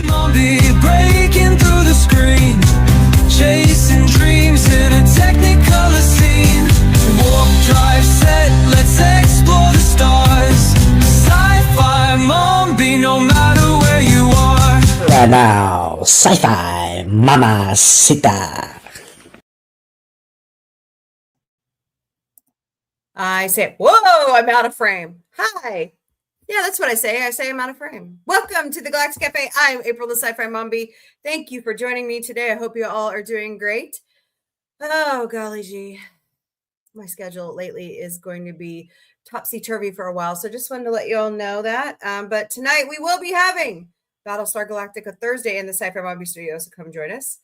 Mombie breaking through the screen, chasing dreams in a technicolor scene. Warp drive set, let's explore the stars. Sci-fi Mombie, no matter where you are. Right now, sci-fi mamacita. I say, whoa, I'm out of frame. Hi. Yeah, that's what I say. I say I'm out of frame. Welcome to the Galactic Café. I'm April, the Sci-Fi Mombie. Thank you for joining me today. I hope you all are doing great. Oh, golly gee. My schedule lately is going to be topsy-turvy for a while, so just wanted to let you all know that. But tonight we will be having Battlestar Galactica Thursday in the Sci-Fi Mombie studio, so come join us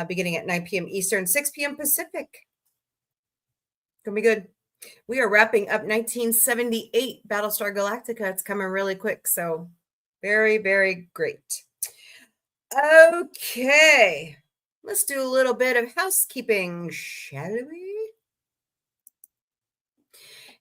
beginning at 9 p.m. Eastern, 6 p.m. Pacific. Gonna be good. We are wrapping up 1978 Battlestar Galactica. It's coming really quick, so very, very great. Okay, let's do a little bit of housekeeping, shall we?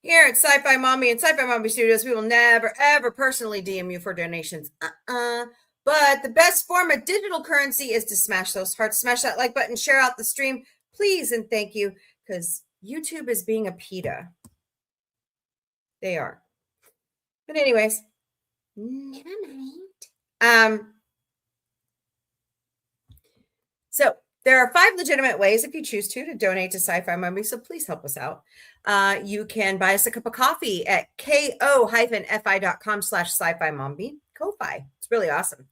Here at Sci-Fi Mombie and Sci-Fi Mombie Studios, we will never, ever personally DM you for donations. But the best form of digital currency is to smash those hearts, smash that like button, share out the stream, please, and thank you, because YouTube is being a PETA. They are. But anyways, never mind. So there are 5 legitimate ways, if you choose to donate to Sci-Fi Mombie, so please help us out. You can buy us a cup of coffee at ko-fi.com/sci-fi mombie. Ko-fi. It's really awesome.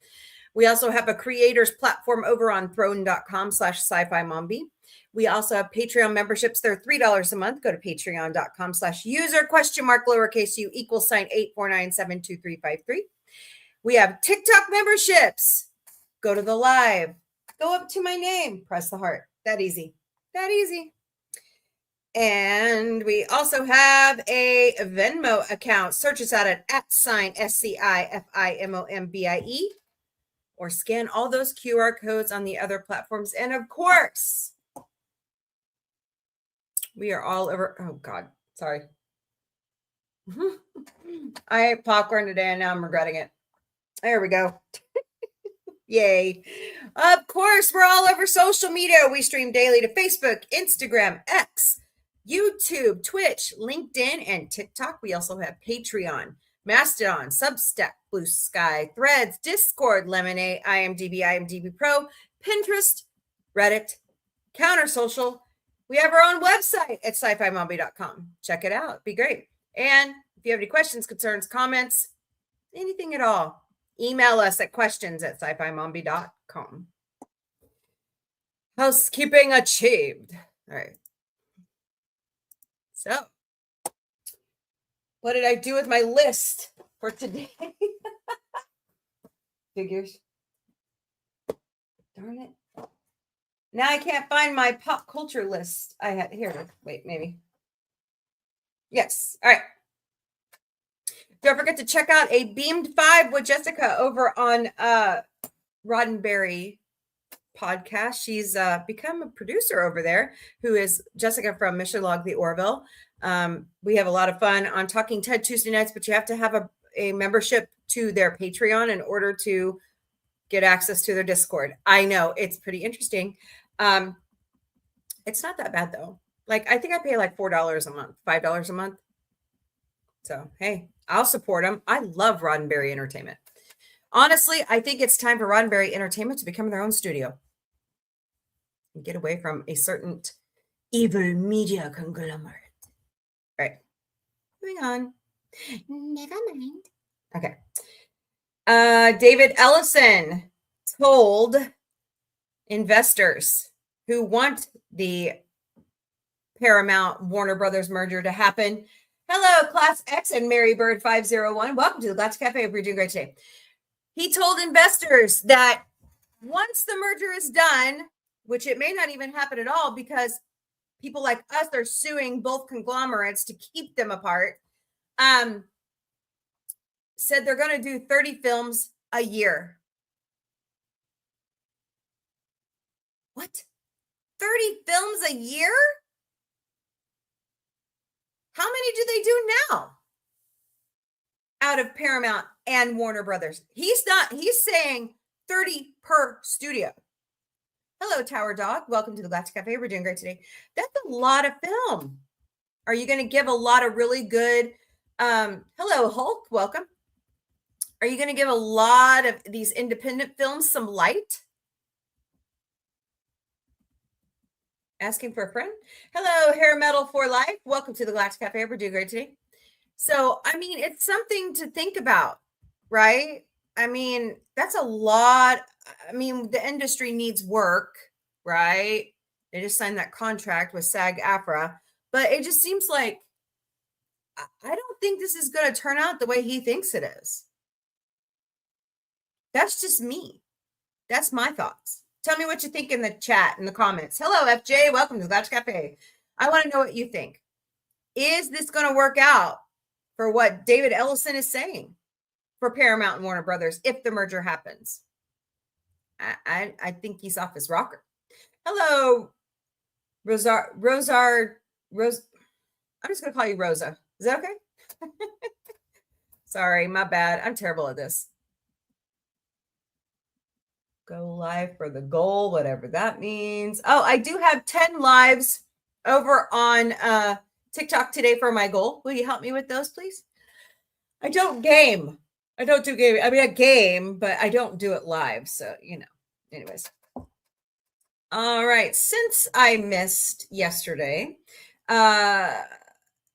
We also have a creators platform over on throne.com/sci-fi mombie. We also have Patreon memberships. They're $3 a month. Go to patreon.com/user *U8497235. We have TikTok memberships. Go to the live. Go up to my name. Press the heart. That easy. That easy. And we also have a Venmo account. Search us out at @SCI-FI Mombie or scan all those QR codes on the other platforms. And of course, we are all over. Oh, God. Sorry. I ate popcorn today and now I'm regretting it. There we go. Yay. Of course, we're all over social media. We stream daily to Facebook, Instagram, X, YouTube, Twitch, LinkedIn, and TikTok. We also have Patreon, Mastodon, Substack, Blue Sky, Threads, Discord, Lemonade, IMDb Pro, Pinterest, Reddit, Counter Social. We have our own website at sci-fi-mombie.com. Check it out. It'd be great. And if you have any questions, concerns, comments, anything at all, email us at questions@sci-fi-mombie.com. Housekeeping achieved. All right. So, what did I do with my list for today? Figures. Darn it. Now I can't find my pop culture list. I had here. Wait, maybe. Yes. All right. Don't forget to check out a Beamed 5 with Jessica over on Roddenberry podcast. She's become a producer over there, who is Jessica from Mission Log the Orville. We have a lot of fun on Talking TED Tuesday nights, but you have to have a membership to their Patreon in order to get access to their Discord. I know it's pretty interesting. It's not that bad though. Like, I think I pay like $4 a month, $5 a month. So, hey, I'll support them. I love Roddenberry Entertainment. Honestly, I think it's time for Roddenberry Entertainment to become their own studio and get away from a certain evil media conglomerate. Right. Moving on. Never mind. Okay. David Ellison told investors who want the Paramount Warner Brothers merger to happen. Hello, Class X and Mary Bird 501. Welcome to the Galactic Cafe. Hope you're doing great today. He told investors that once the merger is done, which it may not even happen at all because people like us are suing both conglomerates to keep them apart, said they're going to do 30 films a year. What? 30 films a year? How many do they do now out of Paramount and Warner Brothers? He's saying 30 per studio. Hello, Tower Dog. Welcome to the Galactic Cafe. We're doing great today. That's a lot of film. Are you going to give a lot of really good? Hello, Hulk. Welcome. Are you going to give a lot of these independent films some light? Asking for a friend. Hello, Hair Metal for Life. Welcome to the Galactic Cafe. We're doing great today. So, I mean, it's something to think about, right? I mean, that's a lot. I mean, the industry needs work, right? They just signed that contract with SAG-AFTRA, but it just seems like I don't think this is going to turn out the way he thinks it is. That's just me. That's my thoughts. Tell me what you think in the chat, in the comments. Hello, FJ. Welcome to the Galactic Cafe. I want to know what you think. Is this going to work out for what David Ellison is saying for Paramount and Warner Brothers if the merger happens? I think he's off his rocker. Hello, Rosar. I'm just going to call you Rosa. Is that okay? Sorry, my bad. I'm terrible at this. Go live for the goal, whatever that means. Oh, I do have 10 lives over on TikTok today for my goal. Will you help me with those, please? I don't game. I don't do game. I mean, I game, but I don't do it live. So, you know, anyways. All right. Since I missed yesterday, Lars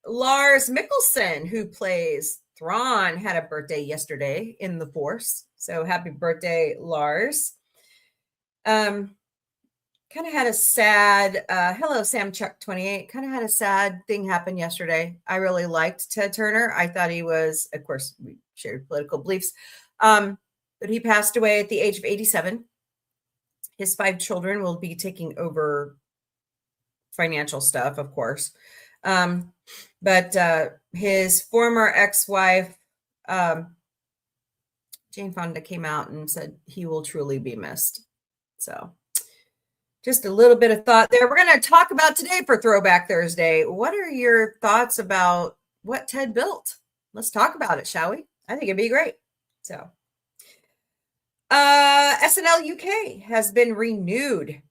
Mikkelsen, who plays Thrawn, had a birthday yesterday in the Force. So happy birthday, Lars. Kind of had a sad, hello, Sam Chuck 28, kind of had a sad thing happen yesterday. I really liked Ted Turner. I thought he was, of course, we shared political beliefs, but he passed away at the age of 87. His 5 children will be taking over financial stuff, of course. But his former ex-wife, Jane Fonda, came out and said he will truly be missed. So just a little bit of thought there. We're going to talk about today for Throwback Thursday. What are your thoughts about what Ted built? Let's talk about it, shall we? I think it'd be great. So SNL UK has been renewed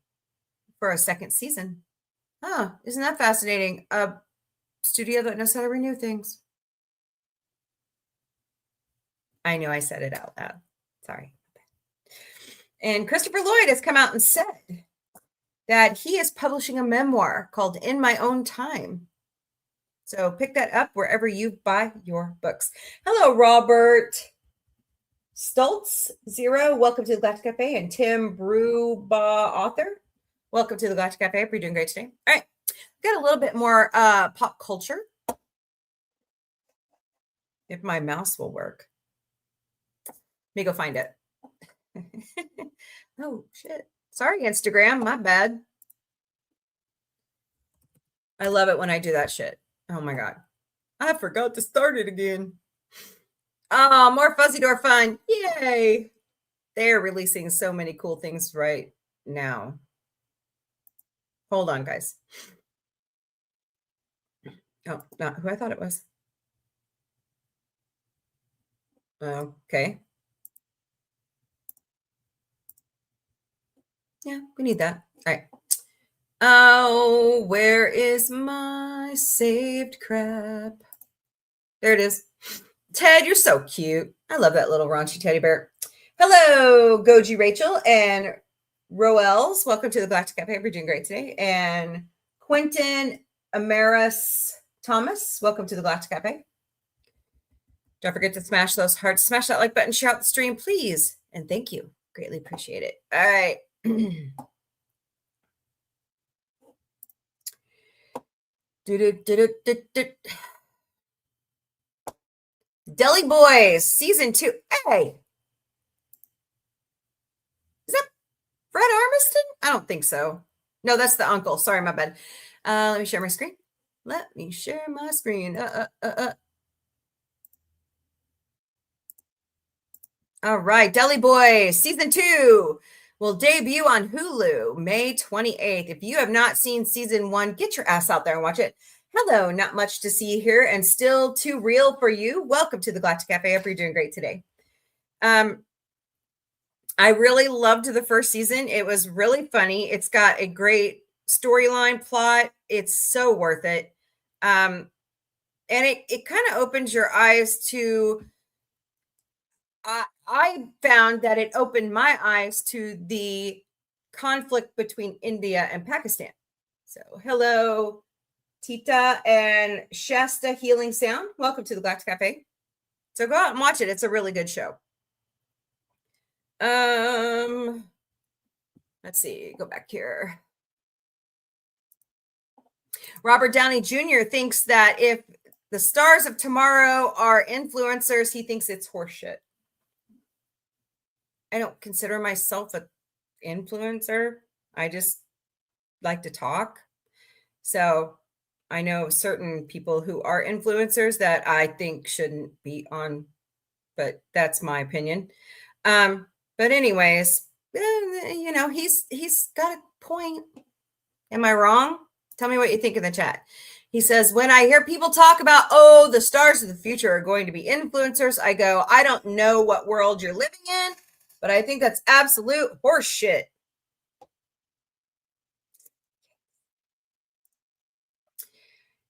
for a second season. Huh, isn't that fascinating? A studio that knows how to renew things. I know I said it out loud. Sorry. And Christopher Lloyd has come out and said that he is publishing a memoir called In My Own Time. So pick that up wherever you buy your books. Hello, Robert Stoltz Zero. Welcome to the Galactic Cafe. And Tim Brubaugh, author. Welcome to the Galactic Cafe. Hope you're doing great today. All right. Got a little bit more pop culture. If my mouse will work. Let me go find it. Oh, shit. Sorry, Instagram. My bad. I love it when I do that shit. Oh, my God. I forgot to start it again. Oh, more Fuzzy Door fun. Yay. They're releasing so many cool things right now. Hold on, guys. Oh, not who I thought it was. Okay. Yeah, we need that. All right. Oh, where is my saved crap? There it is. Ted, you're so cute. I love that little raunchy teddy bear. Hello, Goji Rachel and Roels. Welcome to the Galactic Cafe. We're doing great today. And Quentin Amaris Thomas. Welcome to the Galactic Cafe. Don't forget to smash those hearts. Smash that like button. Share out the stream, please. And thank you. Greatly appreciate it. All right. Deli Boys Season 2. Hey, is that Fred Armiston? I don't think so. No, that's the uncle. Sorry, my bad. Let me share my screen. Let me share my screen. All right, Deli Boys Season 2 will debut on Hulu May 28th. If you have not seen Season 1, get your ass out there and watch it. Hello, not much to see here and still too real for you. Welcome to the Galactic Cafe. I hope you're doing great today. I really loved the first season. It was really funny. It's got a great storyline plot. It's so worth it. And it kind of opens your eyes to, I found that it opened my eyes to the conflict between India and Pakistan. So hello, Tita and Shasta Healing Sound. Welcome to the Galactic Cafe. So go out and watch it. It's a really good show. Let's see, go back here. Robert Downey Jr. thinks that if the stars of tomorrow are influencers, he thinks it's horseshit. I don't consider myself an influencer. I just like to talk. So I know certain people who are influencers that I think shouldn't be on, but that's my opinion. But anyways, you know, he's got a point. Am I wrong? Tell me what you think in the chat. He says, when I hear people talk about, oh, the stars of the future are going to be influencers, I go, I don't know what world you're living in, but I think that's absolute horse shit.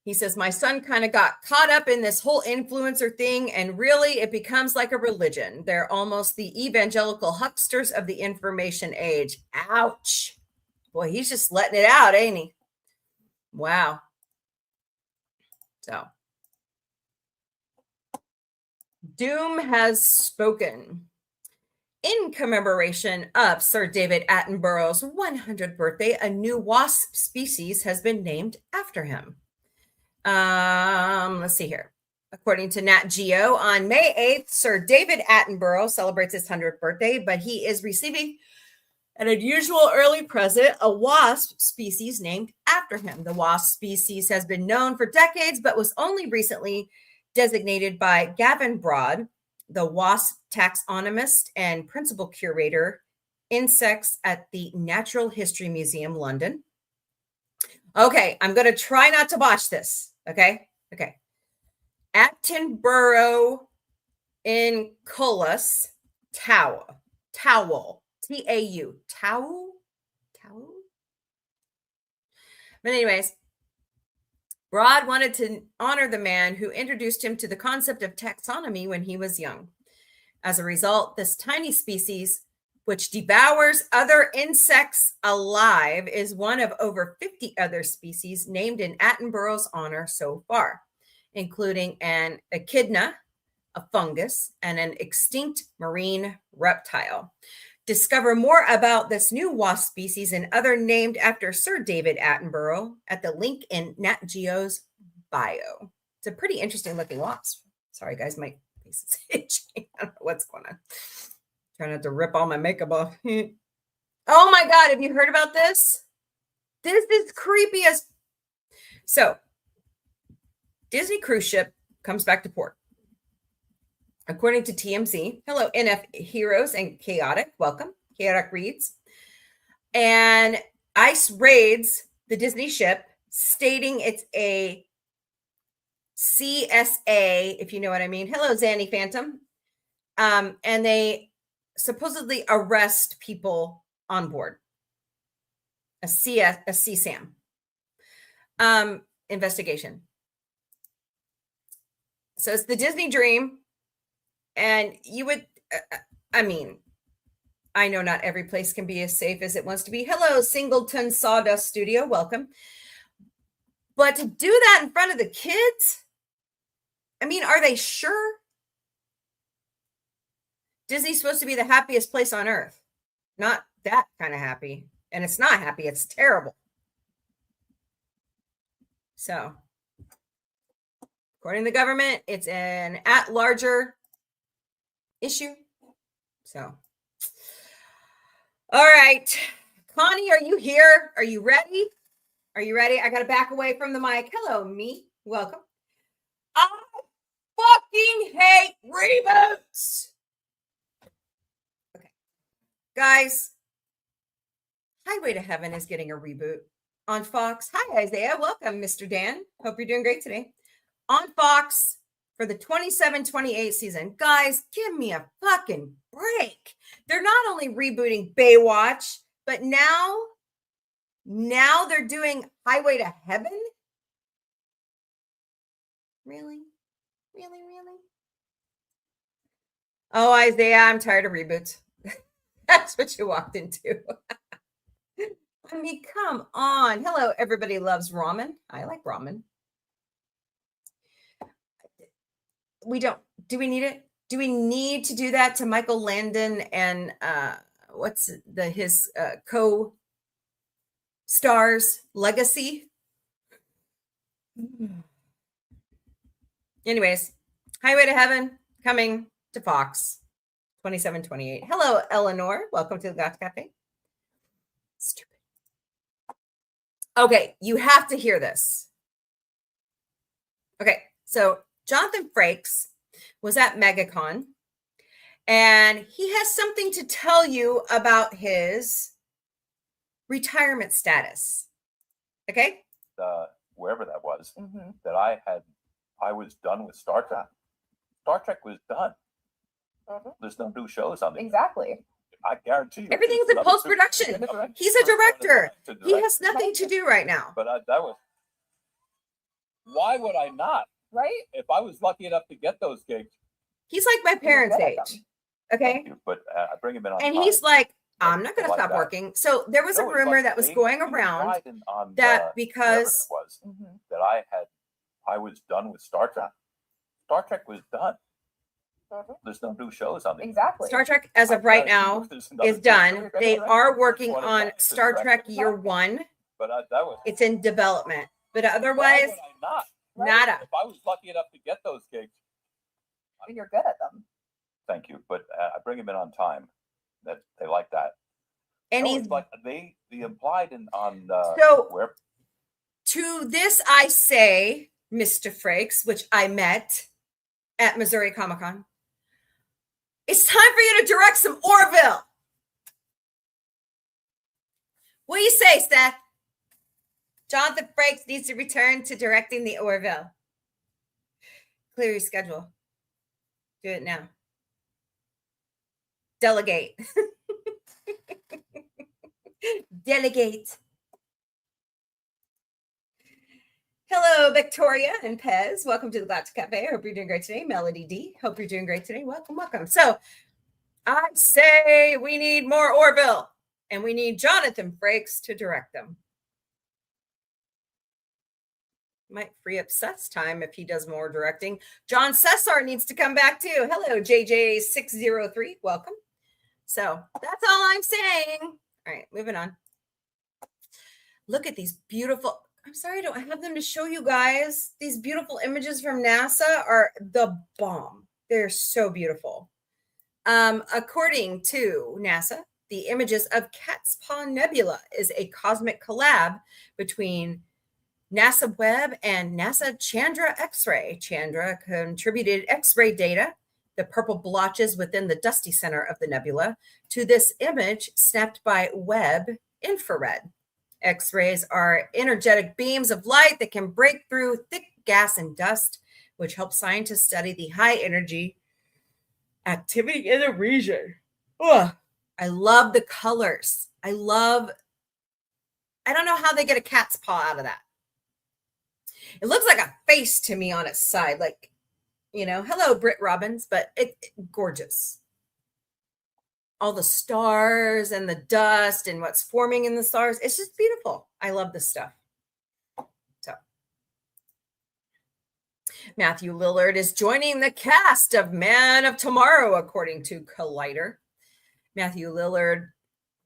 He says, my son kind of got caught up in this whole influencer thing, and really it becomes like a religion. They're almost the evangelical hucksters of the information age. Ouch. Boy, he's just letting it out, ain't he? Wow. So, Doom has spoken. In commemoration of Sir David Attenborough's 100th birthday, a new wasp species has been named after him. Let's see here. According to Nat Geo, on May 8th, Sir David Attenborough celebrates his 100th birthday, but he is receiving an unusual early present, a wasp species named after him. The wasp species has been known for decades, but was only recently designated by Gavin Broad, the wasp taxonomist and principal curator, insects at the Natural History Museum, London. Okay, I'm going to try not to botch this. Okay. Attenborough inculus towel, Tau. But anyways, Broad wanted to honor the man who introduced him to the concept of taxonomy when he was young. As a result, this tiny species, which devours other insects alive, is one of over 50 other species named in Attenborough's honor so far, including an echidna, a fungus, and an extinct marine reptile. Discover more about this new wasp species and other named after Sir David Attenborough at the link in Nat Geo's bio. It's a pretty interesting looking wasp. Sorry, guys, my face is itching. I don't know what's going on. Trying not to rip all my makeup off. Oh my God, have you heard about this? This is creepy as... So, Disney cruise ship comes back to port. According to TMZ, hello, NF Heroes and Chaotic, welcome. Chaotic reads. And ICE raids the Disney ship, stating it's a CSA, if you know what I mean. Hello, Zanny Phantom. And they supposedly arrest people on board. A CSAM investigation. So it's the Disney dream. And you would, I mean, I know not every place can be as safe as it wants to be. Hello, Singleton Sawdust Studio. Welcome. But to do that in front of the kids, I mean, are they sure? Disney's supposed to be the happiest place on earth. Not that kind of happy. And it's not happy. It's terrible. So, according to the government, it's an at-larger issue. So, all right. Connie, are you here? Are you ready? Are you ready? I got to back away from the mic. Hello, me. Welcome. I fucking hate reboots. Okay. Guys, Highway to Heaven is getting a reboot on Fox. Hi, Isaiah. Welcome, Mr. Dan. Hope you're doing great today. On Fox, for the 27-28 season. Guys, give me a fucking break. They're not only rebooting Baywatch, but now they're doing Highway to Heaven. Really? Oh, Isaiah, I'm tired of reboots. That's what you walked into. I mean, come on. Hello, everybody loves ramen. I like ramen. Do we need it? Do we need to do that to Michael Landon and what's his co-stars legacy? Anyways, Highway to Heaven coming to Fox 27-28. Hello, Eleanor. Welcome to the Galactic Cafe. Stupid. Okay, you have to hear this. Okay, so Jonathan Frakes was at MegaCon, and he has something to tell you about his retirement status. Okay? Wherever that was, that I was done with Star Trek. Star Trek was done. There's no new shows on it. Exactly. I guarantee you. Everything's in post-production. He's a director. He has nothing to do right now. But that was. Why would I not? Right? If I was lucky enough to get those gigs. He's like my parents' age. Okay. But I bring him in on and time. he's like, I'm not going to stop working. So there was a rumor that was going around that because that I was done with Star Trek. Star Trek was done. There's no new shows on it. Exactly. Star Trek, as of right now, is done. They are working on Star Trek Year One. But that was. It's in development. But otherwise, nada. If I was lucky enough to get those gigs, you're good at them. Thank you, but I bring him in on time. That they like that. And he's like they implied on so where. To this I say, Mr. Frakes, which I met at Missouri Comic-Con. It's time for you to direct some Orville. What do you say, Seth? Jonathan Frakes needs to return to directing the Orville. Clear your schedule. Do it now. Delegate. Delegate. Hello, Victoria and Pez. Welcome to the Galactic Cafe. I hope you're doing great today. Melody D. Hope you're doing great today. Welcome, welcome. So I say we need more Orville, and we need Jonathan Frakes to direct them. Might free up Seth's time if he does more directing. John Cesar needs to come back too. Hello, JJ603. Welcome. So that's all I'm saying. All right, moving on. Look at these beautiful. I'm sorry I don't have them to show you guys. These beautiful images from NASA are the bomb. They're so beautiful. According to NASA, the images of Cat's Paw Nebula is a cosmic collab between NASA Webb and NASA Chandra X-ray. Chandra contributed X-ray data, the purple blotches within the dusty center of the nebula, to this image snapped by Webb infrared. X-rays are energetic beams of light that can break through thick gas and dust, which help scientists study the high energy activity in the region. Ugh. I love the colors. I don't know how they get a cat's paw out of that. It looks like a face to me on its side, like, hello, Britt Robbins, but it gorgeous. All the stars and the dust and what's forming in the stars. It's just beautiful. I love this stuff. So Matthew Lillard is joining the cast of Man of Tomorrow, according to Collider. Matthew Lillard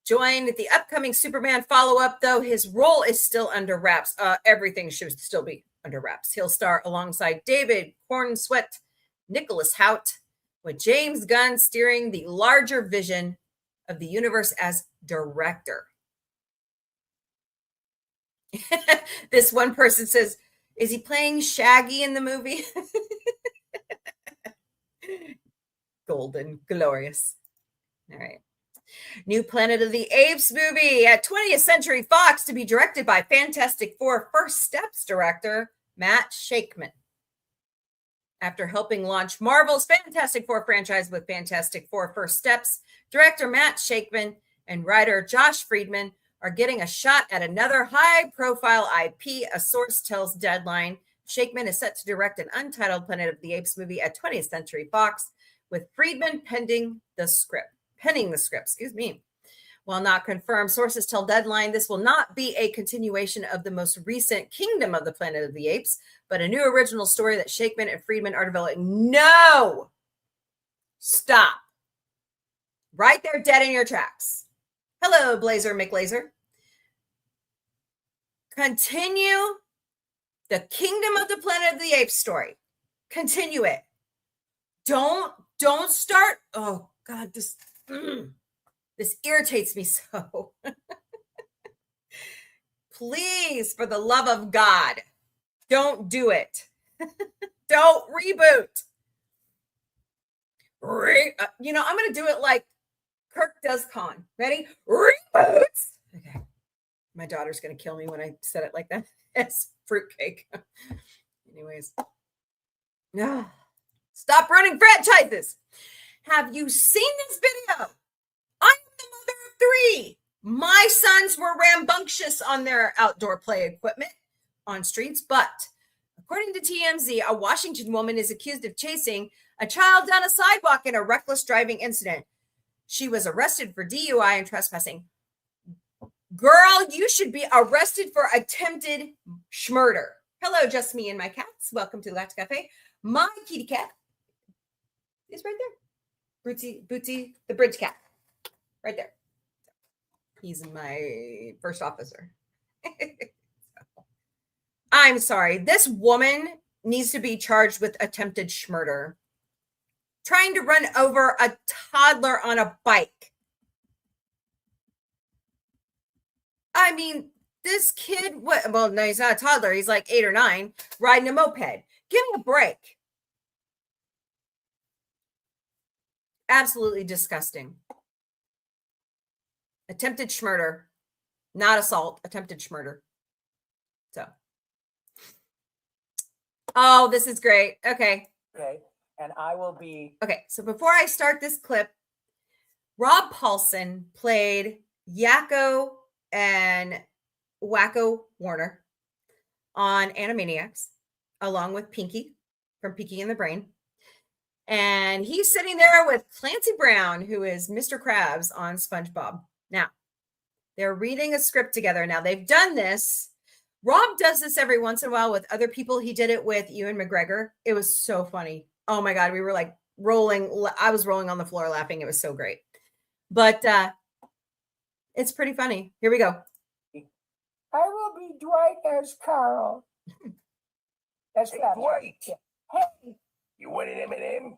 joined the upcoming Superman follow-up, though his role is still under wraps. Everything should still be under wraps. He'll star alongside David Cornsweet, Nicholas Hoult, with James Gunn steering the larger vision of the universe as director. This one person says, is he playing Shaggy in the movie? Golden, glorious. All right. New Planet of the Apes movie at 20th Century Fox to be directed by Fantastic Four First Steps director Matt Shakman. After helping launch Marvel's Fantastic Four franchise with Fantastic Four First Steps, director Matt Shakman and writer Josh Friedman are getting a shot at another high-profile IP, a source tells Deadline. Shakman is set to direct an untitled Planet of the Apes movie at 20th Century Fox, with Friedman penning the script. While not confirmed, sources tell Deadline this will not be a continuation of the most recent Kingdom of the Planet of the Apes, but a new original story that Shakman and Friedman are developing. No! Stop. Right there, dead in your tracks. Hello, Blazer McLazer. Continue the Kingdom of the Planet of the Apes story. Continue it. Don't start. Oh, God, this irritates me so. Please, for the love of God, don't do it. Don't reboot. I'm going to do it like Kirk does Khan. Ready? Reboots. Okay. My daughter's going to kill me when I said it like that. It's fruitcake. Anyways. Stop running franchises. Have you seen this video? I'm the mother of 3. My sons were rambunctious on their outdoor play equipment on streets, but according to TMZ, a Washington woman is accused of chasing a child down a sidewalk in a reckless driving incident. She was arrested for DUI and trespassing. Girl, you should be arrested for attempted murder. Hello, just me and my cats. Welcome to Galactic Cafe. My kitty cat is right there. Bootsy, the bridge cat. Right there. He's my first officer. I'm sorry. This woman needs to be charged with attempted murder. Trying to run over a toddler on a bike. I mean, this kid, well, no, he's not a toddler. He's like 8 or 9, riding a moped. Give me a break. Absolutely disgusting. Attempted murder, not assault, attempted murder. So. Oh, this is great. Okay. Okay. And I will be. Okay. So before I start this clip, Rob Paulsen played Yakko and Wacko Warner on Animaniacs, along with Pinky from Pinky and the Brain. And he's sitting there with Clancy Brown, who is Mr. Krabs on SpongeBob. Now, they're reading a script together. Now, they've done this. Rob does this every once in a while with other people. He did it with Ewan McGregor. It was so funny. Oh, my God. We were like rolling. I was rolling on the floor laughing. It was so great. But it's pretty funny. Here we go. I will be Dwight as Carl. That's Hey, Krabs. Dwight, Hey. you want an M&M?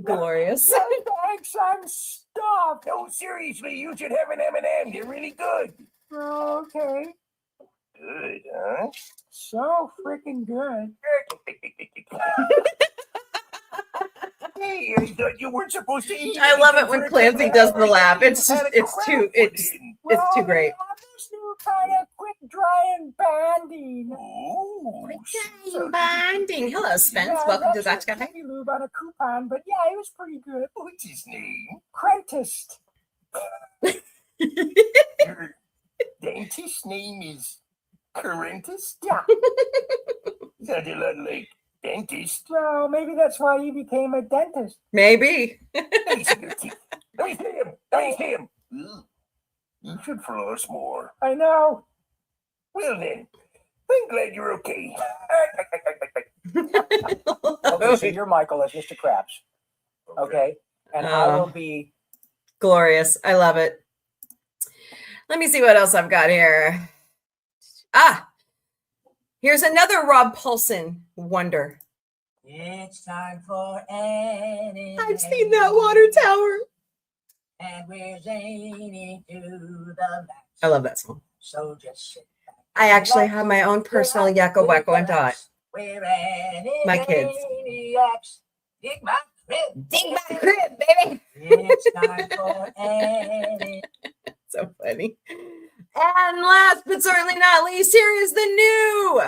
Glorious. No, thanks. I'm stuffed. No, seriously, you should have an M&M. They're really good. Okay. Good, huh? So freaking good. Hey, I thought you weren't supposed to eat. I love it anything when for a Clancy couple does the hours. laugh. It's You just, had a it's too, crab it's pudding. too great. I'm just new kind of quick drying banding. Ooh, Bonding. Hello, Spence. Yeah, Welcome to that's Galactic a Cafe. Baby lube on a coupon, but yeah, it was pretty good. what's his name? Prentist. Your dentist's name is Currentist? Yeah. Sounds a lot like dentist. Well, maybe that's why he became a dentist. Maybe. Let me see your teeth. Let me see him. Let me see him. You should floss more. I know. Well then, I'm glad you're okay. Okay, so you're Michael as Mr. Krabs. Okay. And I will be. Glorious. I love it. Let me see what else I've got here. Here's another Rob Paulsen wonder. It's time for Annie. I've seen that water tower. And we're zany to the max. I love that song. So just sit back. I actually have my own personal Yakko, Wacko, and Dot. We're Annie My kids. maniacs. Dig my crib. Dig my crib, baby. It's time for Annie. So funny. And last but certainly not least, here is the new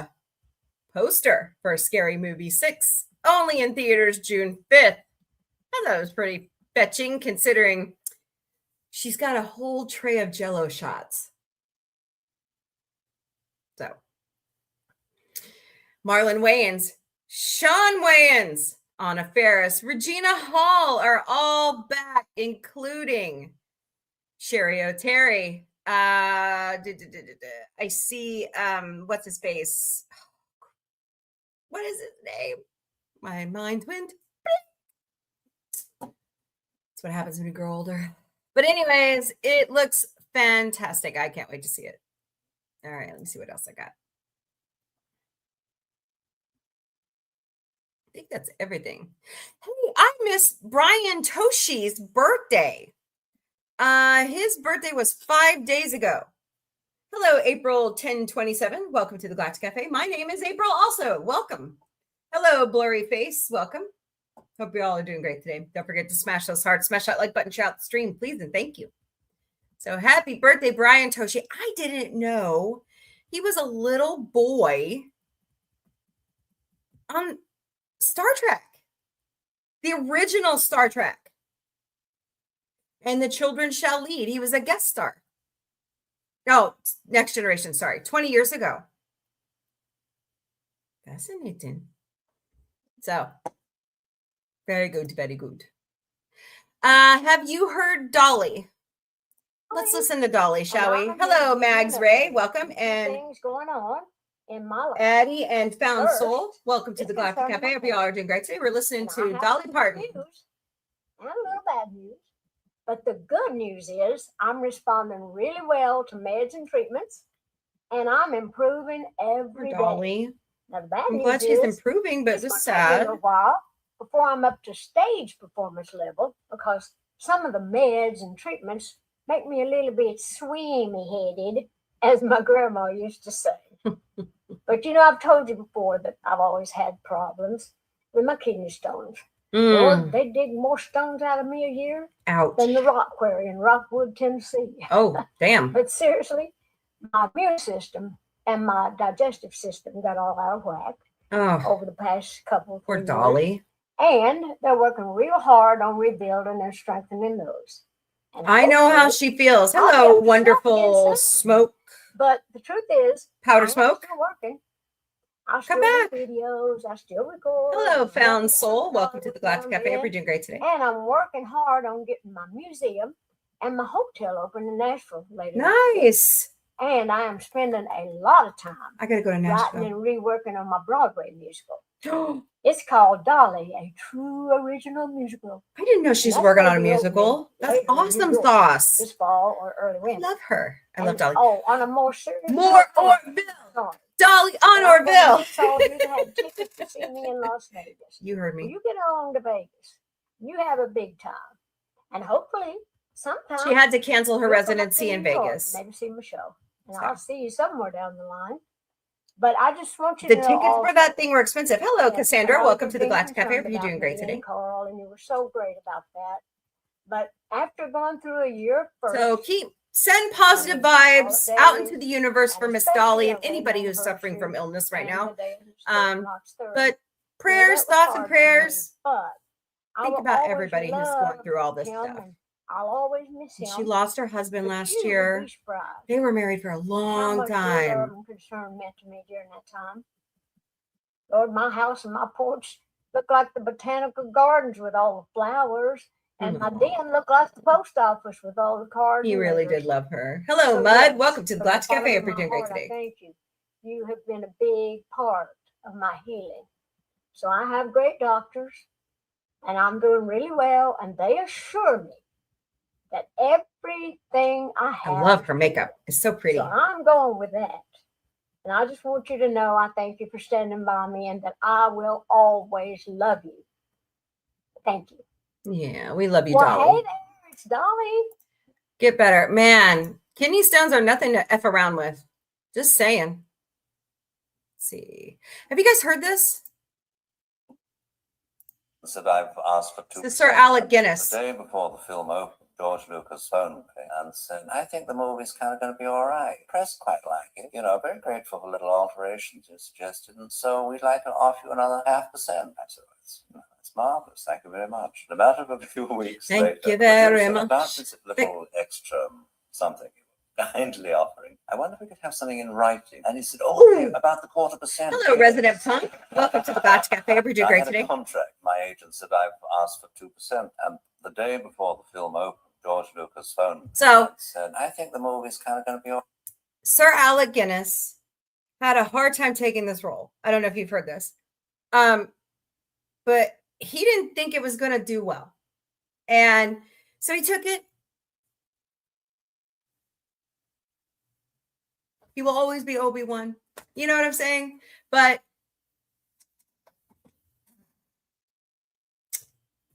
poster for Scary Movie 6, only in theaters June 5th. I thought it was pretty fetching considering she's got a whole tray of Jell-O shots. So, Marlon Wayans, Sean Wayans, Anna Faris, Regina Hall are all back, including Sherry O'Terry. I see, what's his face? What is his name? My mind went. That's what happens when you grow older. But anyways, it looks fantastic. I can't wait to see it. All right, let me see what else I got. I think that's everything. Hey, I missed Brian Toshi's birthday. His birthday was 5 days ago. Hello, April 1027. Welcome to the Galactic Cafe. My name is April also. Welcome. Hello, Blurry Face. Welcome. Hope you all are doing great today. Don't forget to smash those hearts, smash that like button, share out the stream, please, and thank you. So happy birthday, Brian Toshi. I didn't know he was a little boy on Star Trek, the original Star Trek. And the Children Shall Lead. He was a guest star. No, Next Generation, sorry, 20 years ago. Fascinating. So, very good, very good. Have you heard Dolly? Let's listen to Dolly, shall we? Hello, Mags Ray. Welcome. And things going on in my life. Addie and Found First, Soul. Welcome to the Galactic Cafe. Hope you all are doing great today. We're listening And I to have Dolly some Parton. good news and a little bad news. But the good news is I'm responding really well to meds and treatments, and I'm improving every day. Dolly. Now the bad I'm news glad she's is improving, but it's just gonna take me a sad. little while before I'm up to stage performance level because some of the meds and treatments make me a little bit swimmy headed, as my grandma used to say. But you know, I've told you before that I've always had problems with my kidney stones. Lord, they dig more stones out of me a year Ouch. than the rock quarry in Rockwood, Tennessee. Oh, damn. But seriously, my immune system and my digestive system got all out of whack Oh, over the past couple of poor years. Dolly. And they're working real hard on rebuilding and strengthening those. And I know how hopefully she feels. I'll be Hello, able to wonderful stop getting smoke. But the truth is, Powder I am smoke. still working. I Come still back. do videos. I still record. Hello, I'm Found working Soul. on Welcome to the Galactic Cafe. Hope you're bed, doing great today. And I'm working hard on getting my museum and my hotel open in Nashville later. Nice. And I am spending a lot of time I gotta go to writing Nashville. and reworking on my Broadway musical. It's called Dolly, a true original musical. I didn't know she's that's working gonna on a be musical. opening That's later in New awesome York sauce. This fall or early I winter. love her. I love And, Dolly. Oh, on a more serious More note, Orville. sorry. Dolly on I'm gonna Orville. miss all of you that had tickets to see me in Las Vegas. You heard When me. you get along to Vegas, you have a big time. And hopefully, sometime She had to cancel her you'll come up to residency in New York Vegas. and maybe see my show. And So. I'll see you somewhere down the line. But I just want you The to know tickets also, for that thing were expensive. Hello, yes, Cassandra. and I Welcome was to the being Galactic Cafe. Hope concerned you're doing about great me today. and Carl, and you were so great about that. But after going through a year first, So send positive vibes out into the universe for and Miss especially Dolly our and anybody wedding who's suffering from anniversary illness right and now. the day of his birthday, March 3rd, But you know, prayers, that was thoughts, and hard for me, prayers. but I Think will about always everybody who's going love through all this him, stuff. and I'll always miss And him. she lost her husband But last you would year. be surprised They were married for a how long much your love time. and concern meant to me during that time. Lord, my house and my porch look like the botanical gardens with all the flowers, and my den looked like the post office with all the cards. He and really letters. did love her. Hello, So, Mud. yes, Welcome to the from the Galactic Cafe. bottom Hope of you're my doing great heart, I today. thank you. You have been a big part of my healing. So I have great doctors, and I'm doing really well, and they assure me that everything I I have. love her is makeup. It's so pretty. So I'm going with that. And I just want you to know I thank you for standing by me and that I will always love you. Thank you. Yeah, we love you, Well, Dolly. hey there, it's Dolly. Get better. Man, kidney stones are nothing to F around with. Just saying. Let's see. Have you guys heard this? Said I've asked for two. This is Sir Alec Guinness. The day before the film opens, George Lucas phoned me and said, I think the movie's kind of going to be all right. Press quite like it. You know, very grateful for little alterations you suggested. And so we'd like to offer you another 0.5%. I said, it's marvelous. Thank you very much. In a matter of a few weeks later, Thank you very said, much. about this little extra something you were kindly offering, I wonder if we could have something in writing. And he said, okay, about the 0.25%. Hello, resident punk. Welcome to the Galactic Cafe. We're doing I great had today. a contract. My agent said I've asked for 2%. And the day before the film opened, George Lucas phoned me and said, I think the movie's kind of going to be all right. Sir Alec Guinness had a hard time taking this role. I don't know if you've heard this. But he didn't think it was going to do well. And so he took it. He will always be Obi-Wan. You know what I'm saying? But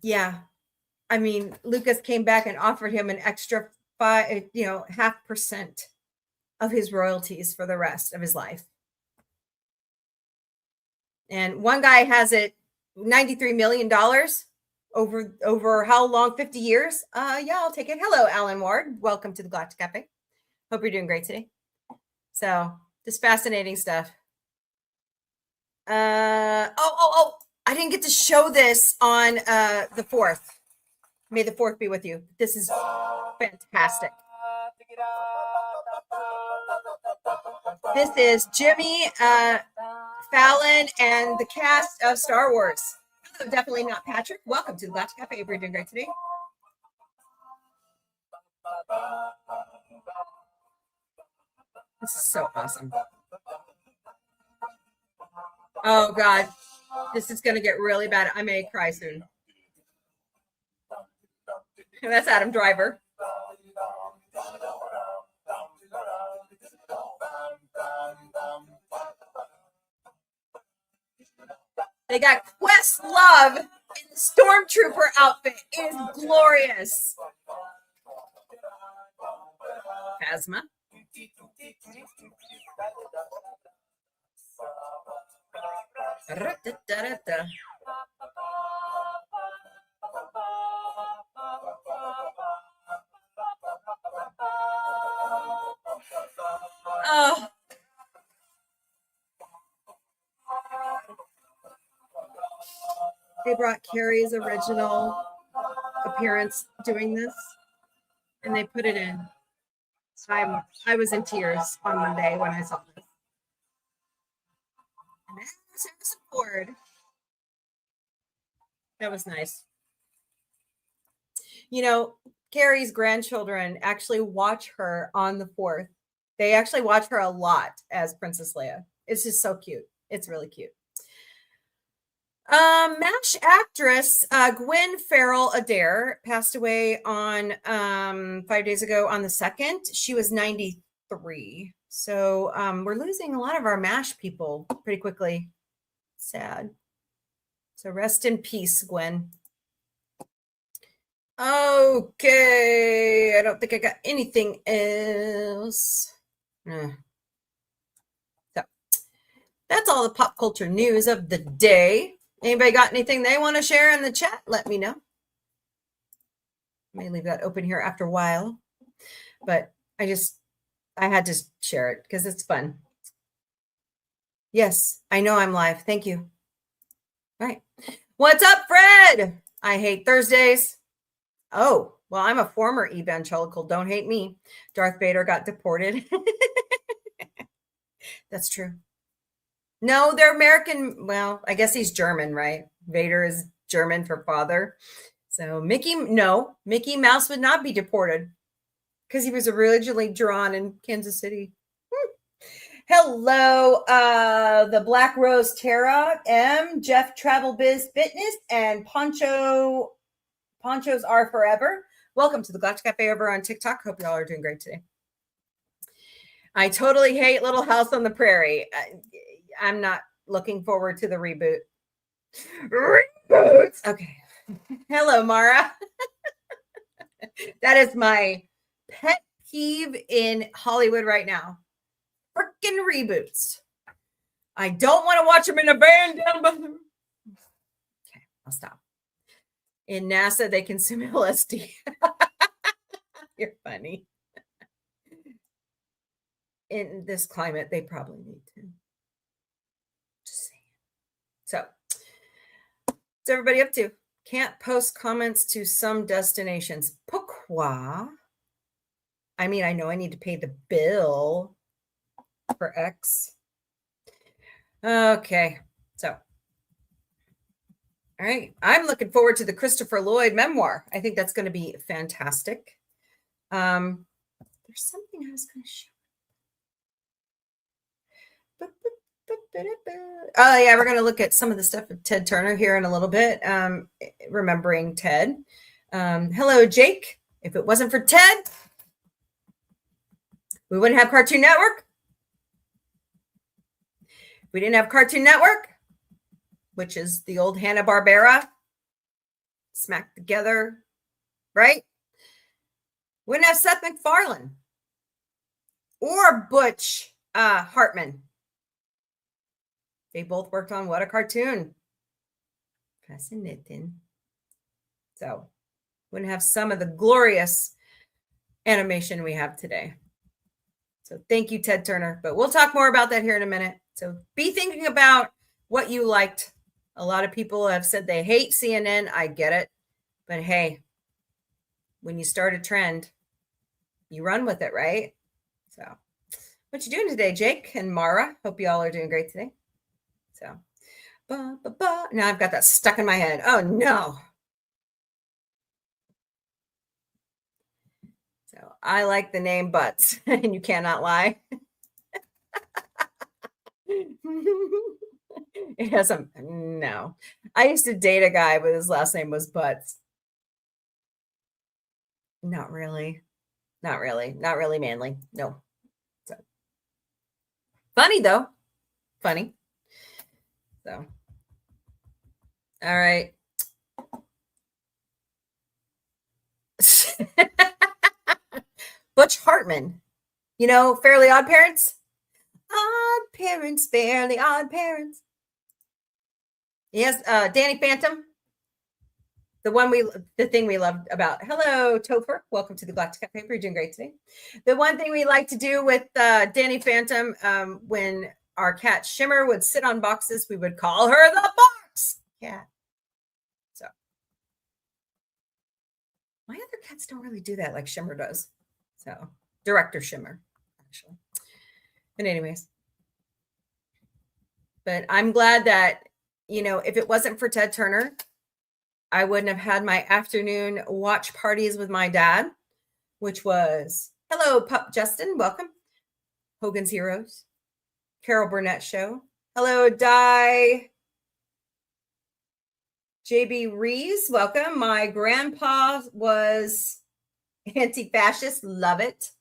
yeah, I mean, Lucas came back and offered him an extra 0.5% of his royalties for the rest of his life. And one guy has it $93 million over how long? 50 years? Yeah, I'll take it. Hello, Alan Ward. Welcome to the Galactic Cafe. Hope you're doing great today. So just fascinating stuff. I didn't get to show this on the 4th. May the 4th be with you. This is fantastic. This is Jimmy Fallon and the cast of Star Wars. Hello, definitely not Patrick. Welcome to the Galactic Cafe. Hope you're doing great today. This is so awesome. Oh, God. This is going to get really bad. I may cry soon. That's Adam Driver. They got Questlove in the Stormtrooper outfit. It is glorious. Phasma. Oh. They brought Carrie's original appearance doing this, and they put it in. I was in tears on Monday when I saw this. And that was Harrison Ford. That was nice. You know, Carrie's grandchildren actually watch her on the 4th. They actually watch her a lot as Princess Leia. It's just so cute. It's really cute. MASH actress Gwen Farrell Adair passed away on 5 days ago on the 2nd. She was 93. So we're losing a lot of our MASH people pretty quickly. Sad. So rest in peace, Gwen. Okay. I don't think I got anything else. So that's all the pop culture news of the day. Anybody got anything they want to share in the chat? Let me know. May leave that open here after a while, but I had to share it because it's fun. Yes, I know I'm live. Thank you. All right. What's up, Fred? I hate Thursdays. Oh, well, I'm a former evangelical. Don't hate me. Darth Vader got deported. That's true. No, they're American. Well, I guess he's German, right? Vader is German for father. So Mickey Mouse would not be deported because he was originally drawn in Kansas City. Hello, the Black Rose Tara, M, Jeff Travel Biz Fitness, and Ponchos Are Forever. Welcome to the Galactic Cafe over on TikTok. Hope you all are doing great today. I totally hate Little House on the Prairie. I'm not looking forward to the reboot. Reboots. Okay. Hello, Mara. That is my pet peeve in Hollywood right now. Freaking reboots. I don't want to watch them in a van down by the... Okay, I'll stop. In NASA, they consume LSD. You're funny. In this climate, they probably need to. Just saying. So, what's everybody up to? Can't post comments to some destinations. Pourquoi? I mean, I know I need to pay the bill for X. Okay, so. All right, I'm looking forward to the Christopher Lloyd memoir. I think that's going to be fantastic. There's something I was going to show. Oh yeah, we're going to look at some of the stuff of Ted Turner here in a little bit. Remembering Ted. Hello, Jake. If it wasn't for Ted, we wouldn't have Cartoon Network. We didn't have Cartoon Network, which is the old Hanna-Barbera smacked together, right? Wouldn't have Seth MacFarlane or Butch Hartman. They both worked on What a Cartoon. Fascinating. So, wouldn't have some of the glorious animation we have today. So, thank you, Ted Turner. But we'll talk more about that here in a minute. So, be thinking about what you liked. A lot of people have said they hate CNN. I get it. But hey, when you start a trend, you run with it, right? So, what you doing today, Jake and Mara? Hope you all are doing great today. So, now I've got that stuck in my head. Oh no. So I like the name Butts, and you cannot lie. It has a no. I used to date a guy, but his last name was Butts. Not really. Not really. Not really manly. No. So funny though. Funny. So, all right. Butch Hartman, you know, Fairly Odd Parents? Odd Parents, Fairly Odd Parents. Yes, Danny Phantom. The thing we loved about, hello, Topher. Welcome to the Galactic Café. You're doing great today. The one thing we like to do with Danny Phantom, when our cat Shimmer would sit on boxes, we would call her the box cat. So my other cats don't really do that like Shimmer does. So Director Shimmer, actually. But anyways, but I'm glad that, you know, if it wasn't for Ted Turner, I wouldn't have had my afternoon watch parties with my dad, which was, hello, Pup Justin, welcome. Hogan's Heroes. Carol Burnett Show. Hello, Di. JB Rees, welcome. My grandpa was anti-fascist. Love it.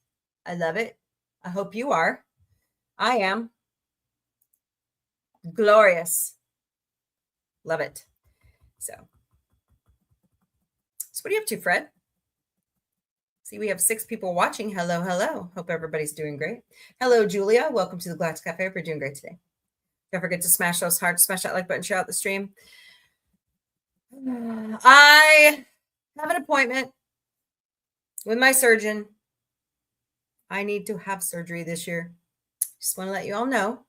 I love it. I hope you are. I am. Glorious. Love it. So what are you up to, Fred? See, we have 6 people watching. Hello, hello. Hope everybody's doing great. Hello, Julia. Welcome to the Galactic Cafe. Hope you're doing great today. Don't forget to smash those hearts, smash that like button, share out the stream. I have an appointment with my surgeon. I need to have surgery this year. Just want to let you all know.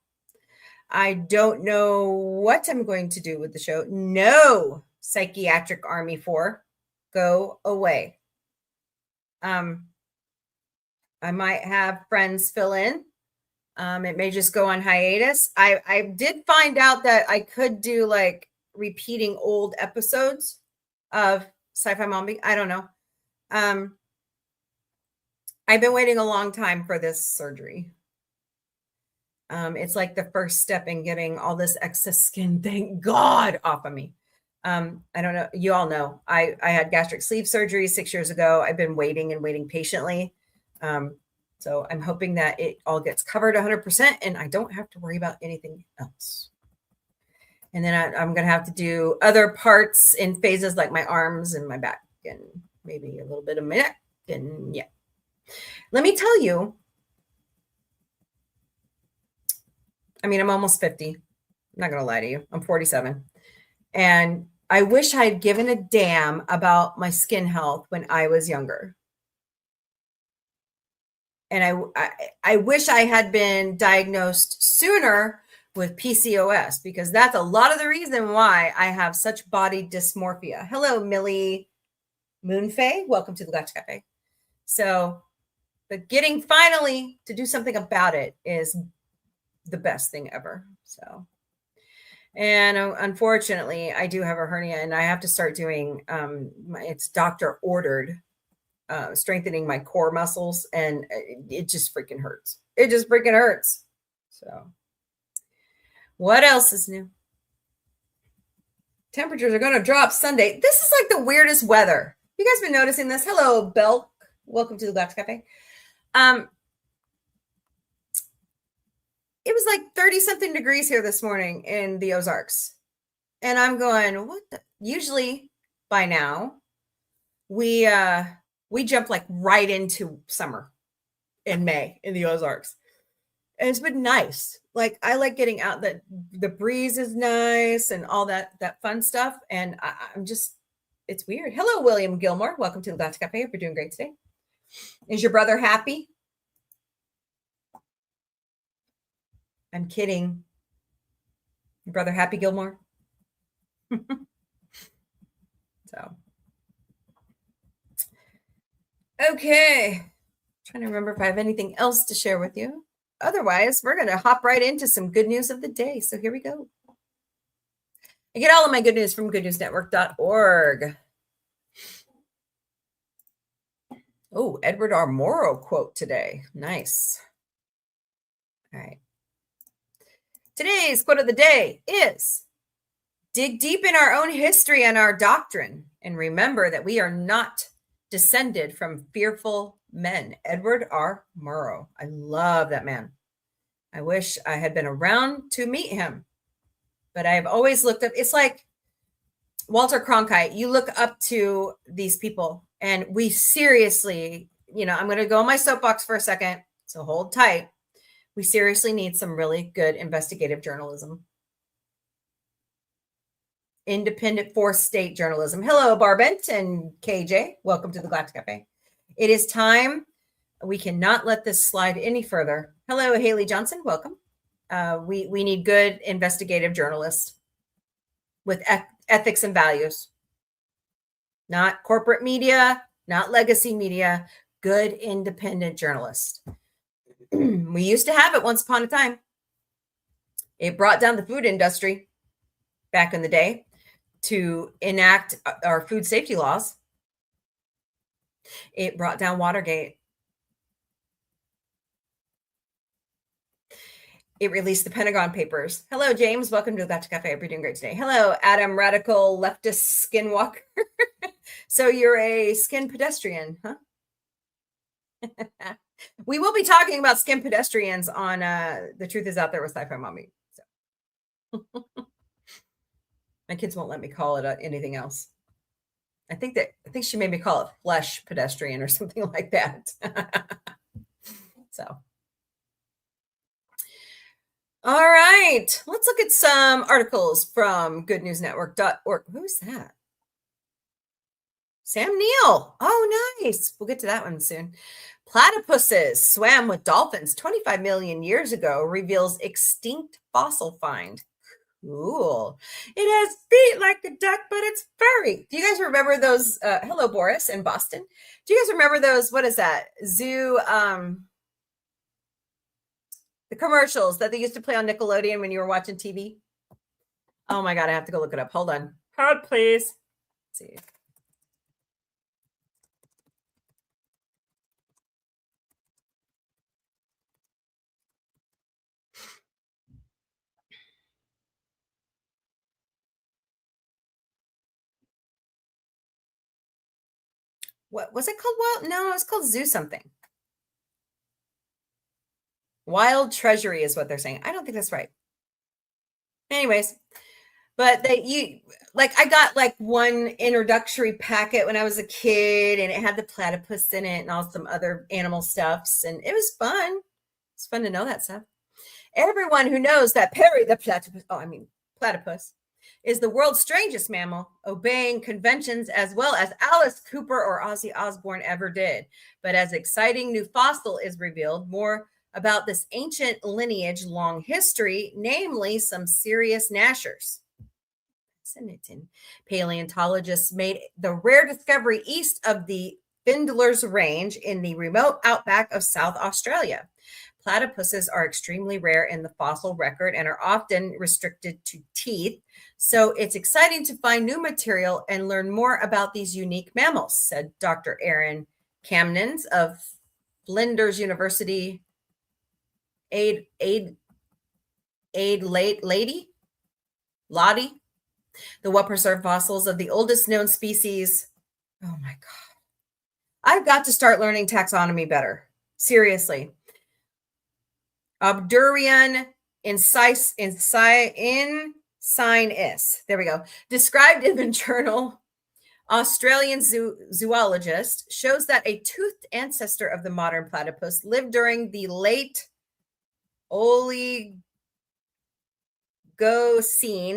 I don't know what I'm going to do with the show. No, Psychiatric Army 4. Go away. I might have friends fill in. It may just go on hiatus. I did find out that I could do like repeating old episodes of Sci-Fi Mombie. I don't know. I've been waiting a long time for this surgery. It's like the first step in getting all this excess skin, thank God, off of me. I don't know. You all know I had gastric sleeve surgery 6 years ago. I've been waiting and waiting patiently. So I'm hoping that it all gets covered 100% and I don't have to worry about anything else. And then I'm going to have to do other parts in phases like my arms and my back and maybe a little bit of my neck. And yeah, let me tell you, I mean, I'm almost 50. I'm not going to lie to you. I'm 47. And I wish I had given a damn about my skin health when I was younger. And I wish I had been diagnosed sooner with PCOS, because that's a lot of the reason why I have such body dysmorphia. Hello, Millie Moonfay. Welcome to the Galactic Cafe. So, but getting finally to do something about it is the best thing ever. So, and unfortunately, I do have a hernia, and I have to start doing, it's doctor ordered, strengthening my core muscles, and it just freaking hurts. It just freaking hurts. So, what else is new? Temperatures are going to drop Sunday. This is like the weirdest weather. You guys been noticing this? Hello, Belk. Welcome to the Galactic Cafe. It was like 30 something degrees here this morning in the Ozarks. And I'm going, what the? Usually by now, we jump like right into summer in May in the Ozarks. And it's been nice. Like, I like getting out, the breeze is nice and all that fun stuff. And I'm just, it's weird. Hello, William Gilmore. Welcome to the Galactic Cafe. Hope you're doing great today. Is your brother happy? I'm kidding. Your brother happy, Gilmore? So. Okay. Trying to remember if I have anything else to share with you. Otherwise, we're going to hop right into some good news of the day. So here we go. I get all of my good news from goodnewsnetwork.org. Oh, Edward R. Morrow quote today. Nice. All right. Today's quote of the day is, dig deep in our own history and our doctrine, and remember that we are not descended from fearful men. Edward R. Murrow. I love that man. I wish I had been around to meet him, but I have always looked up. It's like Walter Cronkite. You look up to these people, and we seriously, I'm going to go on my soapbox for a second, so hold tight. We seriously need some really good investigative journalism. Independent fourth state journalism. Hello, Barbent and KJ. Welcome to the Galactic Cafe. It is time. We cannot let this slide any further. Hello, Haley Johnson. Welcome. We need good investigative journalists with ethics and values. Not corporate media, not legacy media, good independent journalists. We used to have it once upon a time. It brought down the food industry back in the day to enact our food safety laws. It brought down Watergate. It released the Pentagon Papers. Hello, James. Welcome to the Galactic Cafe. Hope you're doing great today. Hello, Adam, radical leftist skinwalker. So you're a skin pedestrian, huh? We will be talking about skin pedestrians on The Truth Is Out There with Sci-Fi Mombie. So. My kids won't let me call it anything else. I think she made me call it flesh pedestrian or something like that. So. All right. Let's look at some articles from goodnewsnetwork.org. Who's that? Sam Neill. Oh, nice. We'll get to that one soon. Platypuses swam with dolphins 25 million years ago, reveals extinct fossil find. Cool. It has feet like a duck, but it's furry. Do you guys remember those? Hello, Boris in Boston. Do you guys remember those? What is that? Zoo, the commercials that they used to play on Nickelodeon when you were watching TV? Oh my God, I have to go look it up. Hold on. Hold, please. Let's see. What was it called? Well, no, it was called Zoo something. Wild Treasury is what they're saying. I don't think that's right. Anyways, but I got like one introductory packet when I was a kid, and it had the platypus in it and all some other animal stuffs, and it was fun. It's fun to know that stuff. Everyone who knows that Perry the platypus, platypus, is the world's strangest mammal, obeying conventions as well as Alice Cooper or Ozzy Osbourne ever did. But as exciting new fossil is revealed, more about this ancient lineage long history, namely some serious gnashers. Paleontologists made the rare discovery east of the Findler's Range in the remote outback of South Australia. Platypuses are extremely rare in the fossil record and are often restricted to teeth. So it's exciting to find new material and learn more about these unique mammals, said Dr. Aaron Camnens of Flinders University. Lottie. The what preserved fossils of the oldest known species. Oh my God. I've got to start learning taxonomy better. Seriously. Obdurian insignis. There we go. Described in the journal Australian Zoologist, shows that a toothed ancestor of the modern platypus lived during the late Oligocene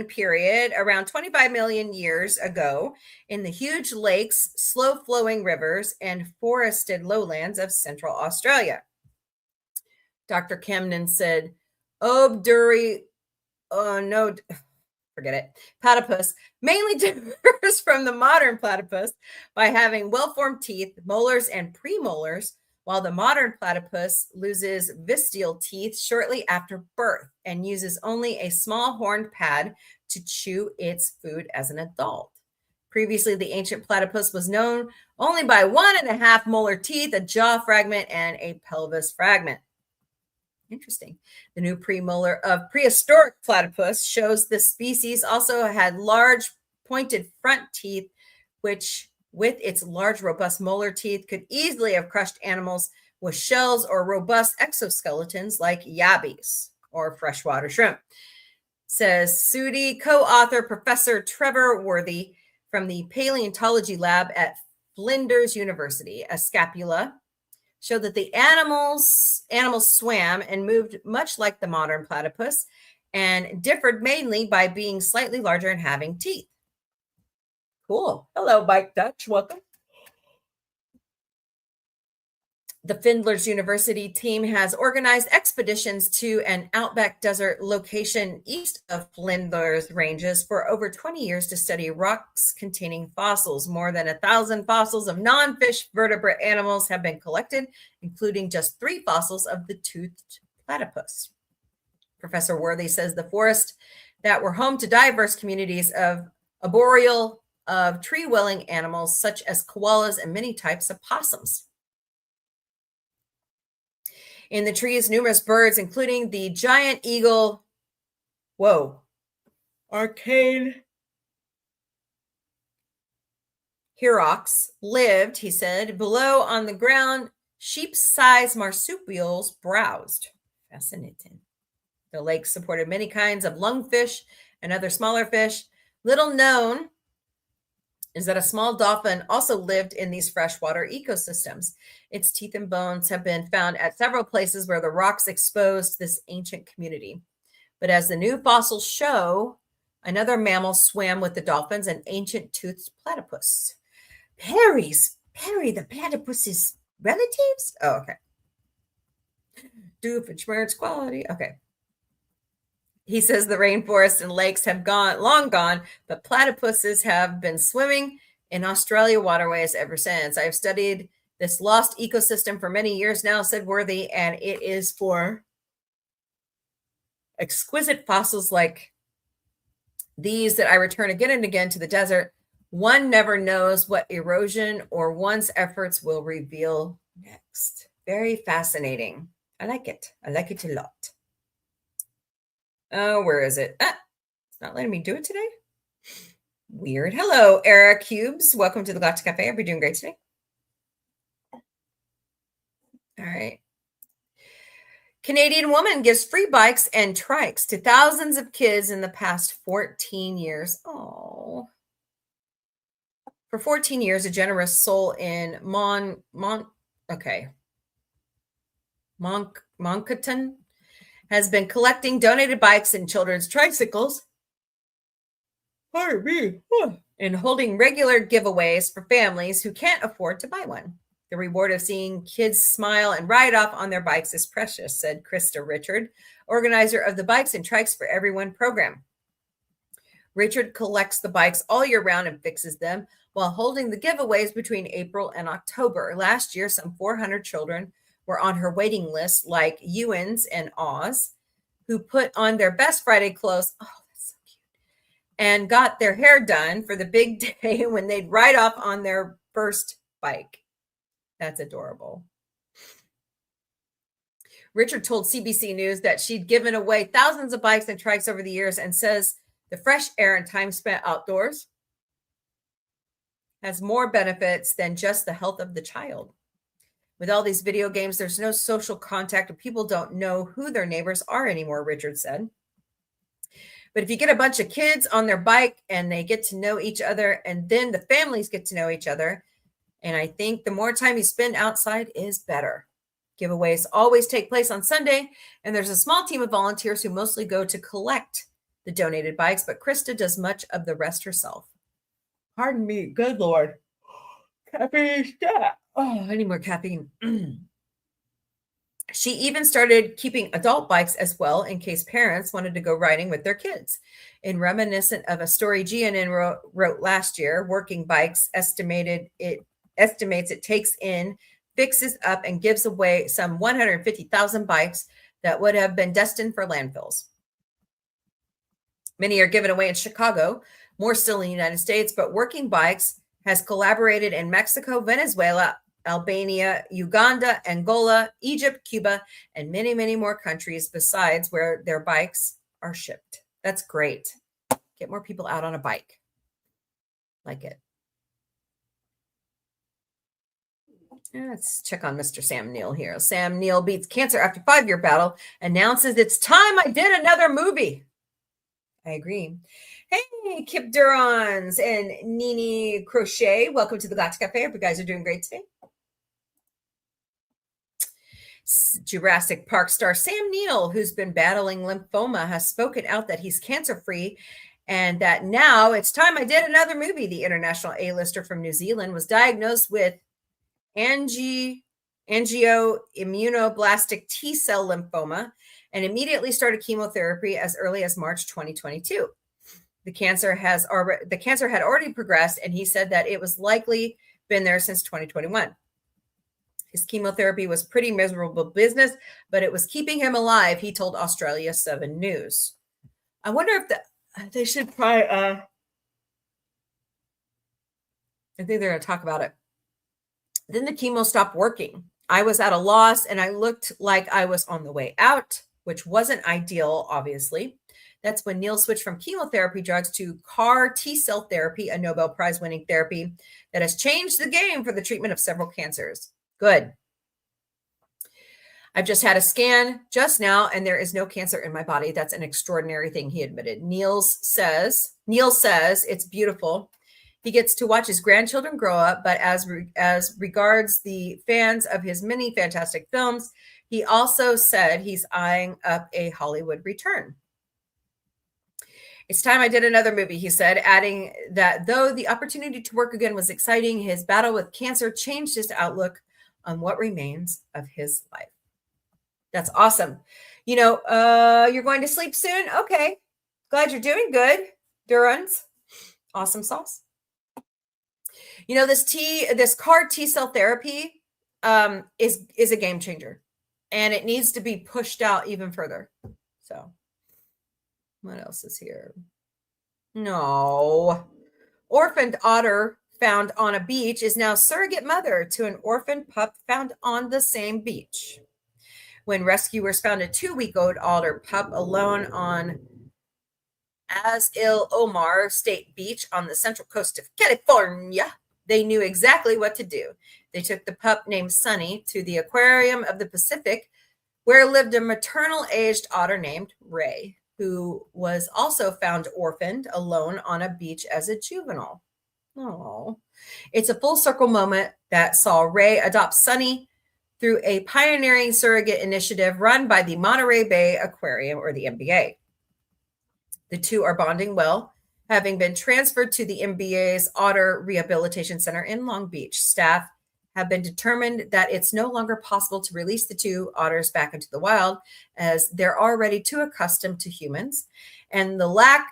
period, around 25 million years ago, in the huge lakes, slow-flowing rivers, and forested lowlands of Central Australia. Dr. Camden said, platypus mainly differs from the modern platypus by having well-formed teeth, molars, and premolars, while the modern platypus loses vestigial teeth shortly after birth and uses only a small horned pad to chew its food as an adult. Previously, the ancient platypus was known only by 1.5 molar teeth, a jaw fragment, and a pelvis fragment. Interesting. The new premolar of prehistoric platypus shows the species also had large pointed front teeth, which with its large, robust molar teeth could easily have crushed animals with shells or robust exoskeletons like yabbies or freshwater shrimp. Says Sudi co-author Professor Trevor Worthy from the Paleontology Lab at Flinders University. A scapula showed that the animals swam and moved much like the modern platypus and differed mainly by being slightly larger and having teeth. Cool. Hello, Bike Dutch. Welcome. The Flinders University team has organized expeditions to an outback desert location east of Flinders Ranges for over 20 years to study rocks containing fossils. More than 1,000 fossils of non-fish vertebrate animals have been collected, including just 3 fossils of the toothed platypus. Professor Worthy says the forests that were home to diverse communities of arboreal, of tree-dwelling animals such as koalas and many types of possums. In the trees, numerous birds, including the giant eagle, arcane Hyrox, lived, he said. Below on the ground, sheep-sized marsupials browsed. Fascinating. The lake supported many kinds of lungfish and other smaller fish. Little known is that a small dolphin also lived in these freshwater ecosystems. Its teeth and bones have been found at several places where the rocks exposed this ancient community. But as the new fossils show, another mammal swam with the dolphins, an ancient toothed platypus. Perry, the platypus's relatives? Oh, okay. Doofenshmirtz quality. Okay. He says the rainforests and lakes have long gone, but platypuses have been swimming in Australia waterways ever since. I've studied this lost ecosystem for many years now, said Worthy, and it is for exquisite fossils like these that I return again and again to the desert. One never knows what erosion or one's efforts will reveal next. Very fascinating. I like it. I like it a lot. Oh, where is it? It's not letting me do it today. Weird. Hello, Era Cubes. Welcome to the Galactic Café. Are we doing great today? All right. Canadian woman gives free bikes and trikes to thousands of kids in the past 14 years. Oh. For 14 years, a generous soul in Moncton has been collecting donated bikes and children's tricycles and holding regular giveaways for families who can't afford to buy one. The reward of seeing kids smile and ride off on their bikes is precious, said Krista Richard, organizer of the Bikes and Trikes for Everyone program. Richard collects the bikes all year round and fixes them while holding the giveaways between April and October. Last year, some 400 children were on her waiting list, like Ewans and Oz, who put on their best Friday clothes. Oh, that's so cute. And got their hair done for the big day when they'd ride off on their first bike. That's adorable. Richard told CBC News that she'd given away thousands of bikes and trikes over the years and says the fresh air and time spent outdoors has more benefits than just the health of the child. With all these video games, there's no social contact and people don't know who their neighbors are anymore, Richard said. But if you get a bunch of kids on their bike and they get to know each other and then the families get to know each other, and I think the more time you spend outside is better. Giveaways always take place on Sunday, and there's a small team of volunteers who mostly go to collect the donated bikes, but Krista does much of the rest herself. Pardon me, good Lord. Caffeine. Oh, I need more caffeine. She even started keeping adult bikes as well in case parents wanted to go riding with their kids. In reminiscent of a story GNN wrote last year, Working Bikes estimates it takes in, fixes up, and gives away some 150,000 bikes that would have been destined for landfills. Many are given away in Chicago, more still in the United States, but Working Bikes has collaborated in Mexico, Venezuela, Albania, Uganda, Angola, Egypt, Cuba, and many, many more countries besides where their bikes are shipped. That's great. Get more people out on a bike. Like it. Let's check on Mr. Sam Neill here. Sam Neill beats cancer after 5-year battle, announces it's time I did another movie. I agree. Hey, Kip Durans and Nini Crochet. Welcome to the Galactic Cafe. Hope you guys are doing great today. Jurassic Park star Sam Neill, who's been battling lymphoma, has spoken out that he's cancer-free and that now it's time I did another movie. The international A-lister from New Zealand was diagnosed with angioimmunoblastic T-cell lymphoma and immediately started chemotherapy as early as March 2022. The cancer had already progressed, and he said that it was likely been there since 2021. His chemotherapy was pretty miserable business, but it was keeping him alive, he told Australia 7 News. I wonder if they should probably, I think they're going to talk about it. Then the chemo stopped working. I was at a loss, and I looked like I was on the way out, which wasn't ideal, obviously. That's when Neil switched from chemotherapy drugs to CAR T-cell therapy, a Nobel Prize-winning therapy that has changed the game for the treatment of several cancers. Good. I've just had a scan just now, and there is no cancer in my body. That's an extraordinary thing, he admitted. Neil says it's beautiful. He gets to watch his grandchildren grow up, but as regards the fans of his many fantastic films, he also said he's eyeing up a Hollywood return. It's time I did another movie, he said, adding that though the opportunity to work again was exciting, his battle with cancer changed his outlook on what remains of his life. That's awesome. You know, you're going to sleep soon? Okay. Glad you're doing good, Durans. Awesome sauce. You know, this CAR T-cell therapy is a game changer, and it needs to be pushed out even further. So what else is here? No. Orphaned otter found on a beach is now surrogate mother to an orphaned pup found on the same beach. When rescuers found a 2-week-old otter pup alone on Azil Omar State Beach on the central coast of California, they knew exactly what to do. They took the pup named Sunny to the aquarium of the Pacific, where lived a maternal-aged otter named Ray, who was also found orphaned alone on a beach as a juvenile. Oh, it's a full circle moment that saw Ray adopt Sunny through a pioneering surrogate initiative run by the Monterey Bay Aquarium, or the MBA. The two are bonding well, having been transferred to the MBA's Otter Rehabilitation Center in Long Beach. Staff have been determined that it's no longer possible to release the two otters back into the wild, as they're already too accustomed to humans and lack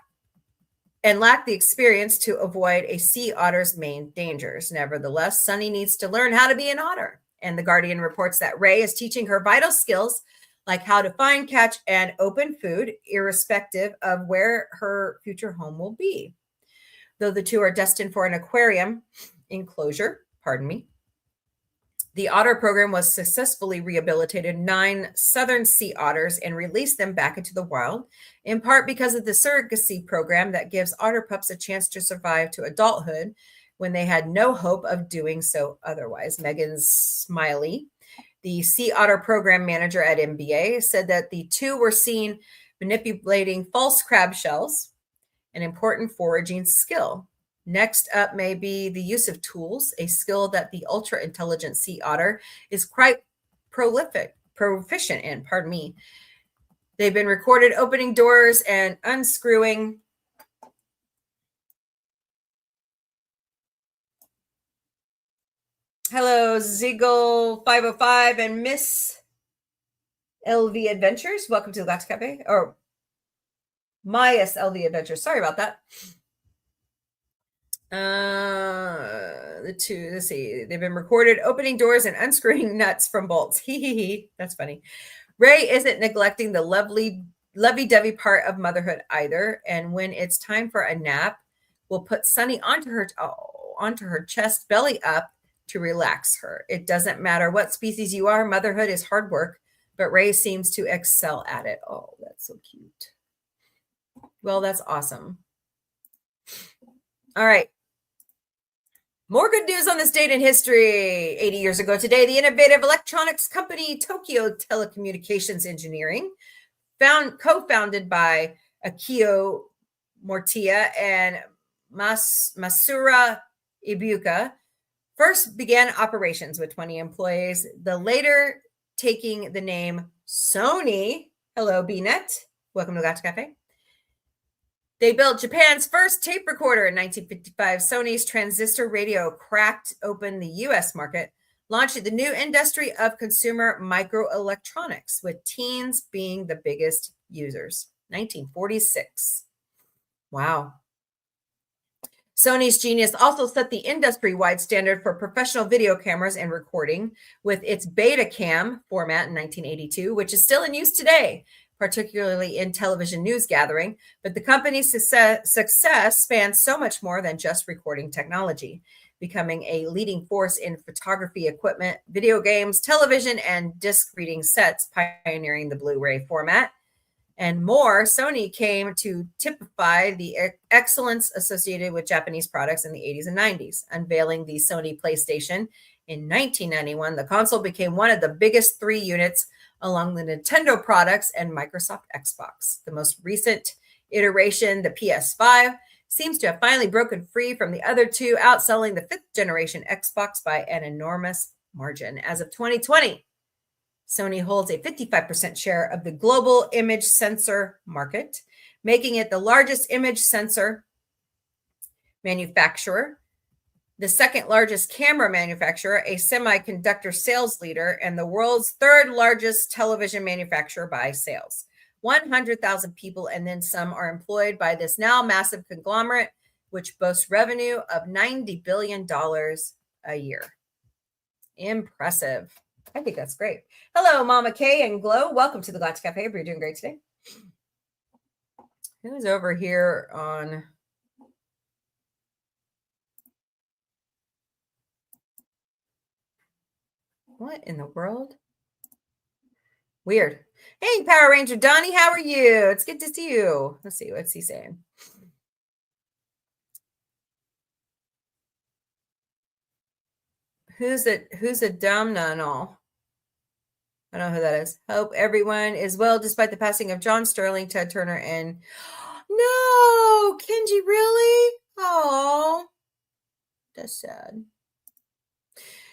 the experience to avoid a sea otter's main dangers. Nevertheless, Sunny needs to learn how to be an otter. And The Guardian reports that Ray is teaching her vital skills like how to find, catch, and open food, irrespective of where her future home will be. Though the two are destined for an aquarium enclosure, the otter program was successfully rehabilitated 9 southern sea otters and released them back into the wild, in part because of the surrogacy program that gives otter pups a chance to survive to adulthood when they had no hope of doing so otherwise. Megan Smiley, the sea otter program manager at MBA, said that the two were seen manipulating false crab shells, an important foraging skill. Next up may be the use of tools, a skill that the ultra-intelligent sea otter is quite proficient in. They've been recorded opening doors and unscrewing Hello, Ziegel 505 and Miss LV Adventures. Welcome to the Galactic Cafe, or Myas LV Adventures. Sorry about that. Let's see. They've been recorded opening doors and unscrewing nuts from bolts. That's funny. Ray isn't neglecting the lovey-dovey part of motherhood either. And when it's time for a nap, we'll put Sunny onto her chest, belly up, to relax her. It doesn't matter what species you are. Motherhood is hard work, but Ray seems to excel at it. Oh, that's so cute. Well, that's awesome. All right. More good news on this date in history. 80 years ago today, the innovative electronics company Tokyo Telecommunications Engineering, co-founded by Akio Morita and Masura Ibuka, first began operations with 20 employees, the later taking the name Sony. Hello, BNet. Welcome to Galactic Cafe. They built Japan's first tape recorder in 1955. Sony's transistor radio cracked open the U.S. market, launching the new industry of consumer microelectronics, with teens being the biggest users. 1946. Wow. Sony's genius also set the industry-wide standard for professional video cameras and recording with its Betacam format in 1982, which is still in use today, particularly in television news gathering. But the company's success spans so much more than just recording technology, becoming a leading force in photography equipment, video games, television, and disc reading sets, pioneering the Blu-ray format, and more. Sony came to typify the excellence associated with Japanese products in the 80s and 90s. Unveiling the Sony PlayStation in 1991, the console became one of the biggest 3 units along the Nintendo products and Microsoft Xbox. The most recent iteration, the PS5, seems to have finally broken free from the other two, outselling the 5th generation Xbox by an enormous margin. As of 2020, Sony holds a 55% share of the global image sensor market, making it the largest image sensor manufacturer, the 2nd largest camera manufacturer, a semiconductor sales leader, and the world's 3rd largest television manufacturer by sales. 100,000 people and then some are employed by this now massive conglomerate, which boasts revenue of $90 billion a year. Impressive. I think that's great. Hello, Mama Kay and Glow. Welcome to the Galactic Cafe. Hope you're doing great today. Who's over here on... What in the world? Weird. Hey, Power Ranger Donnie, how are you? It's good to see you. Let's see, what's he saying? Who's a Domna and all? I don't know who that is. Hope everyone is well despite the passing of John Sterling, Ted Turner, and no, Kenji, really? Oh, that's sad.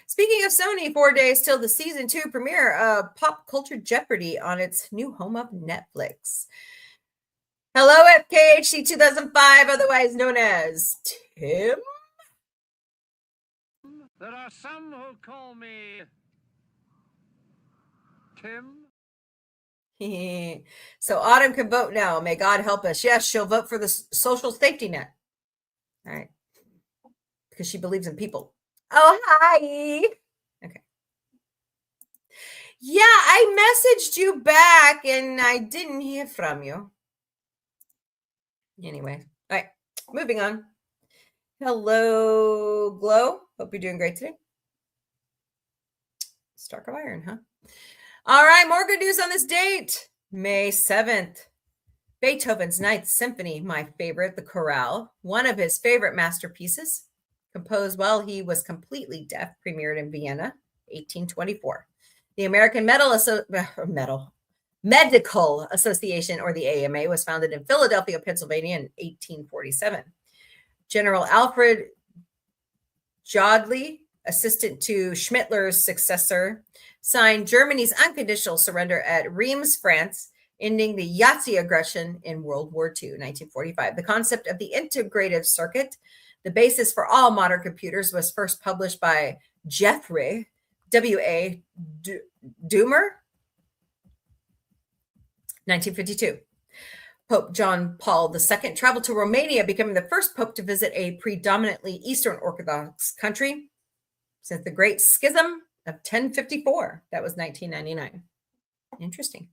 Speaking of Sony, 4 days till the season 2 premiere of Pop Culture Jeopardy on its new home of Netflix. Hello, FKHC 2005, otherwise known as Tim. There are some who call me Tim. So Autumn can vote now. May God help us. Yes, she'll vote for the social safety net. All right. Because she believes in people. Oh, hi. Okay. Yeah, I messaged you back and I didn't hear from you. Anyway, all right, moving on. Hello, Glow. Hope you're doing great today. Stark of Iron, huh? All right, more good news on this date. May 7th. Beethoven's Ninth Symphony, my favorite, the chorale, one of his favorite masterpieces, composed while he was completely deaf, premiered in Vienna, 1824. The American Medical Association, or the AMA, was founded in Philadelphia, Pennsylvania in 1847. General Alfred Jodly, assistant to Schmittler's successor, signed Germany's unconditional surrender at Reims, France, ending the Nazi aggression in World War II, 1945. The concept of the integrative circuit, the basis for all modern computers, was first published by Geoffrey W.A. Doomer, 1952. Pope John Paul II traveled to Romania, becoming the first pope to visit a predominantly Eastern Orthodox country since the Great Schism of 1054. That was 1999. Interesting.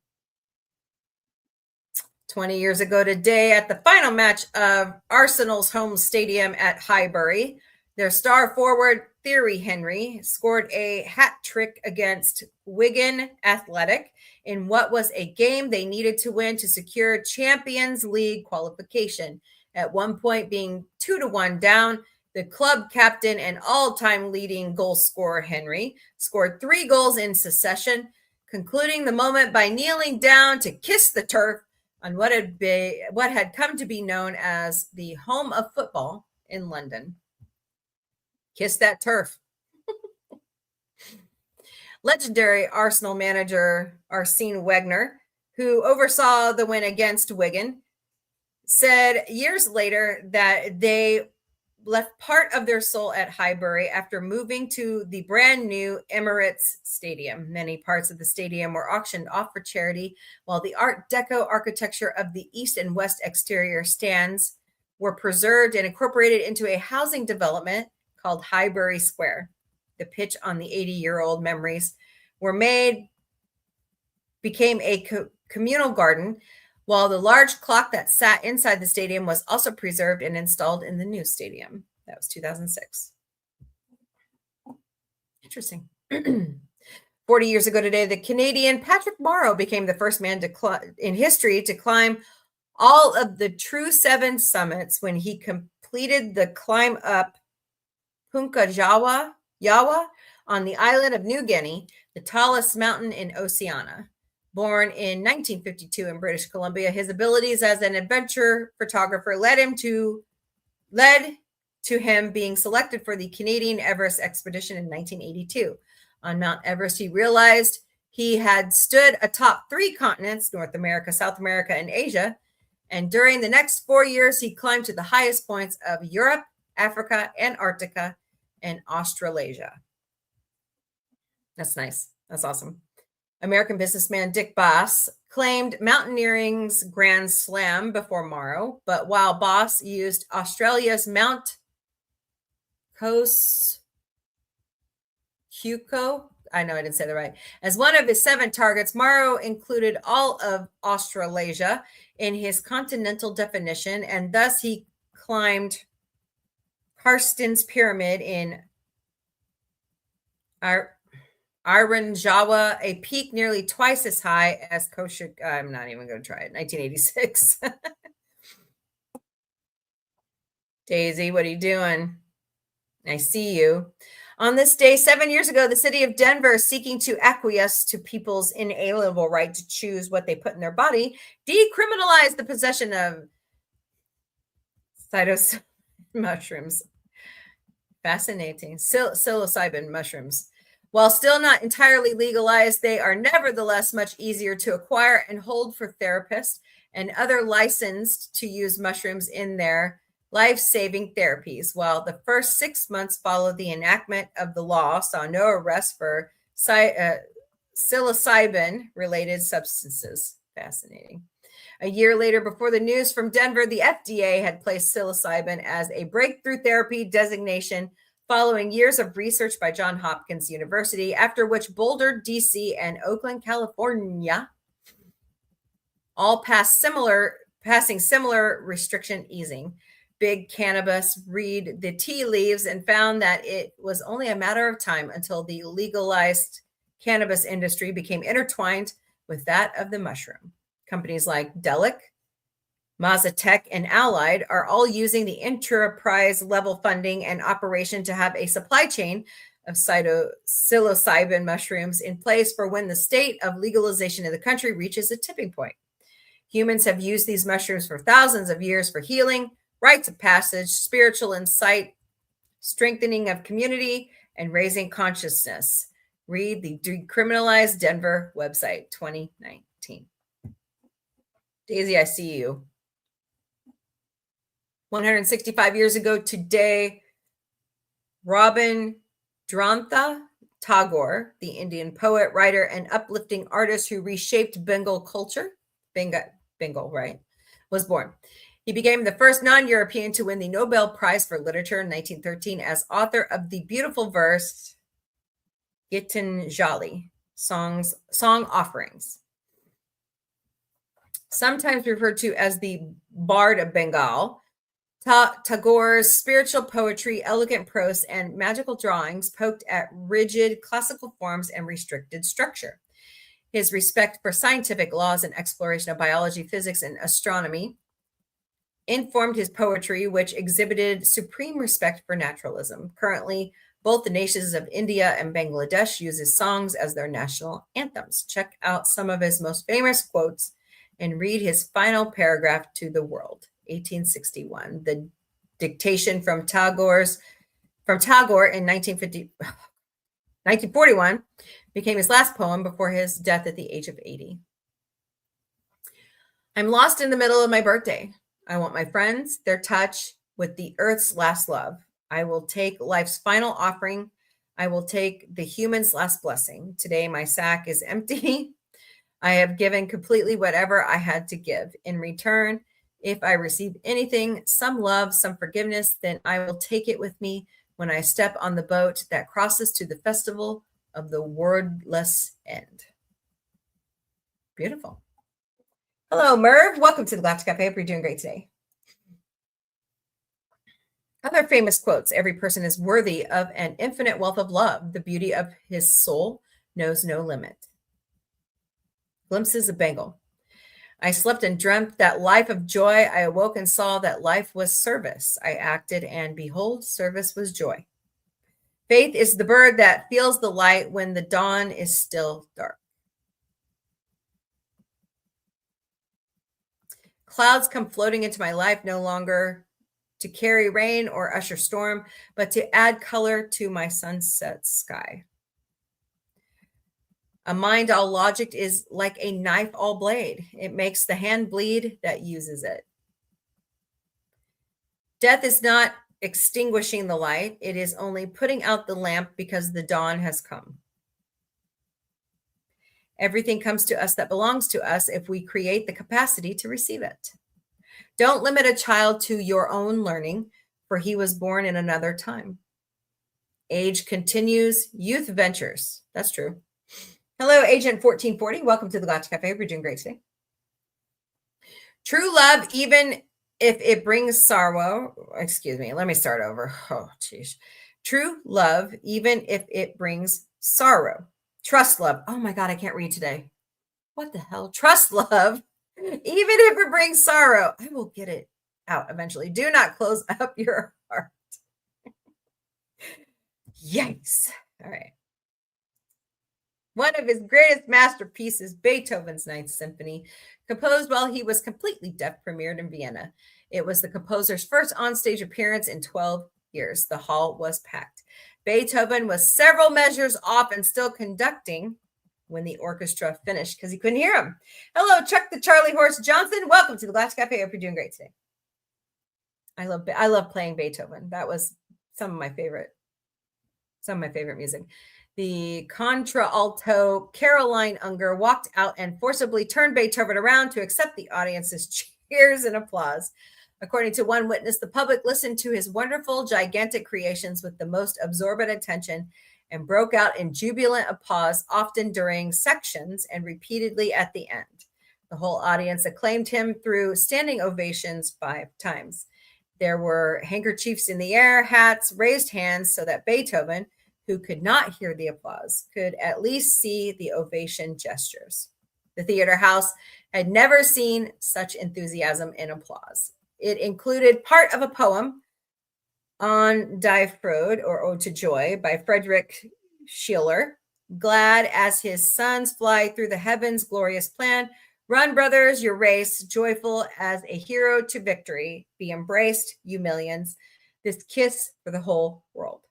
20 years ago today, at the final match of Arsenal's home stadium at Highbury, their star forward Thierry Henry scored a hat trick against Wigan Athletic in what was a game they needed to win to secure Champions League qualification. At one point, being 2-1 down, the club captain and all-time leading goal scorer Henry scored 3 goals in succession, concluding the moment by kneeling down to kiss the turf on what had come to be known as the home of football in London. Kiss that turf. Legendary Arsenal manager Arsene Wenger, who oversaw the win against Wigan, said years later that they left part of their soul at Highbury after moving to the brand new Emirates Stadium. Many parts of the stadium were auctioned off for charity, while the Art Deco architecture of the east and west exterior stands were preserved and incorporated into a housing development called Highbury Square. The pitch on the 80-year-old memories became a communal garden, while the large clock that sat inside the stadium was also preserved and installed in the new stadium. That was 2006. Interesting. 40 years ago today, the Canadian Patrick Morrow became the first man in history to climb all of the True 7 summits when he completed the climb up Punka Jawa on the island of New Guinea, the tallest mountain in Oceania. Born in 1952 in British Columbia, his abilities as an adventure photographer led to him being selected for the Canadian Everest expedition in 1982. On Mount Everest, he realized he had stood atop 3 continents, North America, South America, and Asia. And during the next 4 years, he climbed to the highest points of Europe, Africa, Antarctica, and Australasia. That's nice. That's awesome. American businessman Dick Boss claimed mountaineering's grand slam before Morrow, but while Boss used Australia's Mount Kosciuszko, I know I didn't say that right, as one of his 7 targets, Morrow included all of Australasia in his continental definition, and thus he climbed Karsten's Pyramid in Jawa, a peak nearly twice as high as Koshik. I'm not even going to try it. 1986. Daisy, what are you doing? I see you. On this day, 7 years ago, the city of Denver, seeking to acquiesce to people's inalienable right to choose what they put in their body, decriminalized the possession of psilocybin mushrooms. Fascinating. Psilocybin mushrooms. While still not entirely legalized, they are nevertheless much easier to acquire and hold for therapists and other licensed to use mushrooms in their life-saving therapies. While the first 6 months following the enactment of the law saw no arrest for psilocybin-related substances. Fascinating. A year later, before the news from Denver, the FDA had placed psilocybin as a breakthrough therapy designation following years of research by Johns Hopkins University, after which Boulder, DC, and Oakland, California all passing similar restriction easing. Big Cannabis read the tea leaves and found that it was only a matter of time until the legalized cannabis industry became intertwined with that of the mushroom. Companies like Delic, Mazatec, and Allied are all using the enterprise level funding and operation to have a supply chain of psilocybin mushrooms in place for when the state of legalization in the country reaches a tipping point. Humans have used these mushrooms for thousands of years for healing, rites of passage, spiritual insight, strengthening of community, and raising consciousness. Read the Decriminalized Denver website, 2019. Daisy, I see you. 165 years ago today, Rabindranath Tagore, the Indian poet, writer, and uplifting artist who reshaped Bengal culture, Bengal, right, was born. He became the first non-European to win the Nobel Prize for Literature in 1913 as author of the beautiful verse Gitanjali, song offerings. Sometimes referred to as the Bard of Bengal, Tagore's spiritual poetry, elegant prose, and magical drawings poked at rigid classical forms and restricted structure. His respect for scientific laws and exploration of biology, physics, and astronomy informed his poetry, which exhibited supreme respect for naturalism. Currently, both the nations of India and Bangladesh use his songs as their national anthems. Check out some of his most famous quotes and read his final paragraph to the world. 1861. The dictation from Tagore in 1941 became his last poem before his death at the age of 80. I'm lost in the middle of my birthday. I want my friends, their touch with the earth's last love. I will take life's final offering. I will take the human's last blessing. Today, my sack is empty. I have given completely whatever I had to give. In return, if I receive anything, some love, some forgiveness, then I will take it with me when I step on the boat that crosses to the festival of the wordless end. Beautiful. Hello, Merv. Welcome to the Galactic Café. Hope you're doing great today. Other famous quotes. Every person is worthy of an infinite wealth of love. The beauty of his soul knows no limit. Glimpses of Bengal. I slept and dreamt that life of joy. I awoke and saw that life was service. I acted, and behold, service was joy. Faith is the bird that feels the light when the dawn is still dark. Clouds come floating into my life, no longer to carry rain or usher storm, but to add color to my sunset sky. A mind all logic is like a knife all blade. It makes the hand bleed that uses it. Death is not extinguishing the light. It is only putting out the lamp because the dawn has come. Everything comes to us that belongs to us if we create the capacity to receive it. Don't limit a child to your own learning, for he was born in another time. Age continues, youth ventures. That's true. Hello, Agent 1440. Welcome to the Galactic Café. We're doing great today. True love, even if it brings sorrow. Excuse me. Let me start over. Oh, geez. True love, even if it brings sorrow. Trust love. Oh my God, I can't read today. What the hell? Trust love, even if it brings sorrow. I will get it out eventually. Do not close up your heart. Yikes. All right. One of his greatest masterpieces, Beethoven's Ninth Symphony, composed while he was completely deaf, premiered in Vienna. It was the composer's first onstage appearance in 12 years. The hall was packed. Beethoven was several measures off and still conducting when the orchestra finished because he couldn't hear him. Hello, Chuck the Charlie Horse Johnson. Welcome to the Galactic Cafe. I hope you're doing great today. I love playing Beethoven. That was some of my favorite music. The contralto Caroline Unger walked out and forcibly turned Beethoven around to accept the audience's cheers and applause. According to one witness, the public listened to his wonderful, gigantic creations with the most absorbent attention and broke out in jubilant applause, often during sections and repeatedly at the end. The whole audience acclaimed him through standing ovations 5 times. There were handkerchiefs in the air, hats, raised hands, so that Beethoven, who could not hear the applause, could at least see the ovation gestures. The theater house had never seen such enthusiasm in applause. It included part of a poem on Die Freude, or Ode to Joy, by Friedrich Schiller. Glad as his sons fly through the heavens, glorious plan. Run, brothers, your race, joyful as a hero to victory. Be embraced, you millions. This kiss for the whole world.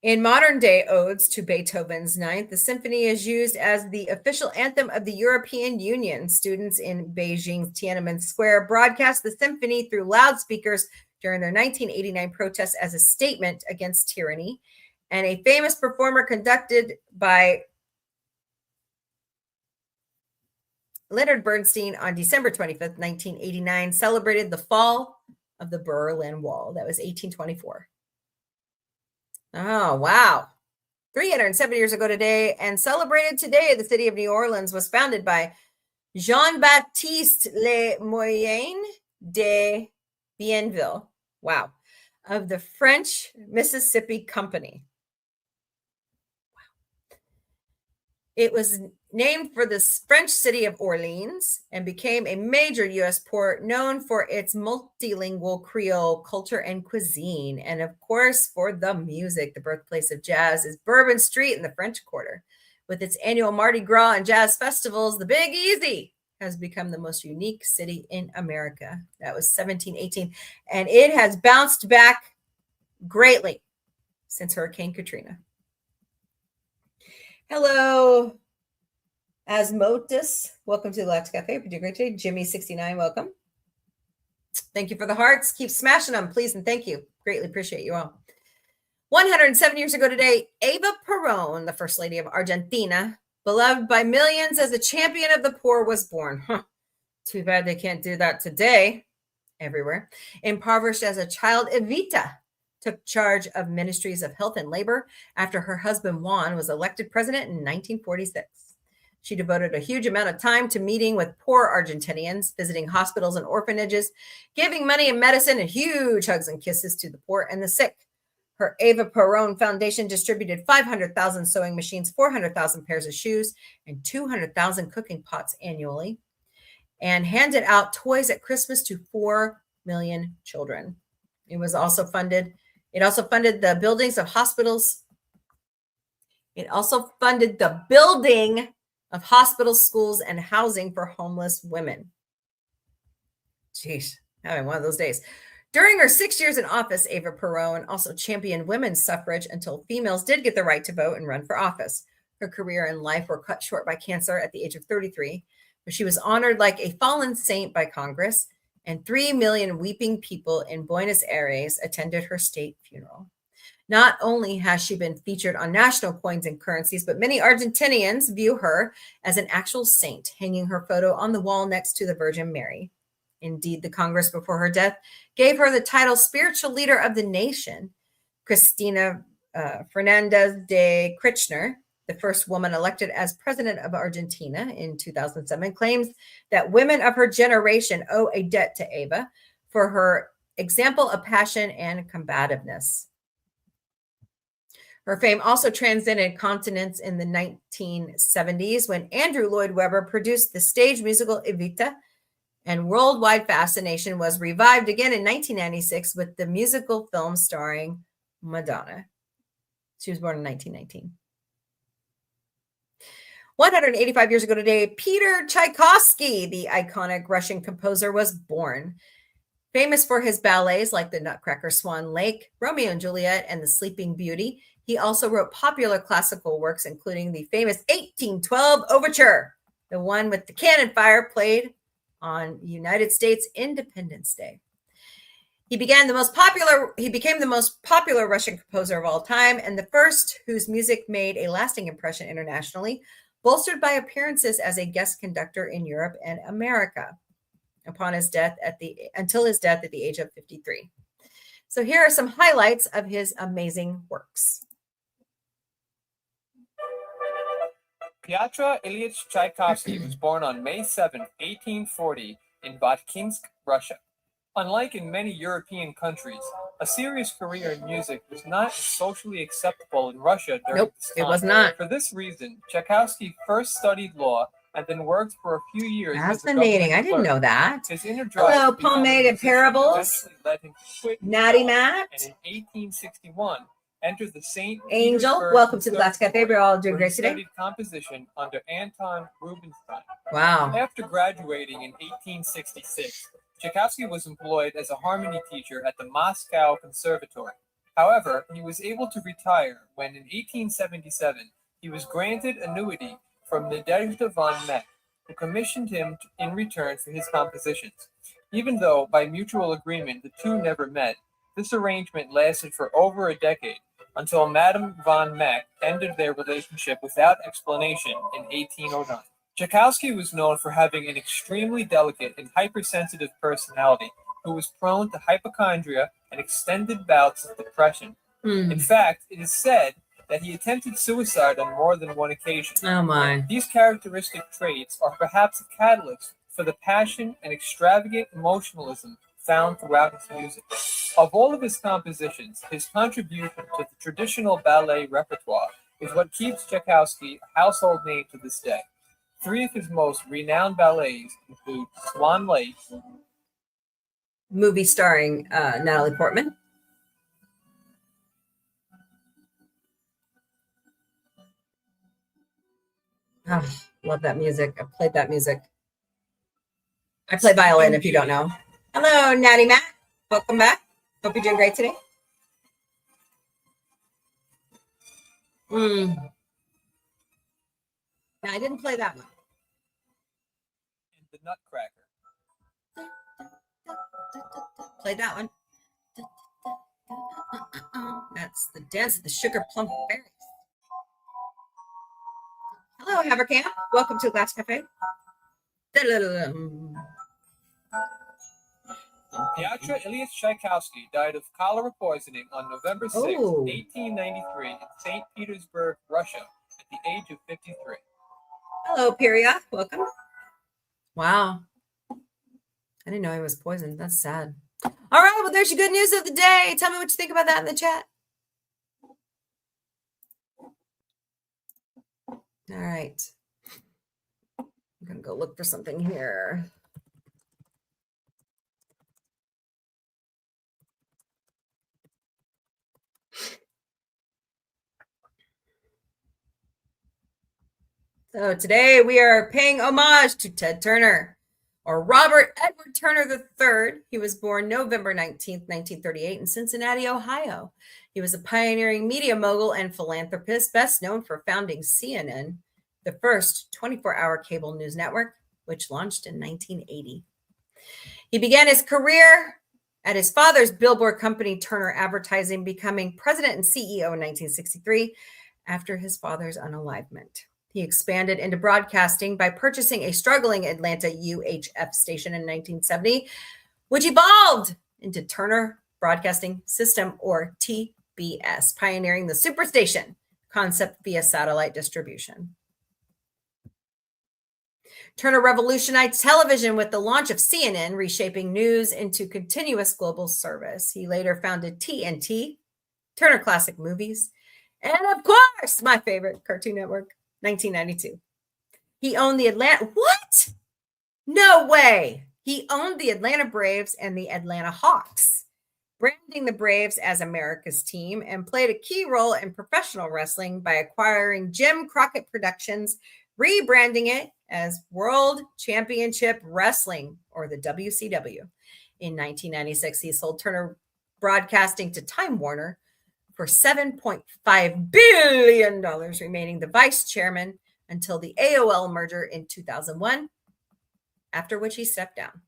In modern-day odes to Beethoven's Ninth, the symphony is used as the official anthem of the European Union. Students in Beijing's Tiananmen Square broadcast the symphony through loudspeakers during their 1989 protests as a statement against tyranny. And a famous performer conducted by Leonard Bernstein on December 25th, 1989, celebrated the fall of the Berlin Wall. That was 1824. Oh, wow. 307 years ago today, and celebrated today, the city of New Orleans was founded by Jean-Baptiste Le Moyen de Bienville, wow, of the French Mississippi Company. Wow. It was named for the French city of Orleans and became a major U.S. port known for its multilingual Creole culture and cuisine. And of course, for the music, the birthplace of jazz is Bourbon Street in the French Quarter. With its annual Mardi Gras and jazz festivals, the Big Easy has become the most unique city in America. That was 1718. And it has bounced back greatly since Hurricane Katrina. Hello, Asmotus. Welcome to the Galactic Cafe. We're doing great today. Jimmy69, welcome. Thank you for the hearts. Keep smashing them, please, and thank you. Greatly appreciate you all. 107 years ago today, Eva Perón, the First Lady of Argentina, beloved by millions as a champion of the poor, was born. Too bad they can't do that today everywhere. Impoverished as a child, Evita took charge of ministries of health and labor after her husband Juan was elected president in 1946. She devoted a huge amount of time to meeting with poor Argentinians, visiting hospitals and orphanages, giving money and medicine, and huge hugs and kisses to the poor and the sick. Her Eva Perón Foundation distributed 500,000 sewing machines, 400,000 pairs of shoes, and 200,000 cooking pots annually, and handed out toys at Christmas to 4 million children. It also funded the buildings of hospitals. It also funded the building of hospitals, schools, and housing for homeless women. Jeez, having one of those days. During her 6 years in office, Eva Perón also championed women's suffrage until females did get the right to vote and run for office. Her career and life were cut short by cancer at the age of 33, but she was honored like a fallen saint by Congress, and 3 million weeping people in Buenos Aires attended her state funeral. Not only has she been featured on national coins and currencies, but many Argentinians view her as an actual saint, hanging her photo on the wall next to the Virgin Mary. Indeed, the Congress before her death gave her the title Spiritual Leader of the Nation. Cristina Fernandez de Kirchner, the first woman elected as president of Argentina in 2007, claims that women of her generation owe a debt to Eva for her example of passion and combativeness. Her fame also transcended continents in the 1970s when Andrew Lloyd Webber produced the stage musical Evita, and worldwide fascination was revived again in 1996 with the musical film starring Madonna. She was born in 1919. 185 years ago today, Peter Tchaikovsky, the iconic Russian composer, was born. Famous for his ballets like The Nutcracker Swan Lake, Romeo and Juliet, and The Sleeping Beauty, he also wrote popular classical works, including the famous 1812 Overture, the one with the cannon fire played on United States Independence Day. He became the most popular Russian composer of all time, and the first whose music made a lasting impression internationally, bolstered by appearances as a guest conductor in Europe and America until his death at the age of 53. So here are some highlights of his amazing works. Pyotr Ilyich Tchaikovsky was born on May 7, 1840, in Batkinsk, Russia. Unlike in many European countries, a serious career in music was not socially acceptable in Russia during this time. It was not. For this reason, Tchaikovsky first studied law and then worked for a few years. Fascinating. I didn't know that. His inner drive Hello, Pomade and Parables. eventually led him to quit Natty law, Matt. and in 1861 entered the St. Angel, Petersburg welcome to the Galactic Café. We're all doing where he great today. studied composition under Anton Rubinstein. Wow. After graduating in 1866, Tchaikovsky was employed as a harmony teacher at the Moscow Conservatory. However, he was able to retire when in 1877 he was granted annuity from Nadezhda von Meck, who commissioned him in return for his compositions. Even though by mutual agreement the two never met, this arrangement lasted for over a decade until Madame von Meck ended their relationship without explanation in 1809. Tchaikovsky was known for having an extremely delicate and hypersensitive personality who was prone to hypochondria and extended bouts of depression. In fact, it is said that he attempted suicide on more than one occasion. Oh my. These characteristic traits are perhaps a catalyst for the passion and extravagant emotionalism found throughout his music. Of all of his compositions, his contribution to the traditional ballet repertoire is what keeps Tchaikovsky a household name to this day. Three of his most renowned ballets include Swan Lake, movie starring Natalie Portman, oh, love that music. I played that music. I play violin if you don't know. Hello, Natty Matt. Welcome back. Hope you're doing great today. No, I didn't play that one. and The Nutcracker. Play that one. That's the dance of the sugar plum fairies. Hello, Havercamp. Welcome to Glass Cafe. Pyotr Ilyich Tchaikovsky died of cholera poisoning on November 6, 1893 in St. Petersburg, Russia, at the age of 53. Hello, Piria. Welcome. Wow. I didn't know he was poisoned. That's sad. All right. Well, there's your good news of the day. Tell me what you think about that in the chat. All right. I'm going to go look for something here. So today we are paying homage to Ted Turner, or Robert Edward Turner III. He was born November 19th, 1938 in Cincinnati, Ohio. He was a pioneering media mogul and philanthropist, best known for founding CNN, the first 24-hour cable news network, which launched in 1980. He began his career at his father's billboard company, Turner Advertising, becoming president and CEO in 1963 after his father's unalivement. He expanded into broadcasting by purchasing a struggling Atlanta UHF station in 1970, which evolved into Turner Broadcasting System, or TBS, pioneering the superstation concept via satellite distribution. Turner revolutionized television with the launch of CNN, reshaping news into continuous global service. He later founded TNT, Turner Classic Movies, and of course, my favorite, Cartoon Network, 1992. He owned the Atlanta... What? No way. He owned the Atlanta Braves and the Atlanta Hawks, branding the Braves as America's team, and played a key role in professional wrestling by acquiring Jim Crockett Productions, rebranding it as World Championship Wrestling, or the WCW, In 1996, he sold Turner Broadcasting to Time Warner for $7.5 billion, remaining the vice chairman until the AOL merger in 2001, after which he stepped down.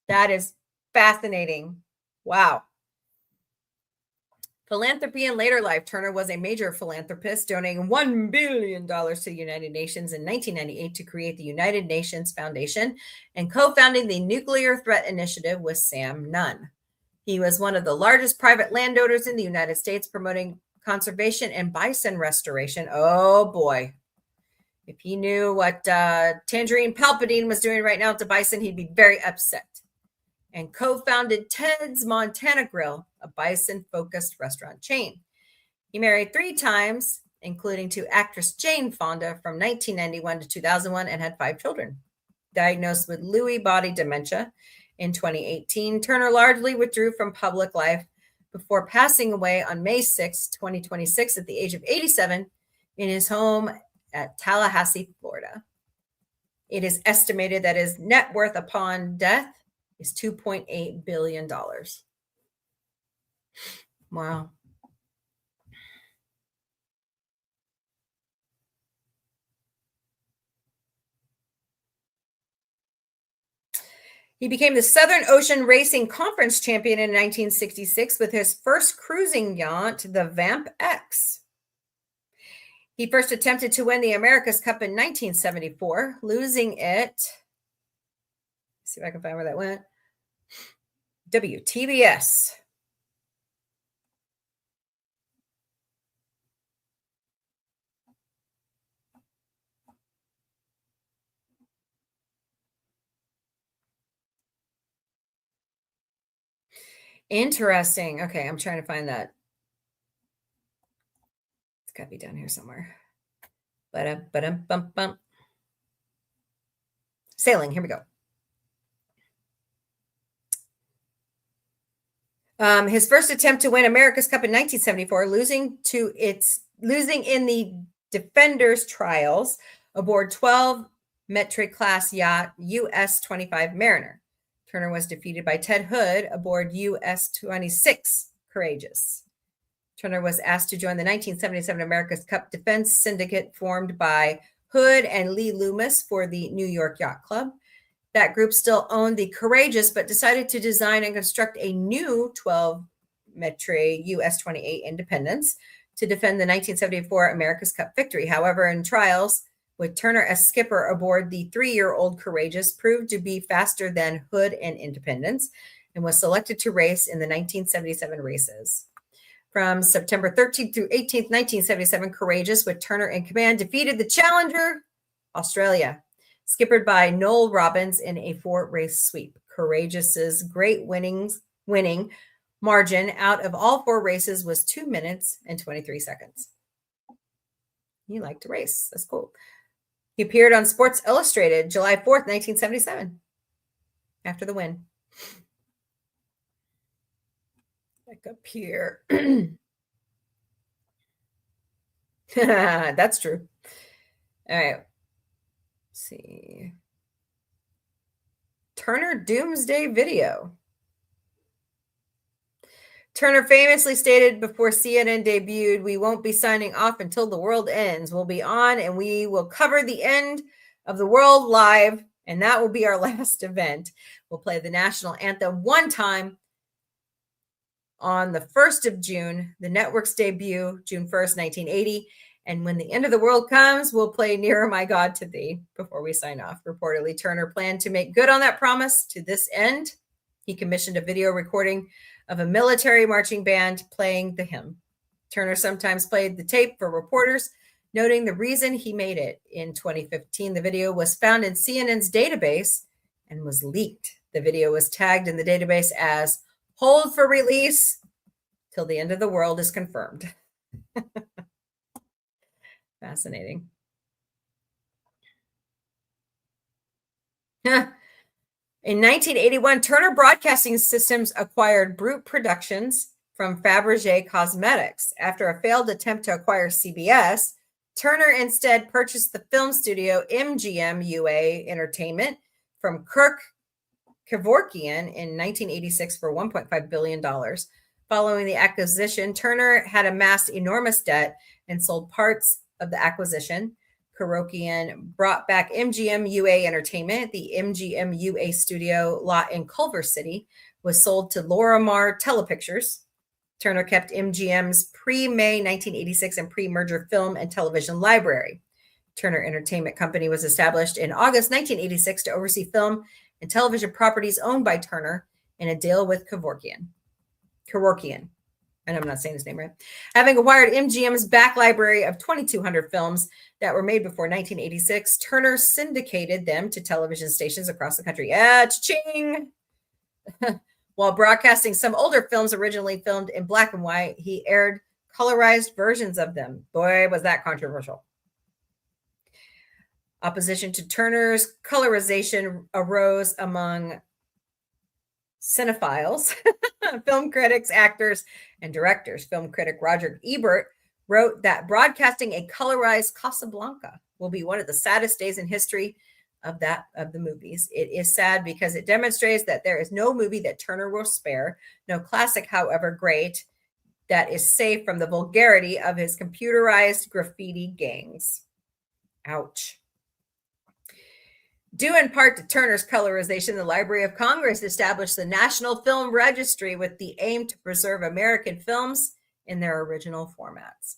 That is fascinating. Wow. Philanthropy in later life. Turner was a major philanthropist, donating $1 billion to the United Nations in 1998 to create the United Nations Foundation and co-founding the Nuclear Threat Initiative with Sam Nunn. He was one of the largest private landowners in the United States, promoting conservation and bison restoration. Oh boy. If he knew what Tangerine Palpatine was doing right now to bison, he'd be very upset. And co-founded Ted's Montana Grill, a bison-focused restaurant chain. He married 3 times, including to actress Jane Fonda from 1991 to 2001, and had 5 children. Diagnosed with Lewy body dementia in 2018, Turner largely withdrew from public life before passing away on May 6, 2026, at the age of 87 in his home at Tallahassee, Florida. It is estimated that his net worth upon death is $2.8 billion. Wow. He became the Southern Ocean Racing Conference champion in 1966 with his first cruising yacht, the Vamp X. He first attempted to win the America's Cup in 1974, losing it. Let's see if I can find where that went. WTBS. Interesting. Okay, I'm trying to find that. It's got to be down here somewhere. Ba-dum-bum-bum. Sailing. Here we go. His first attempt to win America's Cup in 1974, losing in the Defenders Trials aboard 12 metric class yacht US-25 Mariner. Turner was defeated by Ted Hood aboard US-26 Courageous. Turner was asked to join the 1977 America's Cup Defense Syndicate formed by Hood and Lee Loomis for the New York Yacht Club. That group still owned the Courageous, but decided to design and construct a new 12 metre US-28 Independence to defend the 1974 America's Cup victory. However, in trials, with Turner as skipper aboard the 3-year-old Courageous, proved to be faster than Hood and Independence and was selected to race in the 1977 races. From September 13th through 18th, 1977, Courageous, with Turner in command, defeated the challenger, Australia, skippered by Noel Robbins in a 4-race sweep. Courageous's great winning margin out of all 4 races was 2 minutes and 23 seconds. He liked to race. That's cool. He appeared on Sports Illustrated July 4th, 1977, after the win. Back up here. That's true. All right. Let's see. Turner Doomsday Video. Turner famously stated before CNN debuted, "We won't be signing off until the world ends. We'll be on and we will cover the end of the world live, and that will be our last event. We'll play the national anthem one time on the 1st of June, the network's debut, June 1st, 1980. And when the end of the world comes, we'll play Nearer My God to Thee before we sign off." Reportedly, Turner planned to make good on that promise. To this end, he commissioned a video recording of a military marching band playing the hymn. Turner sometimes played the tape for reporters, noting the reason he made it. In 2015, the video was found in CNN's database and was leaked. The video was tagged in the database as "Hold for release till the end of the world is confirmed." Fascinating. In 1981, Turner Broadcasting Systems acquired Brute Productions from Fabergé Cosmetics. After a failed attempt to acquire CBS, Turner instead purchased the film studio MGM UA Entertainment from Kirk Kevorkian in 1986 for $1.5 billion. Following the acquisition, Turner had amassed enormous debt and sold parts of the acquisition. Kevorkian brought back MGM UA Entertainment. The MGM UA studio lot in Culver City was sold to Lorimar Telepictures. Turner kept MGM's pre-May 1986 and pre-merger film and television library. Turner Entertainment Company was established in August 1986 to oversee film and television properties owned by Turner in a deal with Kevorkian. And I'm not saying his name right. Having acquired MGM's back library of 2,200 films that were made before 1986, Turner syndicated them to television stations across the country. Cha-ching! While broadcasting some older films originally filmed in black and white, he aired colorized versions of them. Boy, was that controversial. Opposition to Turner's colorization arose among cinephiles, film critics, actors, and directors. Film critic Roger Ebert wrote that broadcasting a colorized Casablanca will be one of the saddest days in history of the movies. It is sad because it demonstrates that there is no movie that Turner will spare, no classic, however great, that is safe from the vulgarity of his computerized graffiti gangs. Ouch. Due in part to Turner's colorization, the Library of Congress established the National Film Registry with the aim to preserve American films in their original formats.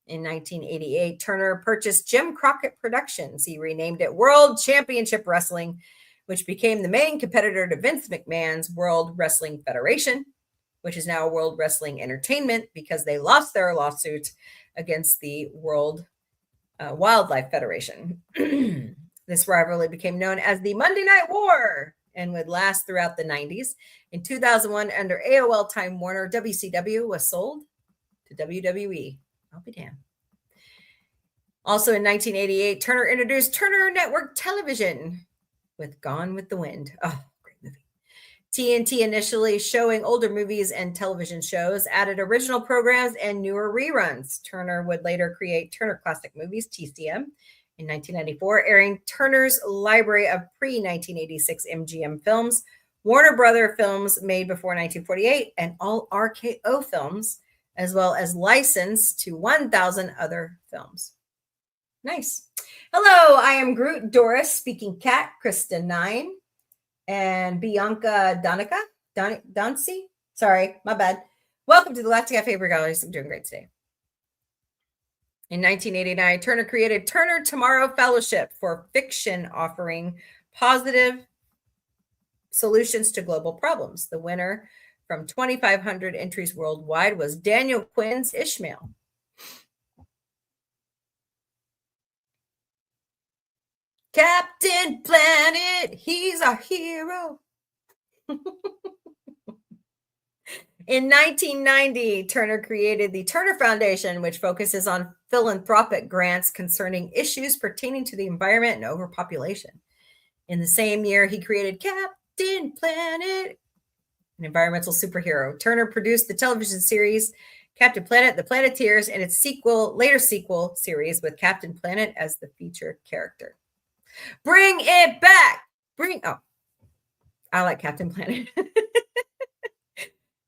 In 1988, Turner purchased Jim Crockett Productions. He renamed it World Championship Wrestling, which became the main competitor to Vince McMahon's World Wrestling Federation, which is now World Wrestling Entertainment because they lost their lawsuit against the World Wildlife Federation. This rivalry became known as the Monday Night War and would last throughout the 90s. In 2001, under AOL Time Warner, WCW was sold to WWE. I'll be damned. Also in 1988, Turner introduced Turner Network Television with Gone with the Wind. Oh, great movie. TNT initially showing older movies and television shows, added original programs and newer reruns. Turner would later create Turner Classic Movies, TCM, in 1994, airing Turner's library of pre-1986 MGM films, Warner Brother films made before 1948, and all RKO films, as well as licensed to 1,000 other films. Nice. Hello, I am Groot, Doris, Speaking Cat, Krista 9, and Bianca Donica, Doncy. Sorry, my bad. Welcome to the Galactic Café Galleries. I'm doing great today. In 1989, Turner created Turner Tomorrow Fellowship for fiction, offering positive solutions to global problems. The winner from 2,500 entries worldwide was Daniel Quinn's Ishmael. Captain Planet, he's our hero. In 1990, Turner created the Turner Foundation, which focuses on philanthropic grants concerning issues pertaining to the environment and overpopulation. In the same year, he created Captain Planet, an environmental superhero. Turner produced the television series Captain Planet, The Planeteers, and its later sequel series with Captain Planet as the feature character. Bring it back. I like Captain Planet.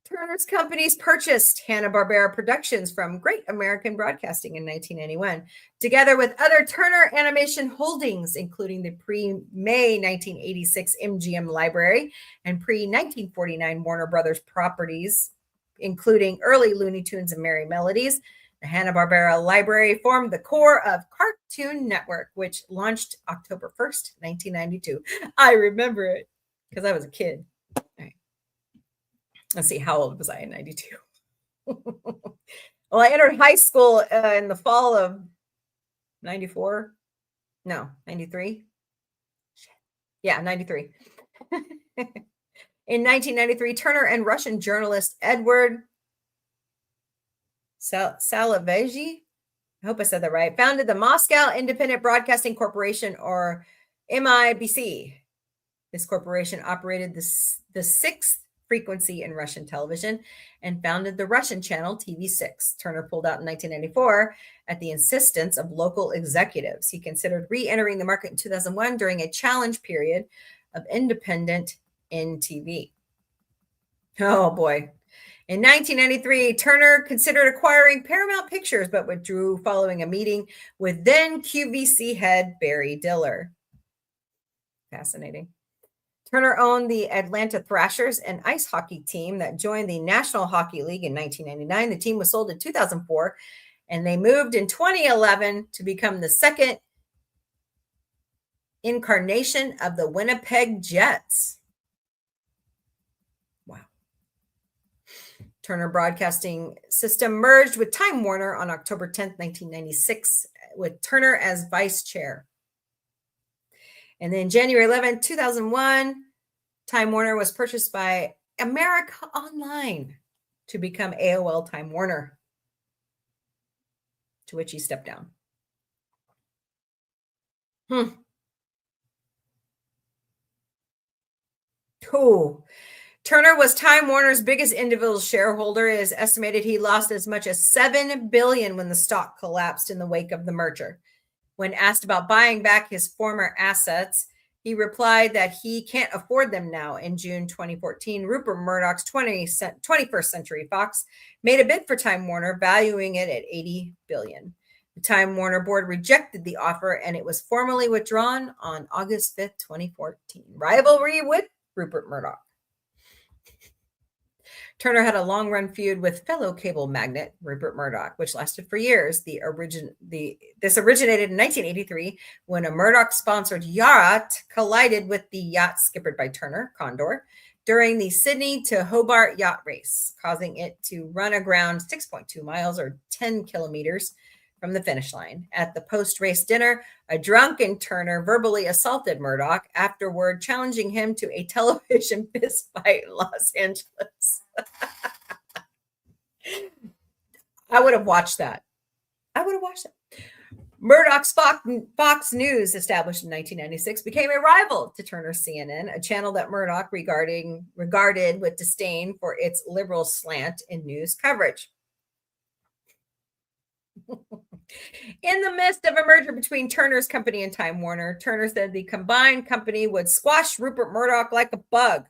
Turner's companies purchased Hanna-Barbera Productions from Great American Broadcasting in 1991, together with other Turner Animation Holdings, including the pre-May 1986 MGM Library and pre-1949 Warner Brothers properties, including early Looney Tunes and Merry Melodies. The Hanna-Barbera Library formed the core of Cartoon Network, which launched October 1st, 1992. I remember it because I was a kid. Let's see, how old was I in 92? Well, I entered high school in the fall of 94. No, 93. Yeah, 93. In 1993, Turner and Russian journalist Edward Salavezi, I hope I said that right, founded the Moscow Independent Broadcasting Corporation, or MIBC. This corporation operated the sixth frequency in Russian television and founded the Russian channel TV6. Turner pulled out in 1994 at the insistence of local executives. He considered re-entering the market in 2001 during a challenge period of independent in TV. Oh boy. In 1993, Turner considered acquiring Paramount Pictures, but withdrew following a meeting with then QVC head Barry Diller. Fascinating. Turner owned the Atlanta Thrashers, an ice hockey team that joined the National Hockey League in 1999. The team was sold in 2004, and they moved in 2011 to become the second incarnation of the Winnipeg Jets. Wow. Turner Broadcasting System merged with Time Warner on October 10th, 1996, with Turner as vice chair. And then January 11th, 2001, Time Warner was purchased by America Online to become AOL Time Warner, to which he stepped down. Cool. Turner was Time Warner's biggest individual shareholder. It is estimated he lost as much as $7 billion when the stock collapsed in the wake of the merger. When asked about buying back his former assets, he replied that he can't afford them now. In June 2014, Rupert Murdoch's 21st Century Fox made a bid for Time Warner, valuing it at $80 billion. The Time Warner board rejected the offer, and it was formally withdrawn on August 5th, 2014. Rivalry with Rupert Murdoch. Turner had a long-run feud with fellow cable magnate Rupert Murdoch, which lasted for years. This originated in 1983 when a Murdoch-sponsored yacht collided with the yacht skippered by Turner, Condor, during the Sydney to Hobart yacht race, causing it to run aground 6.2 miles or 10 kilometers from the finish line. At the post-race dinner, a drunken Turner verbally assaulted Murdoch, afterward challenging him to a television fist fight in Los Angeles. I would have watched that. Murdoch's Fox News, established in 1996, became a rival to Turner's CNN, a channel that Murdoch regarded with disdain for its liberal slant in news coverage. In the midst of a merger between Turner's company and Time Warner, Turner said the combined company would squash Rupert Murdoch like a bug.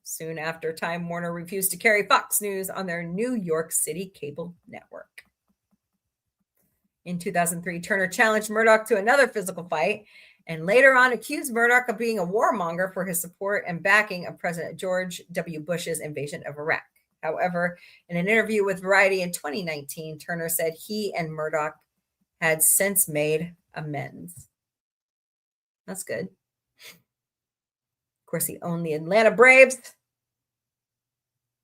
Soon after, Time Warner refused to carry Fox News on their New York City cable network. In 2003, Turner challenged Murdoch to another physical fight and later on accused Murdoch of being a warmonger for his support and backing of President George W. Bush's invasion of Iraq. However, in an interview with Variety in 2019, Turner said he and Murdoch had since made amends. That's good. Of course, he owned the Atlanta Braves.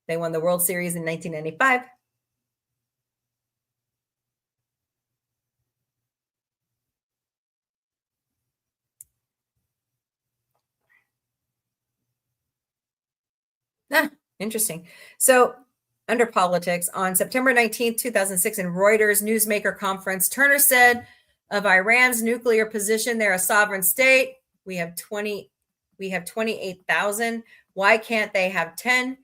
They won the World Series in 1995. Interesting. So, under politics, on September 19th, 2006, in Reuters newsmaker conference, Turner said of Iran's nuclear position, they're a sovereign state. We have 28,000. Why can't they have 10?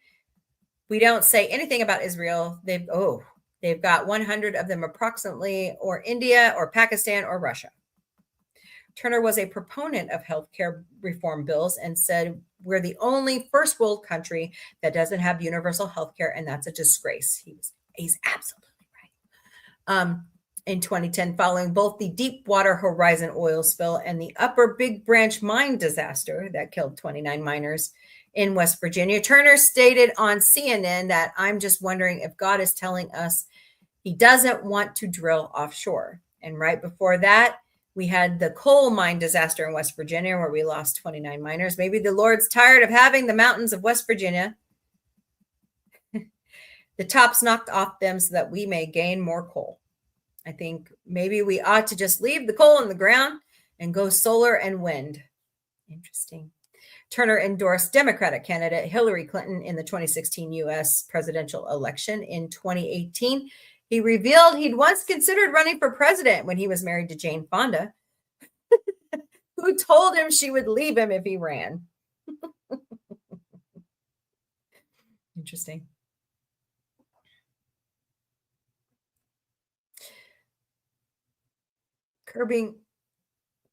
We don't say anything about Israel. They've got 100 of them approximately, or India or Pakistan or Russia. Turner was a proponent of healthcare reform bills and said, we're the only first world country that doesn't have universal healthcare, and that's a disgrace. He's absolutely right. In 2010, following both the Deepwater Horizon oil spill and the Upper Big Branch mine disaster that killed 29 miners in West Virginia, Turner stated on CNN that I'm just wondering if God is telling us he doesn't want to drill offshore. And right before that, we had the coal mine disaster in West Virginia where we lost 29 miners. Maybe the Lord's tired of having the mountains of West Virginia, the tops knocked off them so that we may gain more coal. I think maybe we ought to just leave the coal in the ground and go solar and wind. Interesting. Turner endorsed Democratic candidate Hillary Clinton in the 2016 U.S. presidential election. In 2018, he revealed he'd once considered running for president when he was married to Jane Fonda, who told him she would leave him if he ran. Interesting.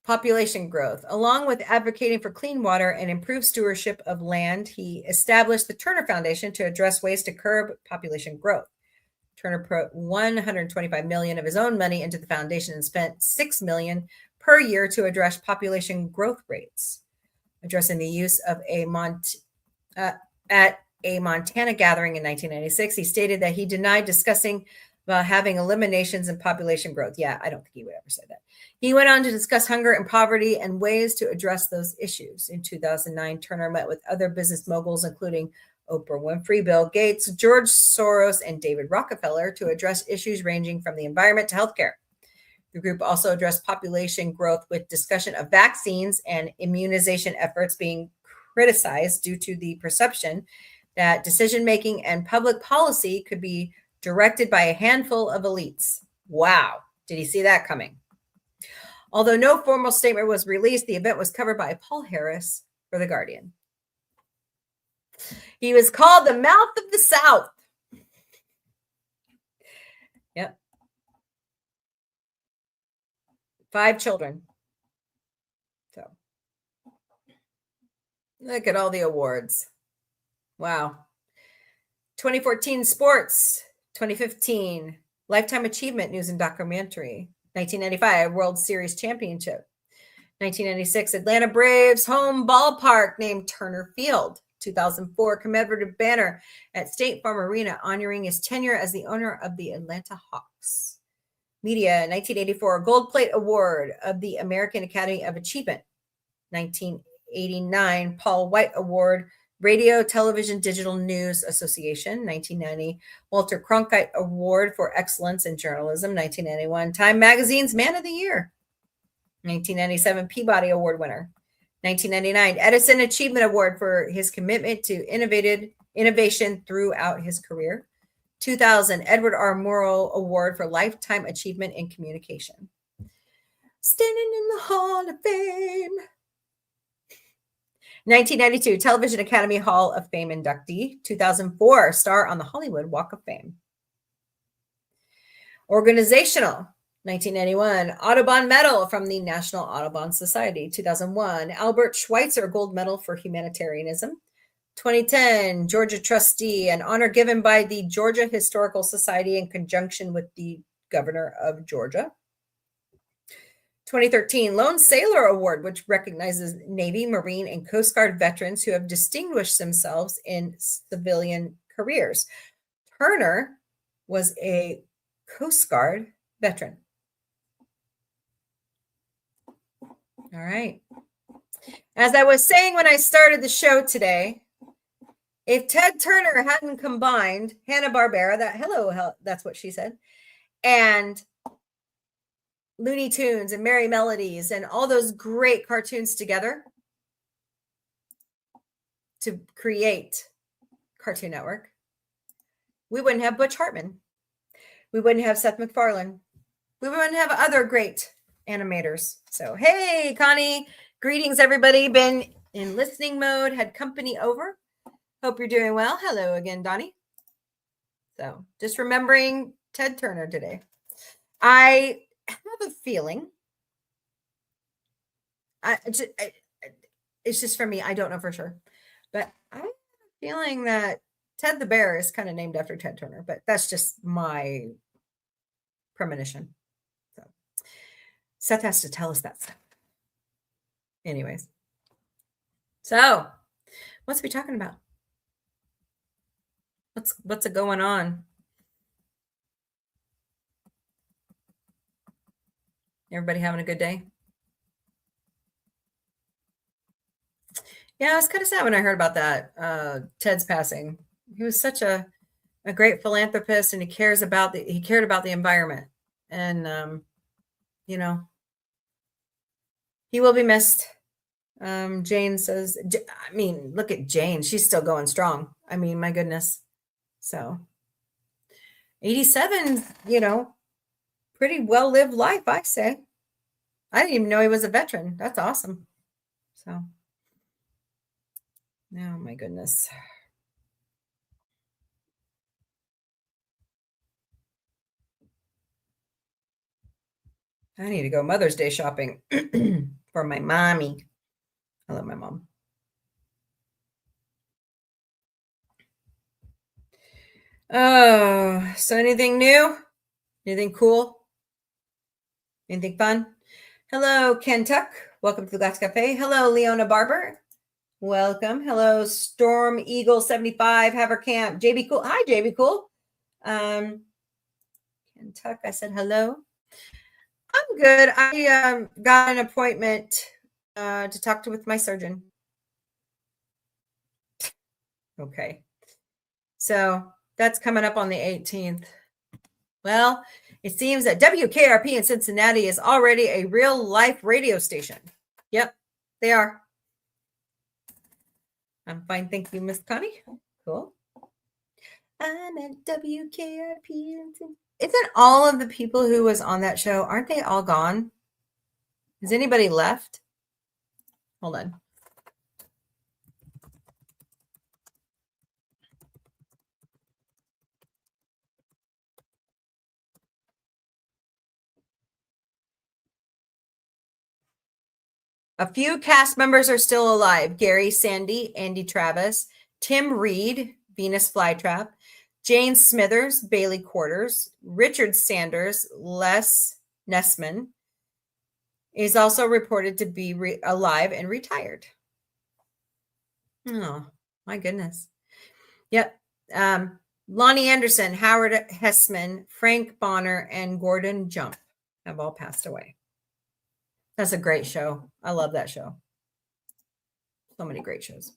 population growth. Along with advocating for clean water and improved stewardship of land, he established the Turner Foundation to address ways to curb population growth. Turner put $125 million of his own money into the foundation and spent $6 million per year to address population growth rates. Addressing the use of at a Montana gathering in 1996, he stated that he denied discussing about having eliminations in population growth. Yeah, I don't think he would ever say that. He went on to discuss hunger and poverty and ways to address those issues. In 2009, Turner met with other business moguls, including Oprah Winfrey, Bill Gates, George Soros, and David Rockefeller, to address issues ranging from the environment to healthcare. The group also addressed population growth with discussion of vaccines and immunization efforts being criticized due to the perception that decision-making and public policy could be directed by a handful of elites. Wow. Did he see that coming? Although no formal statement was released, the event was covered by Paul Harris for The Guardian. He was called the Mouth of the South. Yep. 5 children. So look at all the awards. Wow. 2014 sports. 2015 Lifetime Achievement News and Documentary. 1995 World Series Championship. 1996 Atlanta Braves home ballpark named Turner Field. 2004 commemorative banner at State Farm Arena honoring his tenure as the owner of the Atlanta Hawks. Media, 1984 Gold Plate Award of the American Academy of Achievement. 1989 Paul White Award, Radio, Television, Digital News Association. 1990 Walter Cronkite Award for Excellence in Journalism. 1991 Time Magazine's Man of the Year. 1997 Peabody Award winner. 1999 Edison Achievement Award for his commitment to innovation throughout his career. 2000 Edward R. Murrow Award for Lifetime Achievement in Communication. Standing in the Hall of Fame. 1992 Television Academy Hall of Fame inductee. 2004 star on the Hollywood Walk of Fame. Organizational. 1991 Audubon Medal from the National Audubon Society. 2001 Albert Schweitzer Gold Medal for Humanitarianism. 2010 Georgia Trustee, an honor given by the Georgia Historical Society in conjunction with the Governor of Georgia. 2013 Lone Sailor Award, which recognizes Navy, Marine, and Coast Guard veterans who have distinguished themselves in civilian careers. Turner was a Coast Guard veteran. All right. As I was saying when I started the show today, if Ted Turner hadn't combined Hanna-Barbera, that's what she said, and Looney Tunes and Merry Melodies and all those great cartoons together to create Cartoon Network, we wouldn't have Butch Hartman. We wouldn't have Seth MacFarlane. We wouldn't have other great animators. So, hey, Connie, greetings, everybody. Been in listening mode, had company over. Hope you're doing well. Hello again, Donnie. So, just remembering Ted Turner today. I have a feeling. It's just for me. I don't know for sure. But I have a feeling that Ted the Bear is kind of named after Ted Turner. But that's just my premonition. So Seth has to tell us that stuff. Anyways. So, what's we talking about? What's it going on? Everybody having a good day? Yeah, I was kind of sad when I heard about that. Ted's passing. He was such a great philanthropist, and he cared about the environment. And you know, he will be missed. Jane says, I mean, look at Jane. She's still going strong. I mean, my goodness. So 87, pretty well-lived life, I say. I didn't even know he was a veteran. That's awesome. So, oh my goodness. I need to go Mother's Day shopping for my mommy. I love my mom. Oh, so anything new? Anything cool? Anything fun? Hello, Kentuck. Welcome to the Glass Cafe. Hello, Leona Barber. Welcome. Hello, Storm Eagle 75, Havercamp. JB Cool. Hi, JB Cool. Kentuck, I said hello. I'm good. I got an appointment to talk with my surgeon. Okay. So that's coming up on the 18th. Well, it seems that WKRP in Cincinnati is already a real life radio station. Yep, they are. I'm fine. Thank you, Miss Connie. Cool. I'm at WKRP. Isn't all of the people who was on that show, aren't they all gone? Is anybody left? Hold on. A few cast members are still alive. Gary Sandy, Andy Travis, Tim Reed, Venus Flytrap, Jane Smithers, Bailey Quarters, Richard Sanders, Les Nessman is also reported to be alive and retired. Oh, my goodness. Yep. Lonnie Anderson, Howard Hessman, Frank Bonner, and Gordon Jump have all passed away. That's a great show. I love that show. So many great shows.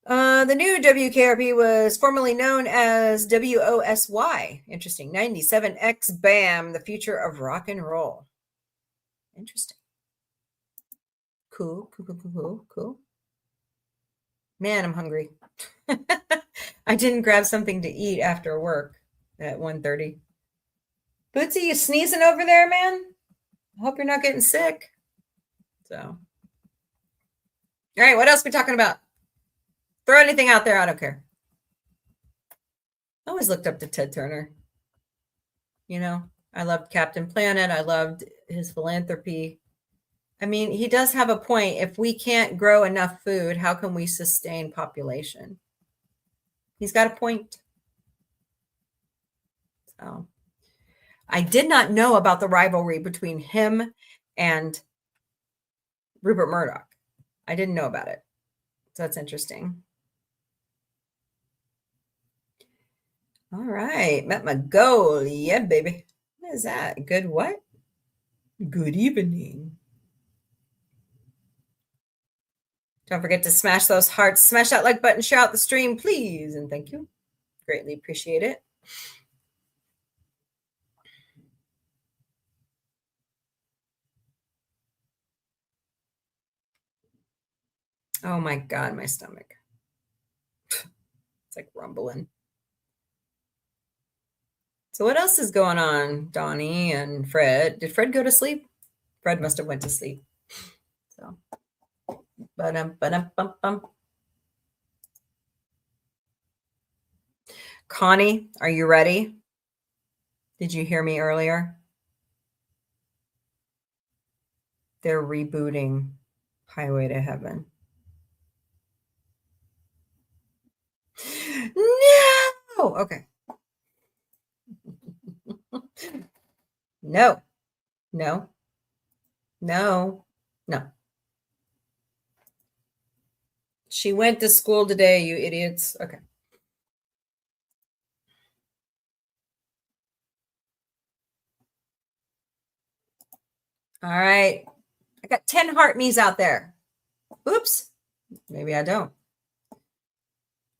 The new WKRP was formerly known as WOSY. Interesting. 97X BAM, the future of rock and roll. Interesting. Cool. Man, I'm hungry. I didn't grab something to eat after work at 1:30. Bootsy, you sneezing over there, man? I hope you're not getting sick. So, all right, what else are we talking about? Throw anything out there. I don't care. I always looked up to Ted Turner. You know, I loved Captain Planet. I loved his philanthropy. I mean, he does have a point. If we can't grow enough food, how can we sustain population? He's got a point. So, I did not know about the rivalry between him and Rupert Murdoch. I didn't know about it. So that's interesting. All right. Met my goal. Yeah, baby. What is that? Good what? Good evening. Don't forget to smash those hearts. Smash that like button. Share out the stream, please. And thank you. Greatly appreciate it. Oh my God, my stomach. It's like rumbling. So what else is going on, Donnie and Fred? Did Fred go to sleep? Fred must have went to sleep. So, ba-dum-bum. Connie, are you ready? Did you hear me earlier? They're rebooting Highway to Heaven. No! Okay. No. She went to school today, you idiots. Okay. All right. I got 10 heart me's out there. Oops. Maybe I don't.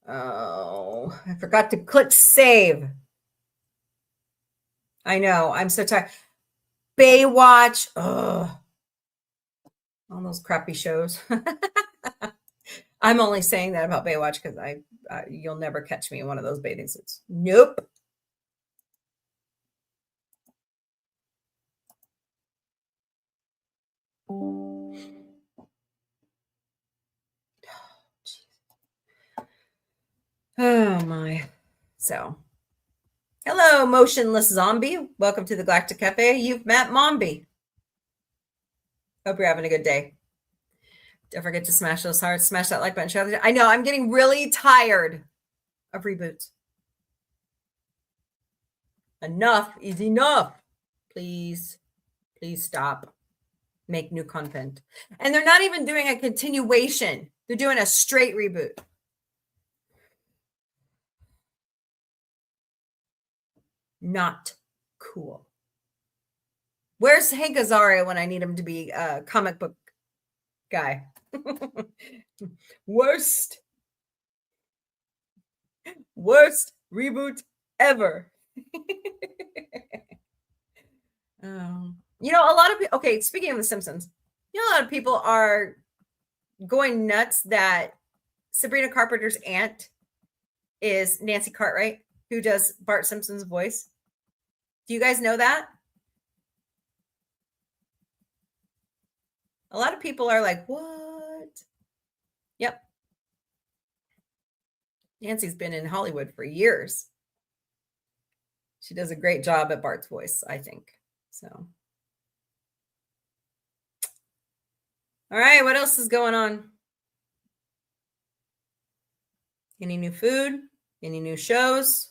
Oh, I forgot to click save. I know. I'm so tired. Baywatch. Oh, all those crappy shows. I'm only saying that about Baywatch because you'll never catch me in one of those bathing suits. Nope. Oh my. So Hello, motionless zombie. Welcome to the Galactic Cafe. You've met Mombie. Hope you're having a good day. Don't forget to smash those hearts, smash that like button. Share. I know I'm getting really tired of reboots. Enough is enough. Please stop. Make new content. And they're not even doing a continuation. They're doing a straight reboot. Not cool. Where's Hank Azaria when I need him to be a comic book guy? Worst reboot ever. You know, a lot of people, okay, speaking of The Simpsons, you know, a lot of people are going nuts that Sabrina Carpenter's aunt is Nancy Cartwright, who does Bart Simpson's voice. Do you guys know that? A lot of people are like, what? Yep. Nancy's been in Hollywood for years. She does a great job at Bart's voice, I think. So. All right, what else is going on? Any new food? Any new shows?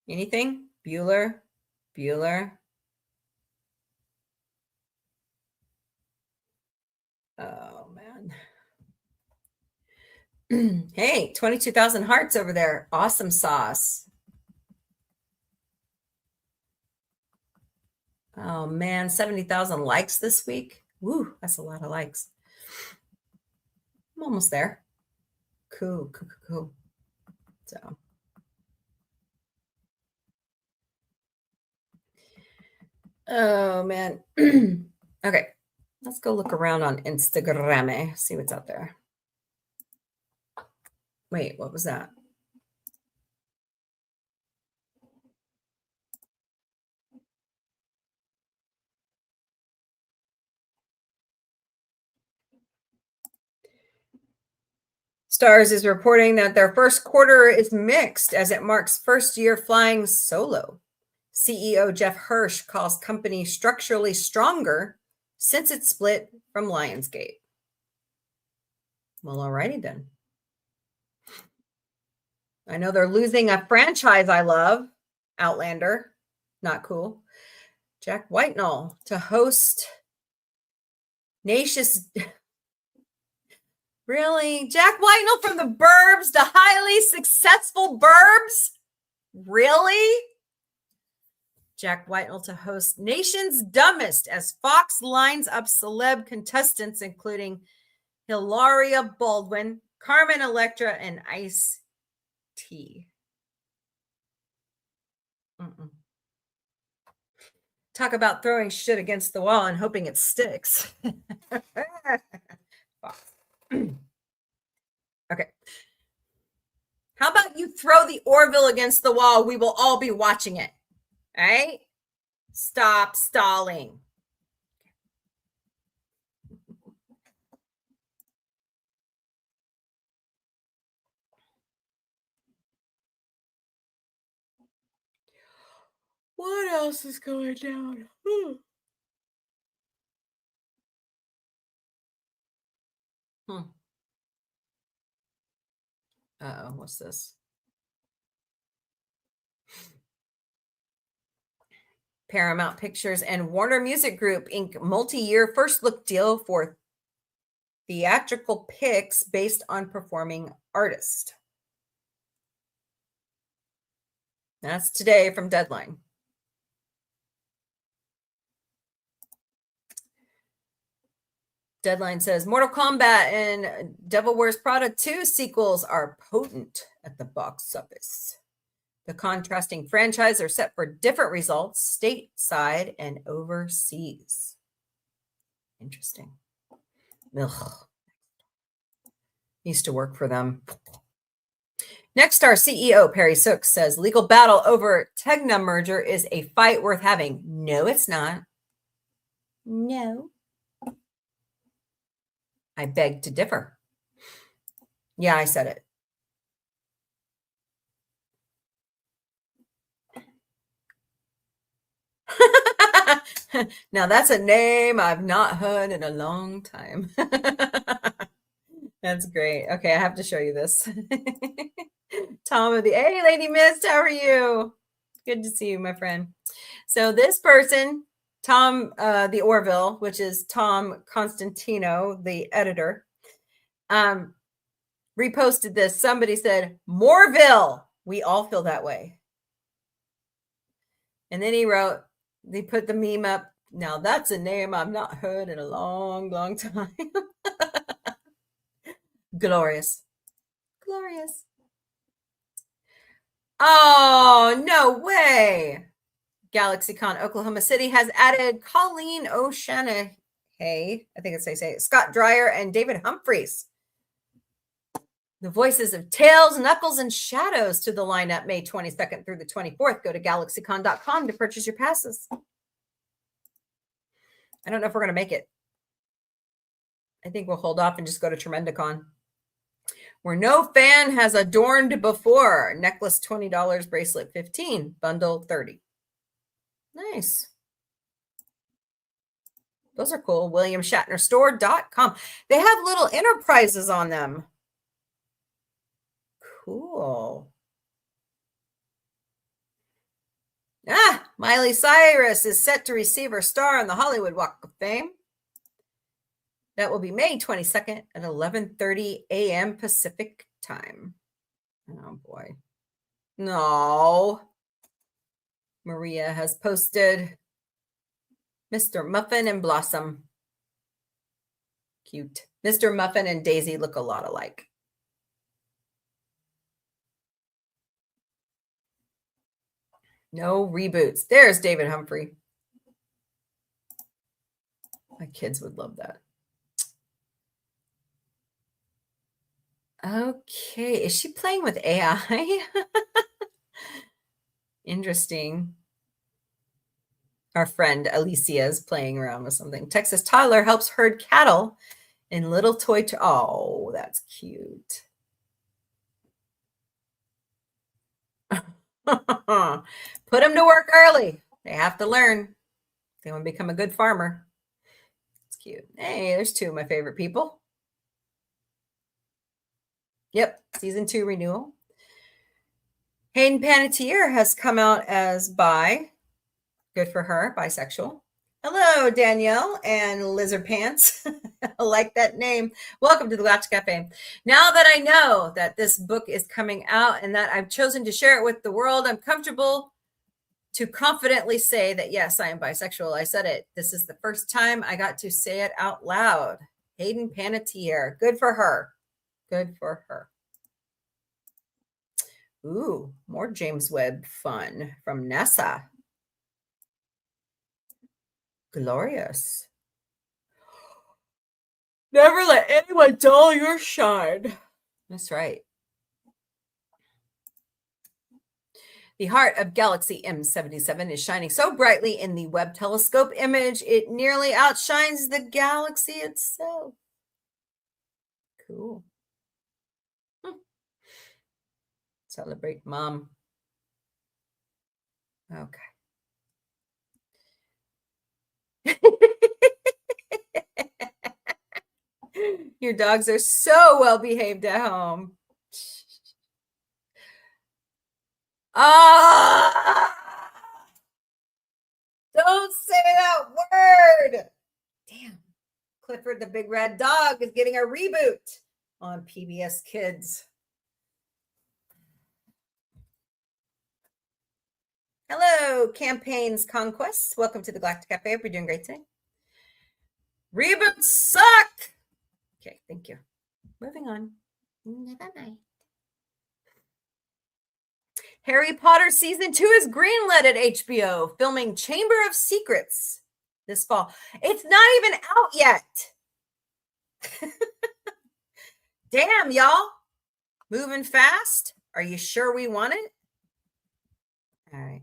Anything? Bueller. Oh, man. Hey, 22,000 hearts over there. Awesome sauce. Oh, man, 70,000 likes this week. Woo, that's a lot of likes. I'm almost there. Cool. So. Oh, man. Okay, let's go look around on Instagram, see what's out there. Wait, what was that? Stars is reporting that their first quarter is mixed as it marks first year flying solo. CEO Jeff Hirsch calls company structurally stronger since it split from Lionsgate. Well, alrighty then. I know they're losing a franchise I love, Outlander. Not cool. Jack Whitnall to host Nacious. Really? Jack Whitnall from the Burbs, the highly successful Burbs? Really? Jack Whitnall to host Nation's Dumbest as Fox lines up celeb contestants, including Hilaria Baldwin, Carmen Electra, and Ice-T. Talk about throwing shit against the wall and hoping it sticks. Okay. How about you throw the Orville against the wall? We will all be watching it. All right? Stop stalling. What else is going down? Uh-oh, what's this? Paramount Pictures and Warner Music Group Inc. multi-year first look deal for theatrical picks based on performing artist. That's today from Deadline. Deadline says Mortal Kombat and Devil Wears Prada 2 sequels are potent at the box office. The contrasting franchises are set for different results stateside and overseas. Interesting. Ugh. Used to work for them. Nexstar CEO Perry Sook says legal battle over Tegna merger is a fight worth having. No, it's not. No. I beg to differ. Yeah, I said it. Now that's a name I've not heard in a long time. That's great. Okay, I have to show you this. Tom of the Hey, Lady Mist, how are you? Good to see you, my friend. So this person, Tom, the Orville, which is Tom Constantino, the editor, reposted this. Somebody said, Moreville. We all feel that way. And then they put the meme up. Now that's a name I've not heard in a long, long time. Glorious. Glorious. Oh, no way. GalaxyCon Oklahoma City has added Colleen O'Shanahay, I think it's say Scott Dreyer, and David Humphreys, the voices of Tails, Knuckles, and Shadows, to the lineup May 22nd through the 24th. Go to galaxycon.com to purchase your passes. I don't know if we're going to make it. I think we'll hold off and just go to Tremendacon, where no fan has adorned before. Necklace $20, bracelet $15, bundle $30. Nice. Those are cool. WilliamShatnerStore.com. They have little enterprises on them. Cool. Miley Cyrus is set to receive her star on the Hollywood Walk of Fame. That will be May 22nd at 11:30 a.m. Pacific time. Oh, boy. No. Maria has posted Mr. Muffin and Blossom. Cute. Mr. Muffin and Daisy look a lot alike. No reboots. There's David Humphrey. My kids would love that. Okay. Is she playing with AI? Interesting. Our friend Alicia is playing around with something. Texas toddler helps herd cattle in little toy. Oh, that's cute. Put them to work early. They have to learn. They want to become a good farmer. It's cute. Hey, there's two of my favorite people. Yep, season 2 renewal. Hayden Panettiere has come out as bi. Good for her, bisexual. Hello, Danielle and Lizard Pants. I like that name. Welcome to the Galactic Café. Now that I know that this book is coming out and that I've chosen to share it with the world, I'm comfortable to confidently say that, yes, I am bisexual. I said it. This is the first time I got to say it out loud. Hayden Panettiere. Good for her. Good for her. Ooh, more James Webb fun from NASA. Glorious. Never let anyone dull your shine. That's right. The heart of Galaxy M77 is shining so brightly in the Webb telescope image, it nearly outshines the galaxy itself. Cool. Celebrate Mom. Okay. Your dogs are so well behaved at home. Don't say that word. Damn. Clifford the Big Red Dog is getting a reboot on PBS Kids. Hello, Campaigns Conquest. Welcome to the Galactic Cafe. Hope you're doing great today. Reboots suck. Okay, thank you. Moving on. Never mind. Harry Potter Season 2 is greenlit at HBO, filming Chamber of Secrets this fall. It's not even out yet. Damn, y'all. Moving fast. Are you sure we want it? All right.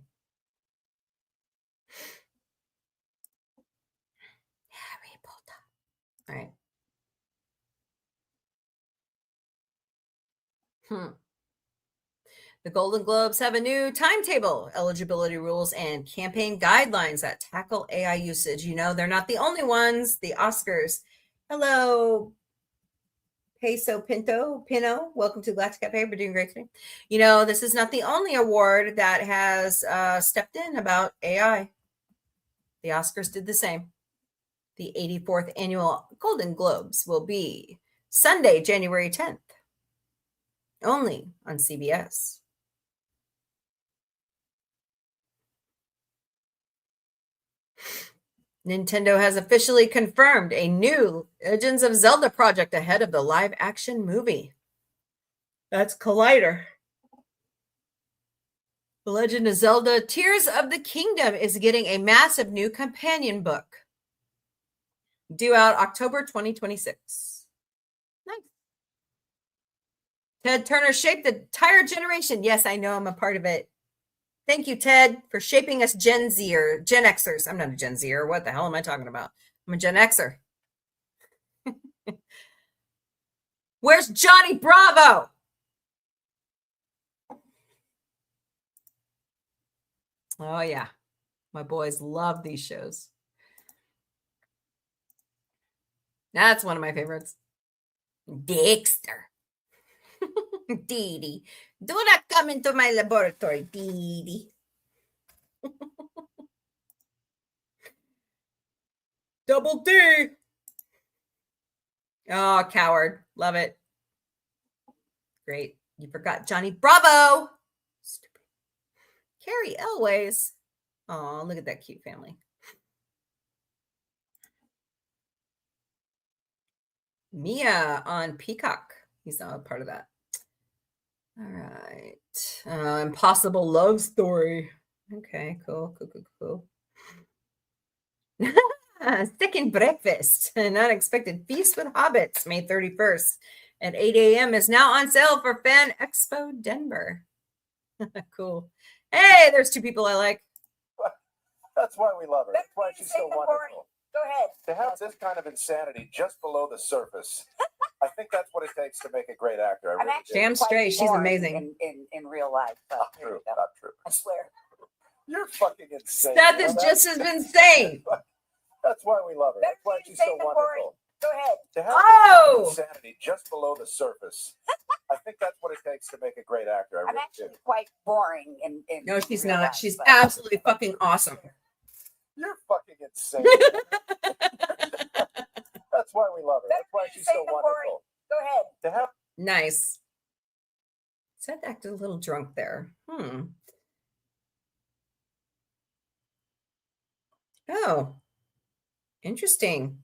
Harry Potter. All right. The Golden Globes have a new timetable, eligibility rules, and campaign guidelines that tackle AI usage. You know, they're not the only ones. The Oscars. Hello, Pino. Welcome to Galactic Café. We're doing great today. You know, this is not the only award that has stepped in about AI. The Oscars did the same. The 84th annual Golden Globes will be Sunday, January 10th, only on CBS. Nintendo has officially confirmed a new Legends of Zelda project ahead of the live-action movie. That's Collider. The Legend of Zelda Tears of the Kingdom is getting a massive new companion book due out October 2026. Nice. Ted Turner shaped the entire generation. Yes, I know I'm a part of it. Thank you, Ted, for shaping us Gen Z or Gen Xers. I'm not a Gen Zer. What the hell am I talking about? I'm a Gen Xer. Where's Johnny Bravo? Oh, yeah. My boys love these shows. That's one of my favorites. Dexter. Dee Dee. Do not come into my laboratory, Dee Dee. Double D. Oh, coward. Love it. Great. You forgot Johnny Bravo. Stupid. Carrie Elways. Oh, look at that cute family. Mia on Peacock. He's not a part of that. All right. Impossible Love Story. Okay, cool. Second Breakfast, an unexpected feast with hobbits, May 31st at 8 a.m. is now on sale for Fan Expo Denver. Cool. Hey, there's two people I like. That's why we love her. That's why she's so wonderful. Go ahead. To have this kind of insanity just below the surface, I think that's what it takes to make a great actor. I I'm really actually do. Damn quite straight, she's boring amazing. in real life. But Not there true. you go. Not true. I swear. You're fucking insane. Seth You know is that? just as insane. That's why we love her. That's why she's so Insane and boring. wonderful. Go ahead. To have Oh! this kind of insanity just below the surface, I think that's what it takes to make a great actor. I I'm really actually do. quite boring in No, she's real not. life, She's but- absolutely fucking awesome. You're fucking insane. That's why we love her. That's why she's so Insane and boring. wonderful. Go ahead. To have Nice. Seth acted a little drunk there. Oh, interesting.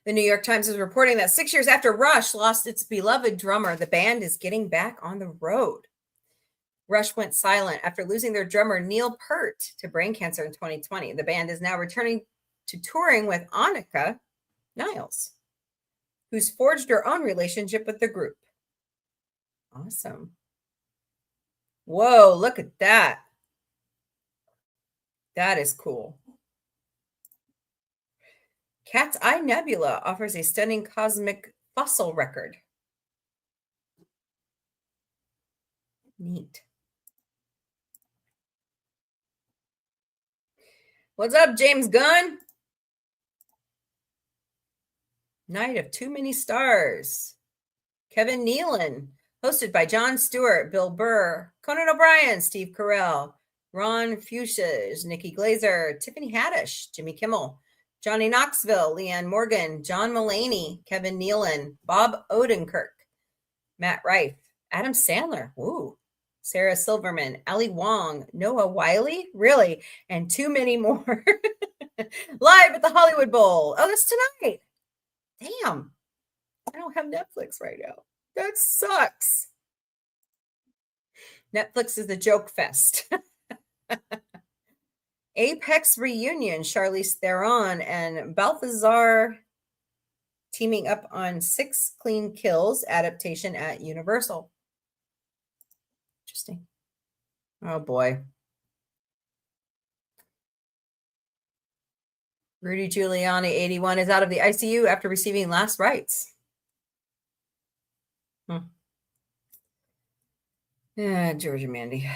The New York Times is reporting that 6 years after Rush lost its beloved drummer, the band is getting back on the road. Rush went silent after losing their drummer Neil Peart to brain cancer in 2020. The band is now returning to touring with Annika Niles, who's forged her own relationship with the group. Awesome. Whoa, look at that. That is cool. Cat's Eye Nebula offers a stunning cosmic fossil record. Neat. What's up, James Gunn? Night of Too Many Stars. Kevin Nealon, hosted by Jon Stewart, Bill Burr, Conan O'Brien, Steve Carell, Ron Fuchs, Nikki Glazer, Tiffany Haddish, Jimmy Kimmel, Johnny Knoxville, Leanne Morgan, John Mulaney, Kevin Nealon, Bob Odenkirk, Matt Rife, Adam Sandler, woo, Sarah Silverman, Ali Wong, Noah Wiley, really, and too many more. Live at the Hollywood Bowl. Oh, that's tonight. Damn. I don't have Netflix right now. That sucks. Netflix is the joke fest. Apex Reunion, Charlize Theron and Balthazar teaming up on 6 Clean Kills adaptation at Universal. Interesting. Oh boy. Rudy Giuliani, 81, is out of the ICU after receiving last rites. Yeah, Georgia Mandy.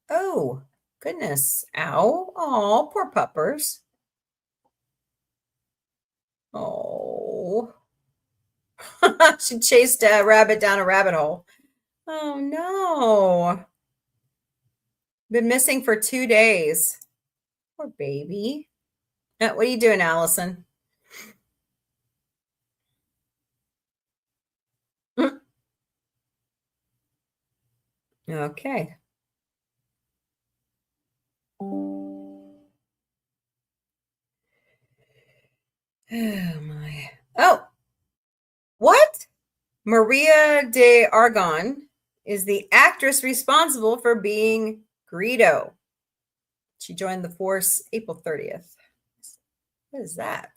Oh, goodness. Ow. Oh, poor puppers. Oh. She chased a rabbit down a rabbit hole. Oh, no. Been missing for 2 days. Poor baby. What are you doing, Allison? Okay. Oh, my. Oh, what? Maria de Argon is the actress responsible for being Greedo. She joined the force April 30th. What is that?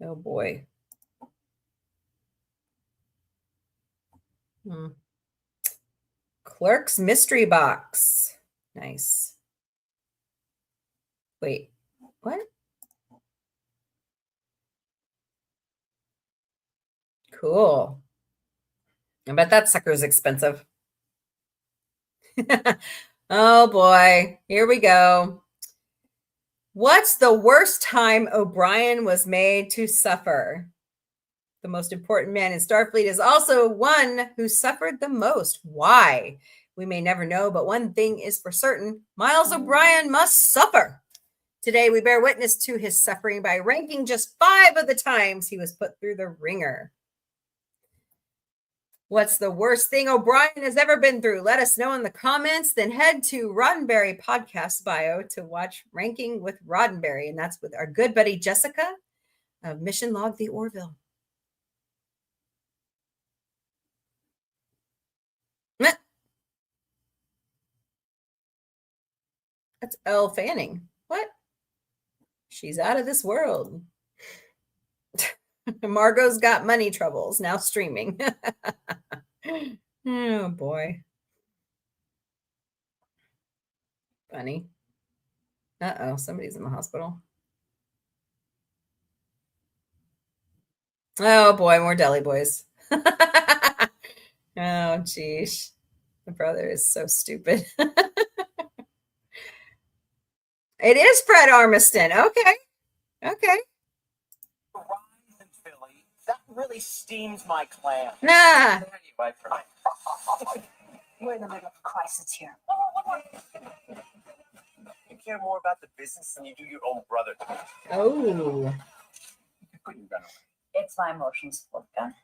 Oh boy. Clerk's mystery box. Nice. Wait, what? Cool. I bet that sucker's expensive. Oh boy, here we go. What's the worst time O'Brien was made to suffer? The most important man in Starfleet is also one who suffered the most. Why? We may never know, but one thing is for certain. Miles O'Brien must suffer. Today, we bear witness to his suffering by ranking just 5 of the times he was put through the ringer. What's the worst thing O'Brien has ever been through? Let us know in the comments. Then head to Roddenberry Podcast bio to watch Ranking with Roddenberry. And that's with our good buddy Jessica of Mission Log the Orville. That's Elle Fanning. What? She's out of this world. Margot's got money troubles, now streaming. Oh, boy. Funny. Uh-oh, somebody's in the hospital. Oh, boy, more deli boys. Oh, geez. The brother is so stupid. It is Fred Armiston. Okay. Okay. Rise in Philly. That really steams my clam. Nah. We're in the middle of a crisis here. You care more about the business than you do your own brother. Oh. Put your gun away. It's my emotions, Wolfgang.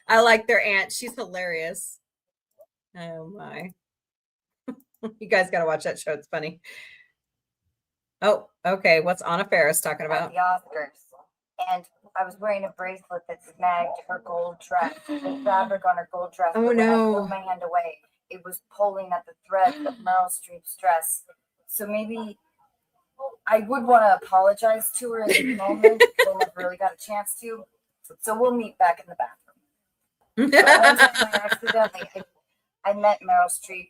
I like their aunt. She's hilarious. Oh, my. You guys got to watch that show. It's funny. Oh, okay. What's Anna Faris talking At about? the Oscars. And I was wearing a bracelet that snagged her gold dress, the fabric on her gold dress. Oh, but when I no. pulled my hand away, it was pulling at the threads of Meryl Streep's dress. So maybe I would want to apologize to her in the moment because I never really got a chance to. So we'll meet back in the bathroom. But one time I accidentally, I met Meryl Streep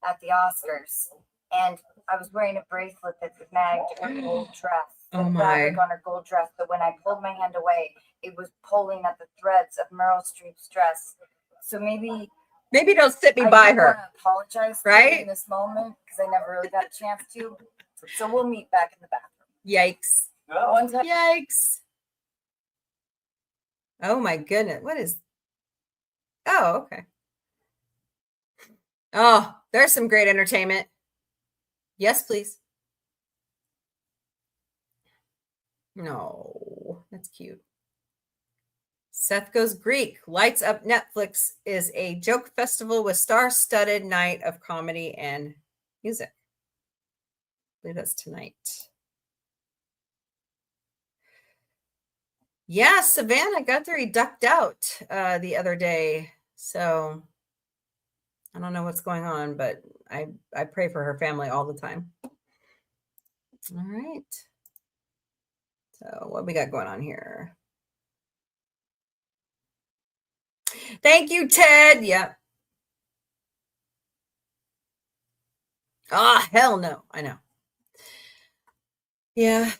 at the Oscars, and I was wearing a bracelet that snagged her gold dress. Oh, the my. fabric on her gold dress, but when I pulled my hand away, it was pulling at the threads of Meryl Streep's dress. So maybe don't sit me I by do her. wanna apologize to her Right? in this moment because I never really got a chance to. So we'll meet back in the bathroom. Yikes. One time. Yikes. Oh, my goodness. What is... Oh, okay. Oh, there's some great entertainment. Yes, please. No, that's cute. Seth Goes Greek. Lights Up Netflix is a joke festival with star-studded night of comedy and music. I believe that's tonight. Yeah, Savannah Guthrie ducked out the other day. So I don't know what's going on, but I pray for her family all the time. All right. So what we got going on here? Thank you, Ted. Yep. Ah, hell no. I know. Yeah.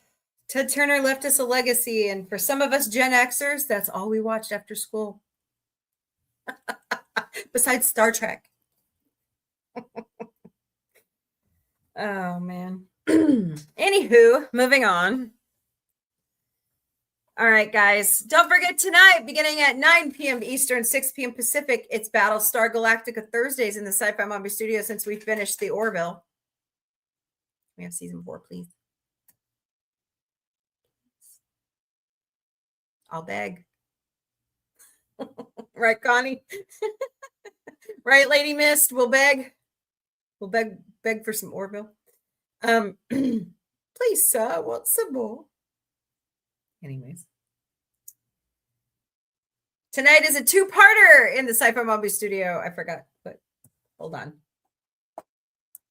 Ted Turner left us a legacy. And for some of us Gen Xers, that's all we watched after school. Besides Star Trek. Oh, man. Anywho, moving on. All right, guys. Don't forget tonight, beginning at 9 p.m. Eastern, 6 p.m. Pacific, it's Battlestar Galactica Thursdays in the Sci-Fi Mombie studio since we finished the Orville. We have season 4, please. I'll beg. Right, Connie? Right, Lady Mist? We'll beg. We'll beg for some Orville. Please, sir, I want some more. Anyways. Tonight is a 2-parter in the Sci-Fi Mombie studio. I forgot, but hold on.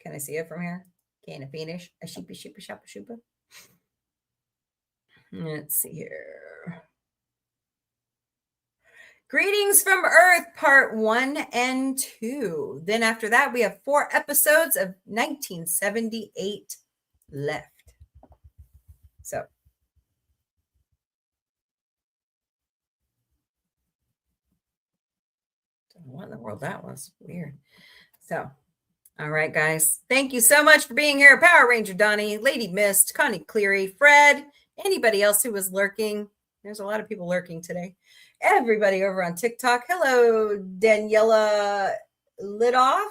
Can I see it from here? Can I finish? A sheepy, sheepy, shoppa, shoopa. Let's see here. Greetings from Earth, part 1 and 2. Then after that, we have 4 episodes of 1978 left. So. What in the world that was? Weird. So, all right, guys. Thank you so much for being here. Power Ranger Donnie, Lady Mist, Connie Cleary, Fred, anybody else who was lurking. There's a lot of people lurking today. Everybody over on TikTok. Hello, Daniela Litoff.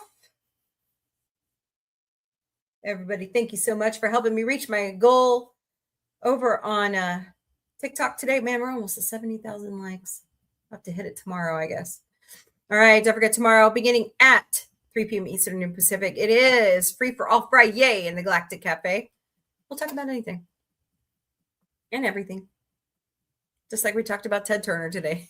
Everybody, thank you so much for helping me reach my goal over on TikTok today. Man, we're almost at 70,000 likes. I'll have to hit it tomorrow, I guess. All right, don't forget tomorrow, beginning at 3 p.m. Eastern and Pacific, it is free for all FriYAY in the Galactic Café. We'll talk about anything and everything. Just like we talked about Ted Turner today.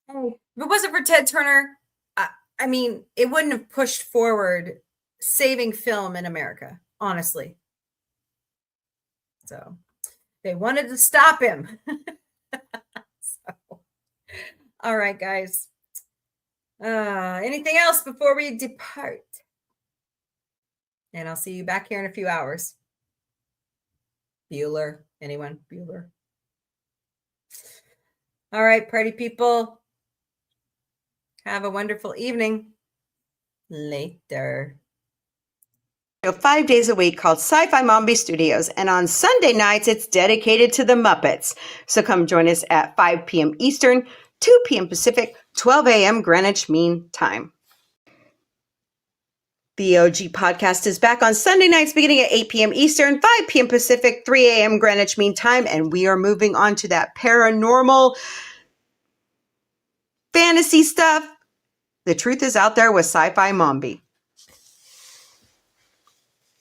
Hey, if it wasn't for Ted Turner, I mean, it wouldn't have pushed forward saving film in America, honestly. So they wanted to stop him. So, all right, guys. Anything else before we depart? And I'll see you back here in a few hours. Bueller. Anyone? Bueller. All right, party people. Have a wonderful evening. Later. 5 days a week called Sci-Fi Mombie Studios, and on Sunday nights it's dedicated to the Muppets. So come join us at 5 p.m. Eastern, 2 p.m. Pacific, 12 a.m. Greenwich Mean Time. The OG podcast is back on Sunday nights beginning at 8 p.m. Eastern, 5 p.m. Pacific, 3 a.m. Greenwich Mean Time, and we are moving on to that paranormal fantasy stuff. The truth is out there with Sci-Fi Mombie.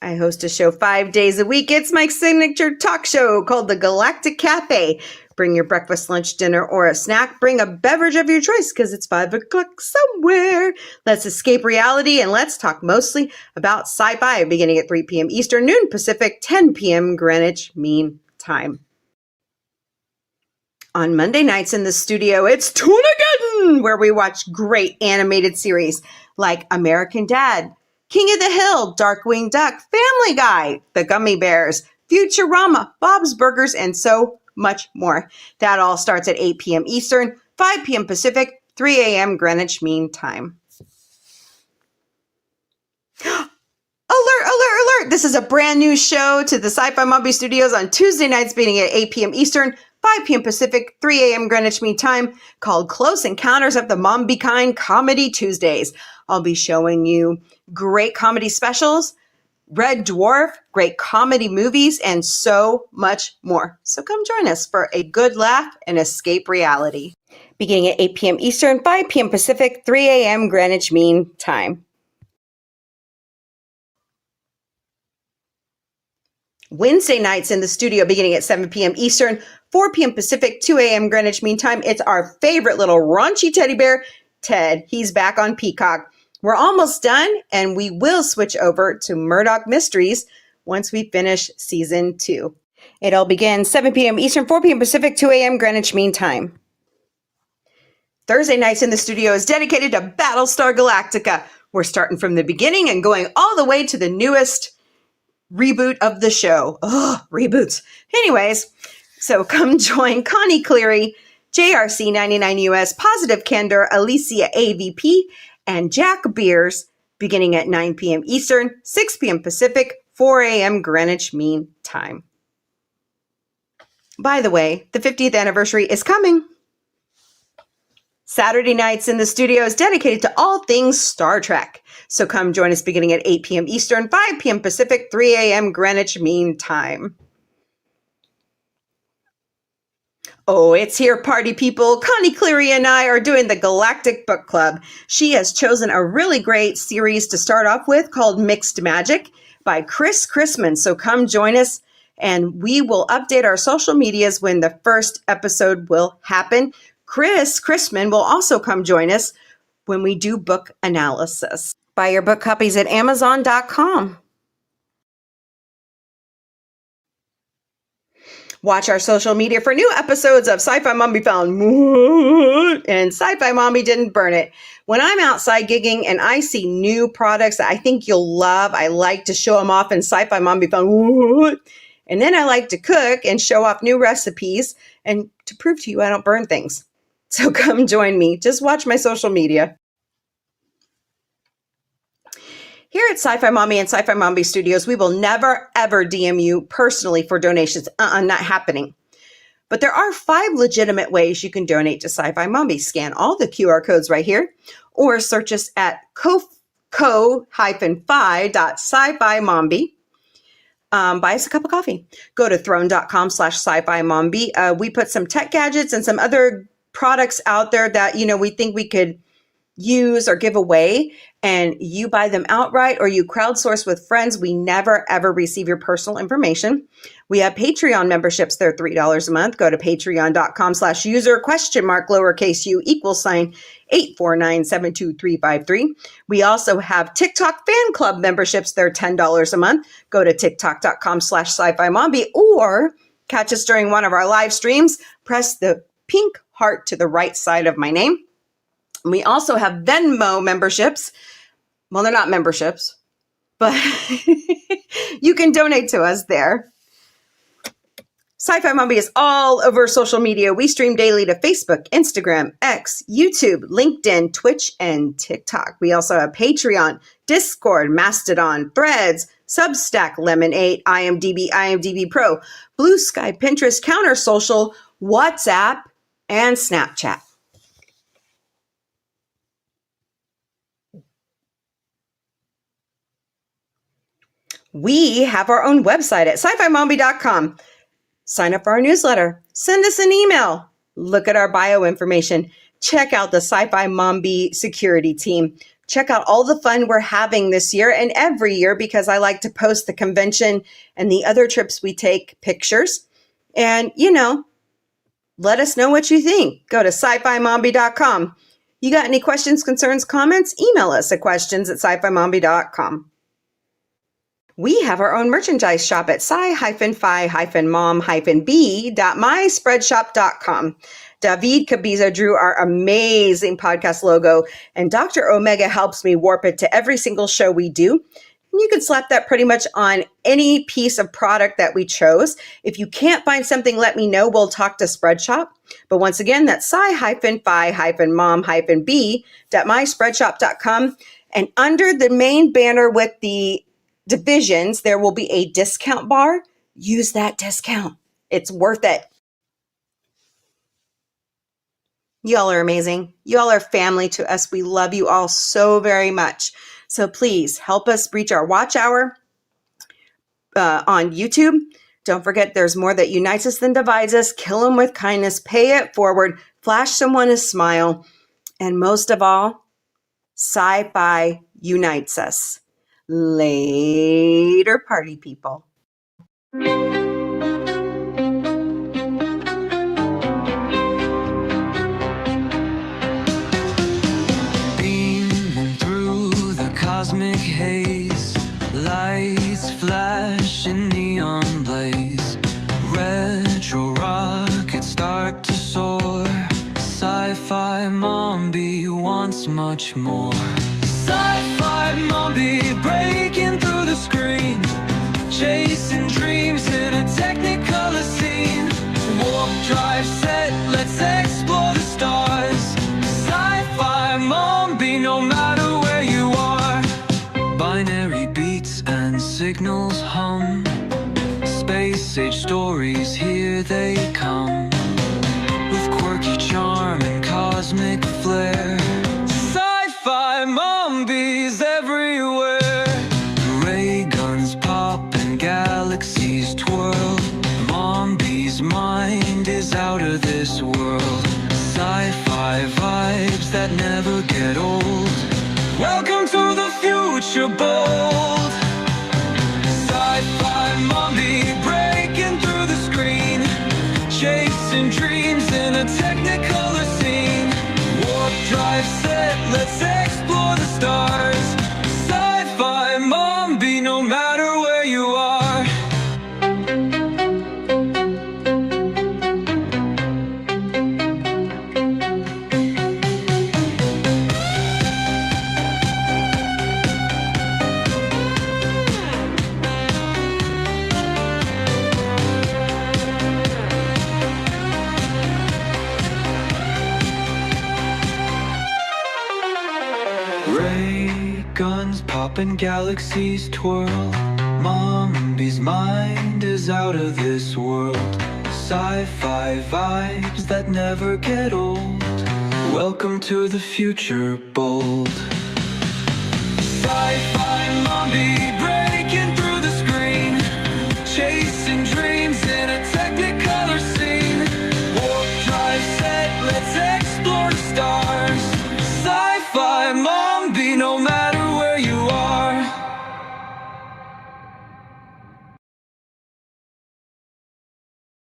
I host a show 5 days a week. It's my signature talk show called the Galactic Café. Bring your breakfast, lunch, dinner, or a snack. Bring a beverage of your choice because it's 5 o'clock somewhere. Let's escape reality and let's talk mostly about sci-fi beginning at 3 p.m. Eastern, noon Pacific, 10 p.m. Greenwich Mean Time. On Monday nights in the studio, it's Toonageddon, where we watch great animated series like American Dad, King of the Hill, Darkwing Duck, Family Guy, The Gummy Bears, Futurama, Bob's Burgers, and so much more. That all starts at 8 p.m. Eastern, 5 p.m. Pacific, 3 a.m. Greenwich Mean Time. Alert, alert, alert! This is a brand new show to the Sci-Fi Mombie Studios on Tuesday nights beginning at 8 p.m. Eastern, 5 p.m. Pacific, 3 a.m. Greenwich Mean Time, called Close Encounters of the Mombie Kind Comedy Tuesdays. I'll be showing you great comedy specials, Red Dwarf, great comedy movies, and so much more. So come join us for a good laugh and escape reality. Beginning at 8 p.m. Eastern, 5 p.m. Pacific, 3 a.m. Greenwich Mean Time. Wednesday nights in the studio beginning at 7 p.m. Eastern, 4 p.m. Pacific, 2 a.m. Greenwich Mean Time. It's our favorite little raunchy teddy bear, Ted. He's back on Peacock. We're almost done, and we will switch over to Murdoch Mysteries once we finish season 2. It all begins 7 p.m. Eastern, 4 p.m. Pacific, 2 a.m. Greenwich Mean Time. Thursday nights in the studio is dedicated to Battlestar Galactica. We're starting from the beginning and going all the way to the newest reboot of the show. Oh, reboots. Anyways, so come join Connie Cleary, JRC99US, Positive Candor, Alicia AVP, and Jack Beers beginning at 9 p.m. Eastern, 6 p.m. Pacific, 4 a.m. Greenwich Mean Time. By the way, the 50th anniversary is coming. Saturday nights in the studio is dedicated to all things Star Trek. So come join us beginning at 8 p.m. Eastern, 5 p.m. Pacific, 3 a.m. Greenwich Mean Time. Oh, it's here, party people. Connie Cleary and I are doing the Galactic Book Club. She has chosen a really great series to start off with called Mixed Magic by Chris Chrisman. So come join us, and we will update our social medias when the first episode will happen. Chris Chrisman will also come join us when we do book analysis. Buy your book copies at Amazon.com. Watch our social media for new episodes of Sci-Fi Mombie Found and Sci-Fi Mombie Didn't Burn It. When I'm outside gigging and I see new products that I think you'll love, I like to show them off in Sci-Fi Mombie Found. And then I like to cook and show off new recipes and to prove to you I don't burn things. So come join me. Just watch my social media. Here at Sci-Fi Mombie and Sci-Fi Mombie Studios, we will never, ever DM you personally for donations. Not happening. But there are 5 legitimate ways you can donate to Sci-Fi Mombie. Scan all the QR codes right here, or search us at co-fi.sci-fi-mombie. Buy us a cup of coffee. Go to throne.com/sci-fi mombie. We put some tech gadgets and some other products out there that, we think we could use or give away, and you buy them outright or you crowdsource with friends. We never, ever receive your personal information. We have Patreon memberships. They're $3 a month. Go to patreon.com/user?lowercase u = 849-72353. We also have TikTok fan club memberships. They're $10 a month. Go to tiktok.com/sci-fi mombie, or catch us during one of our live streams. Press the pink heart to the right side of my name. We also have Venmo memberships. Well, they're not memberships, but you can donate to us there. Sci-Fi Mombie is all over social media. We stream daily to Facebook, Instagram, X, YouTube, LinkedIn, Twitch, and TikTok. We also have Patreon, Discord, Mastodon, Threads, Substack, Lemon8, IMDb Pro, Blue Sky, Pinterest, Counter Social, WhatsApp, and Snapchat. We have our own website at sci-fi-mombie.com. Sign up for our newsletter. Send us an email. Look at our bio information. Check out the Sci-Fi Mombie security team. Check out all the fun we're having this year and every year, because I like to post the convention and the other trips we take pictures. And, let us know what you think. Go to sci-fi-mombie.com. You got any questions, concerns, comments? Email us at questions@sci-fi-mombie.com. We have our own merchandise shop at sci-fi-mom-b.myspreadshop.com. David Cabiza drew our amazing podcast logo, and Dr. Omega helps me warp it to every single show we do. And you can slap that pretty much on any piece of product that we chose. If you can't find something, let me know. We'll talk to Spreadshop. But once again, that's sci-fi-mom-b.myspreadshop.com. And under the main banner with the divisions, there will be a discount bar. Use that discount. It's worth it. Y'all are amazing. Y'all are family to us. We love you all so very much. So please help us reach our watch hour on YouTube. Don't forget, there's more that unites us than divides us. Kill them with kindness. Pay it forward. Flash someone a smile. And most of all, sci-fi unites us. Later, party people. Beaming through the cosmic haze, lights flash in neon blaze, retro rockets start to soar. Sci-fi Mombie wants much more. Sci-fi Mombie breaking through the screen, chasing dreams in a technicolor scene. Warp drive set, let's explore the stars. Sci-fi Mombie, no matter where you are. Binary beats and signals hum. Space age stories, here they come. With quirky charm and cosmic flair. Sci-fi Mombies everywhere. Ray guns pop and galaxies twirl. Mombie's mind is out of this world. Sci-fi vibes that never get old. Welcome to the future bold. Sci-fi Mombie breaking through the screen, chasing dreams in a technicolor scene. Warp drive set, let's explore the stars. Sci-fi Mombie, no matter where you are. Ray guns pop and galaxies twirl. Mombie's mind is out of this world. Sci-fi vibes that never get old. Welcome to the future bold. Sci-fi Mombie.